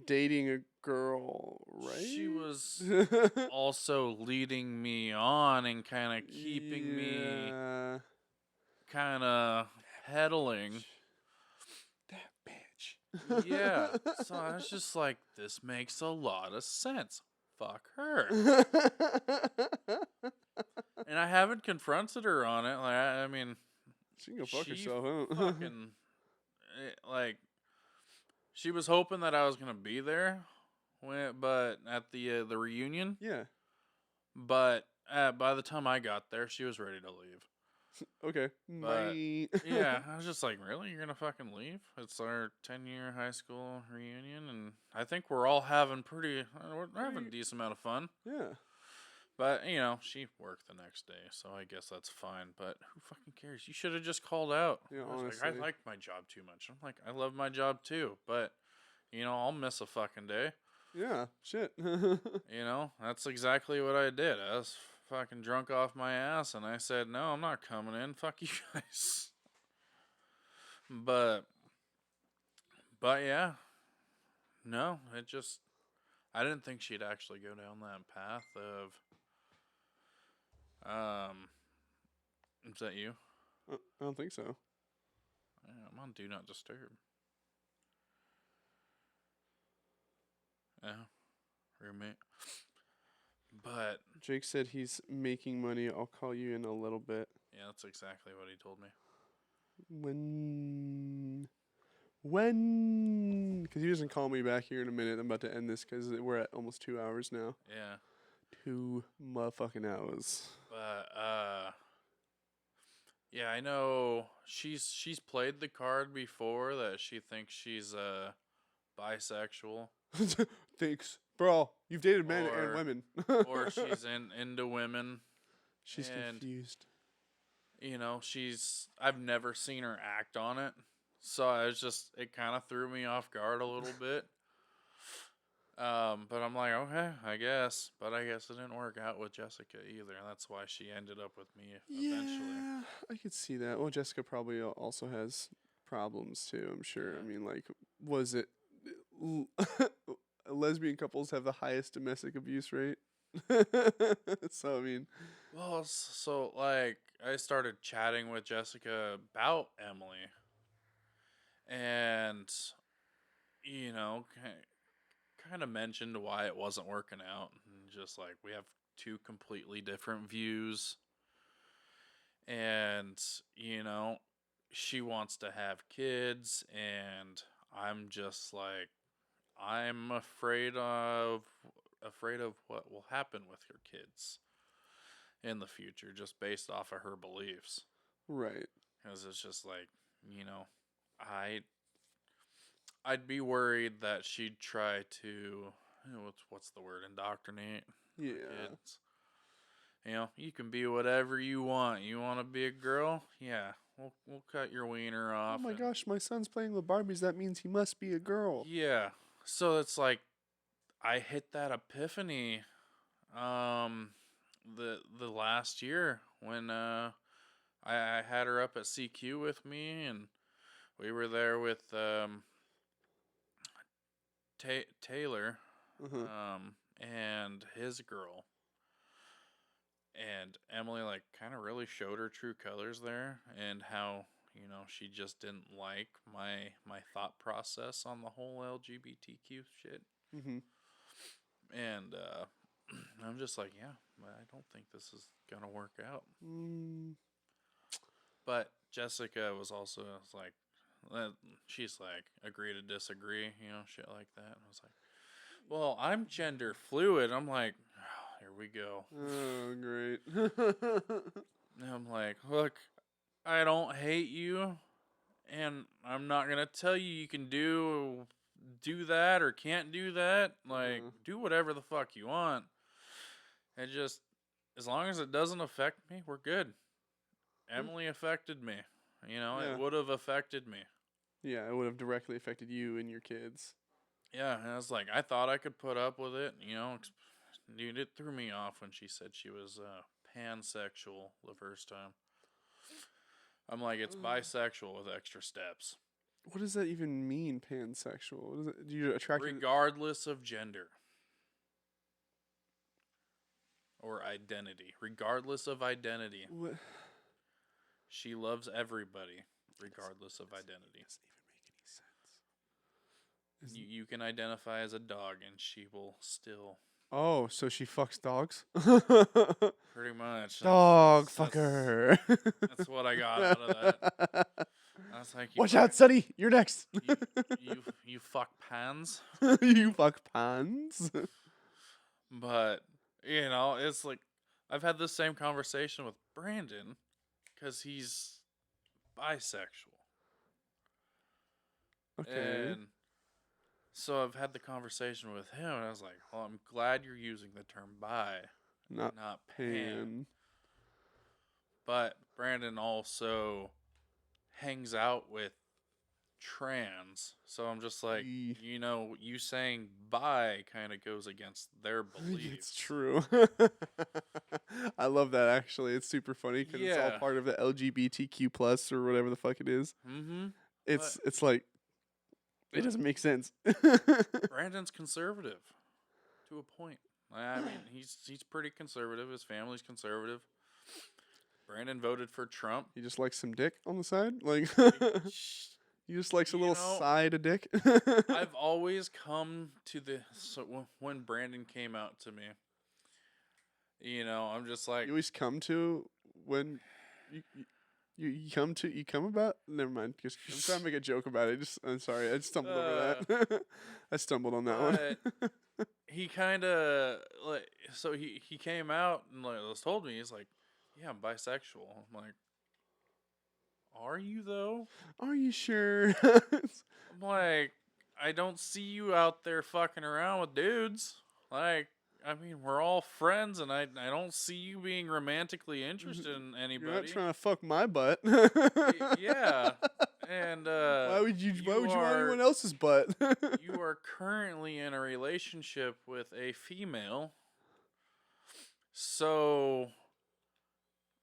dating a girl, right? She was also leading me on and kind of keeping me Yeah. kind of pedaling. That bitch. Yeah. So I was just like, this makes a lot of sense. Fuck her. And I haven't confronted her on it. Like, I mean, She can go fuck she herself, huh? fucking, like, she was hoping that I was going to be there, but at the reunion. Yeah. But by the time I got there, she was ready to leave. Okay. But, Bye. yeah, I was just like, really? You're going to fucking leave? It's our 10-year high school reunion, and I think we're all having we're having a decent amount of fun. Yeah. But, you know, she worked the next day, so I guess that's fine. But who fucking cares? You should have just called out. Yeah, I was honestly. like, I like my job too much. I'm like, I love my job too, but, you know, I'll miss a fucking day. Yeah. Shit. You know, that's exactly what I did. I was fucking drunk off my ass, and I said, no, I'm not coming in. Fuck you guys. But yeah. No, I didn't think she'd actually go down that path of, is that you? I don't think so. Yeah, I'm on Do Not Disturb. Yeah, roommate. But Jake said he's making money. I'll call you in a little bit. yeah, that's exactly what he told me. When? Because he doesn't call me back here in a minute. I'm about to end this because we're at almost 2 hours now. Yeah. 2 motherfucking hours. But yeah, I know she's played the card before that she thinks she's bisexual. Thanks, bro. You've dated men Or- and women. Or she's into women. She's and- confused. You know, I've never seen her act on it. So it kind of threw me off guard a little bit. But I'm like, okay, I guess. But I guess it didn't work out with Jessica either. And that's why she ended up with me eventually. Yeah, I could see that. Well, Jessica probably also has problems too, I'm sure. I mean, like, was it lesbian couples have the highest domestic abuse rate? So, I mean, Well, so, like, I started chatting with Jessica about Emily. And, you know, kind of mentioned why it wasn't working out. And just like, we have two completely different views. And, you know, she wants to have kids. And I'm just like, I'm afraid of what will happen with her kids in the future, just based off of her beliefs. right. Because it's just like, you know, I'd be worried that she'd try to, you know, what's the word, indoctrinate Yeah. kids. You know, you can be whatever you want. You want to be a girl? Yeah, we'll cut your wiener Oh off. my and- gosh, my son's playing with Barbies. That means he must be a girl. Yeah. So it's like I hit that epiphany the last year when I had her up at CQ with me, and we were there with Taylor Uh-huh. and his girl. And Emily like kind of really showed her true colors there, and how, you know, she just didn't like my thought process on the whole LGBTQ shit. Mm-hmm. And I'm just like, yeah, I don't think this is gonna work out. But Jessica was also like, she's like, agree to disagree, you know, shit like that. And I was like, well, I'm gender fluid. I'm like, oh, here we go. Oh, great. And I'm like, look, I don't hate you, And I'm not gonna tell you can do that or can't do that. Like, do whatever the fuck you want. It just, as long as it doesn't affect me, we're good. Emily affected me. You know, Yeah. it would have affected me. Yeah, it would have directly affected you and your kids. Yeah, and I was like, I thought I could put up with it. You know, dude, it threw me off when she said she was pansexual the first time. I'm like, it's bisexual with extra steps. What does that even mean, pansexual? What is it? Do you attract Regardless of gender or identity. Regardless of identity. What? She loves everybody, regardless of identity. Doesn't even make any sense. You can identify as a dog and she will still... Oh, so she fucks dogs? Pretty much. Dog fucker. That's what I got out of that. I was like, watch out, Sonny. You're next. you fuck pans. You fuck pans. But, you know, it's like, I've had this same conversation with Brandon because he's bisexual. Okay. And so I've had the conversation with him, and I was like, well, I'm glad you're using the term bi, Not pan. pan. But Brandon also hangs out with trans. So I'm just like, you know, you saying bi kind of goes against their beliefs. It's true. I love that, actually. It's super funny because it's all Yeah. part of the LGBTQ plus or whatever the fuck it is. Mm-hmm. It's like, it doesn't make sense. Brandon's conservative to a point. I mean, he's pretty conservative. His family's conservative. Brandon voted for Trump. He just likes some dick on the side? Like, he just likes a little side of dick? I've always come to the... So when Brandon came out to me, you know, I'm just like... You always come to when... You come about? Never mind. Just, I'm trying to make a joke about it. I'm sorry. I stumbled over that. I stumbled on that one. He kind of like, so he came out and like told me, he's like, yeah, I'm bisexual. I'm like, are you though? Are you sure? I'm like, I don't see you out there fucking around with dudes. Like, I mean, we're all friends, and I don't see you being romantically interested in anybody. You're not trying to fuck my butt. Yeah. And why would you want anyone else's butt? You are currently in a relationship with a female. So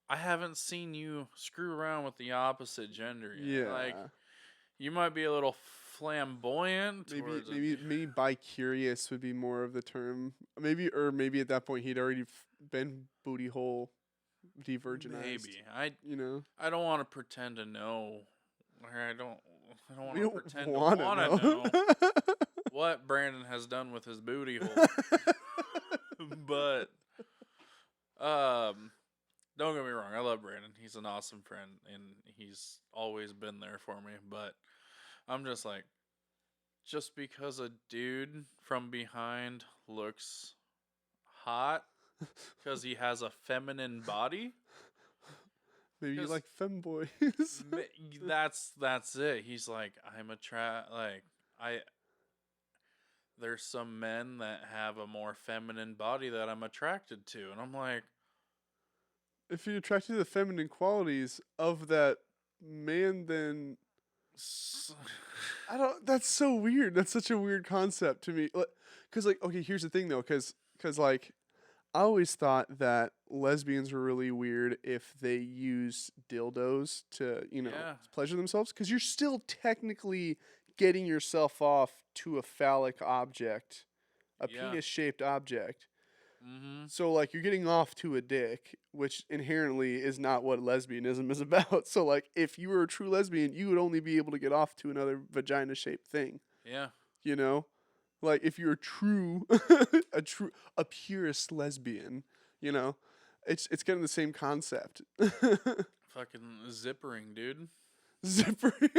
I haven't seen you screw around with the opposite gender yet. Yeah. Like, you might be a little flamboyant. Maybe bi-curious would be more of the term. Maybe at that point he'd already been booty hole de-virginized. Maybe. I don't want to pretend to know. I don't want to pretend to want to know what Brandon has done with his booty hole. But don't get me wrong, I love Brandon. He's an awesome friend, and he's always been there for me. But I'm just like, just because a dude from behind looks hot because he has a feminine body. Maybe you like femboys. That's it. He's like, there's some men that have a more feminine body that I'm attracted to. And I'm like, if you're attracted to the feminine qualities of that man, then that's so weird. That's such a weird concept to me. Cause like, okay, here's the thing though. Cause like, I always thought that lesbians were really weird if they use dildos to, pleasure themselves. Because you're still technically getting yourself off to a phallic object, a penis-shaped object. Mm-hmm. So, like, you're getting off to a dick, which inherently is not what lesbianism is about. So, like, if you were a true lesbian, you would only be able to get off to another vagina-shaped thing. Yeah. You know? Like, if you're a purist lesbian, it's getting the same concept. Fucking zippering, dude. Zippering.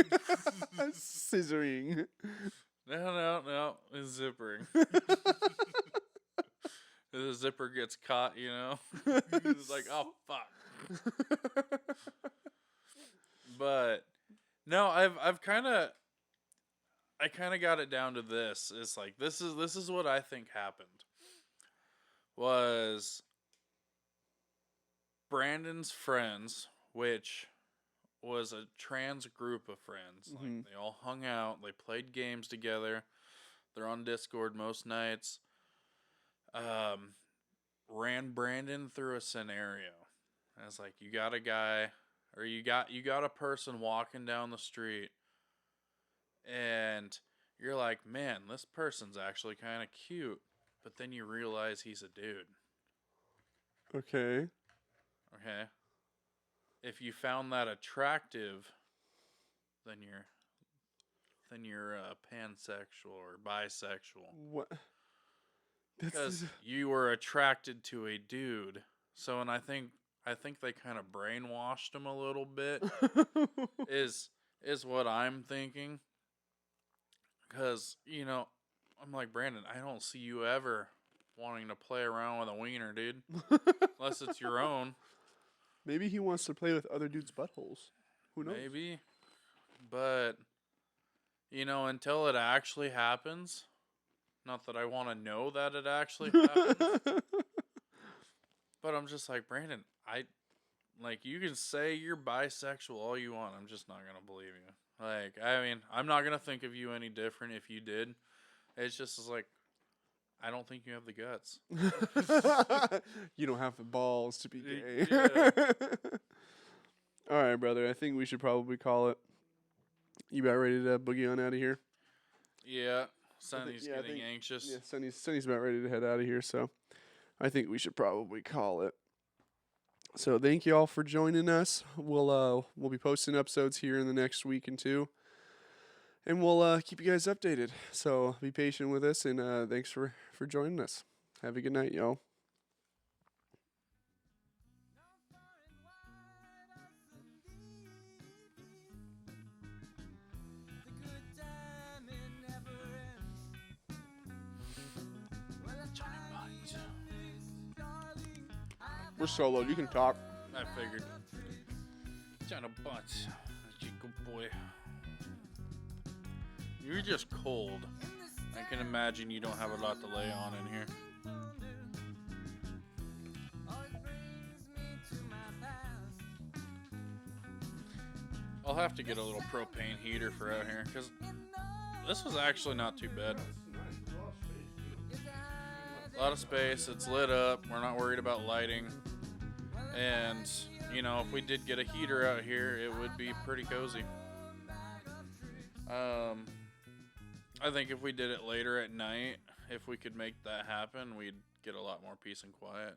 Scissoring. No, it's zippering. The zipper gets caught, It's like, oh, fuck. But, No, I kind of got it down to this. It's like this is what I think happened. Was Brandon's friends, which was a trans group of friends. Mhm. Like they all hung out, they played games together. They're on Discord most nights. Ran Brandon through a scenario. And it's like you got a guy or you got a person walking down the street and you're like, "Man, this person's actually kind of cute." But then you realize he's a dude. Okay. Okay? If you found that attractive, then you're pansexual or bisexual What? because you were attracted to a dude. So, and I think they kind of brainwashed him a little bit. is what I'm thinking. Because I'm like, Brandon, I don't see you ever wanting to play around with a wiener, dude, unless it's your own. Maybe he wants to play with other dudes' buttholes. Who knows? Maybe, but until it actually happens. Not that I want to know that it actually happens, but I'm just like, Brandon, you can say you're bisexual all you want. I'm just not going to believe you. Like, I mean, I'm not going to think of you any different if you did. It's just like, I don't think you have the guts. You don't have the balls to be gay. Yeah. All right, brother. I think we should probably call it. You about ready to boogie on out of here? Yeah. Sonny's getting anxious. Yeah, Sonny's about ready to head out of here, so I think we should probably call it. So thank you all for joining us. We'll be posting episodes here in the next week and two, and we'll keep you guys updated. So be patient with us, and thanks for joining us. Have a good night, y'all. We're solo. You can talk. I figured. John a bunch. You good boy. You're just cold. I can imagine you don't have a lot to lay on in here. I'll have to get a little propane heater for out here, because this was actually not too bad. A lot of space, it's lit up, we're not worried about lighting. And, if we did get a heater out here, it would be pretty cozy. I think if we did it later at night, if we could make that happen, we'd get a lot more peace and quiet.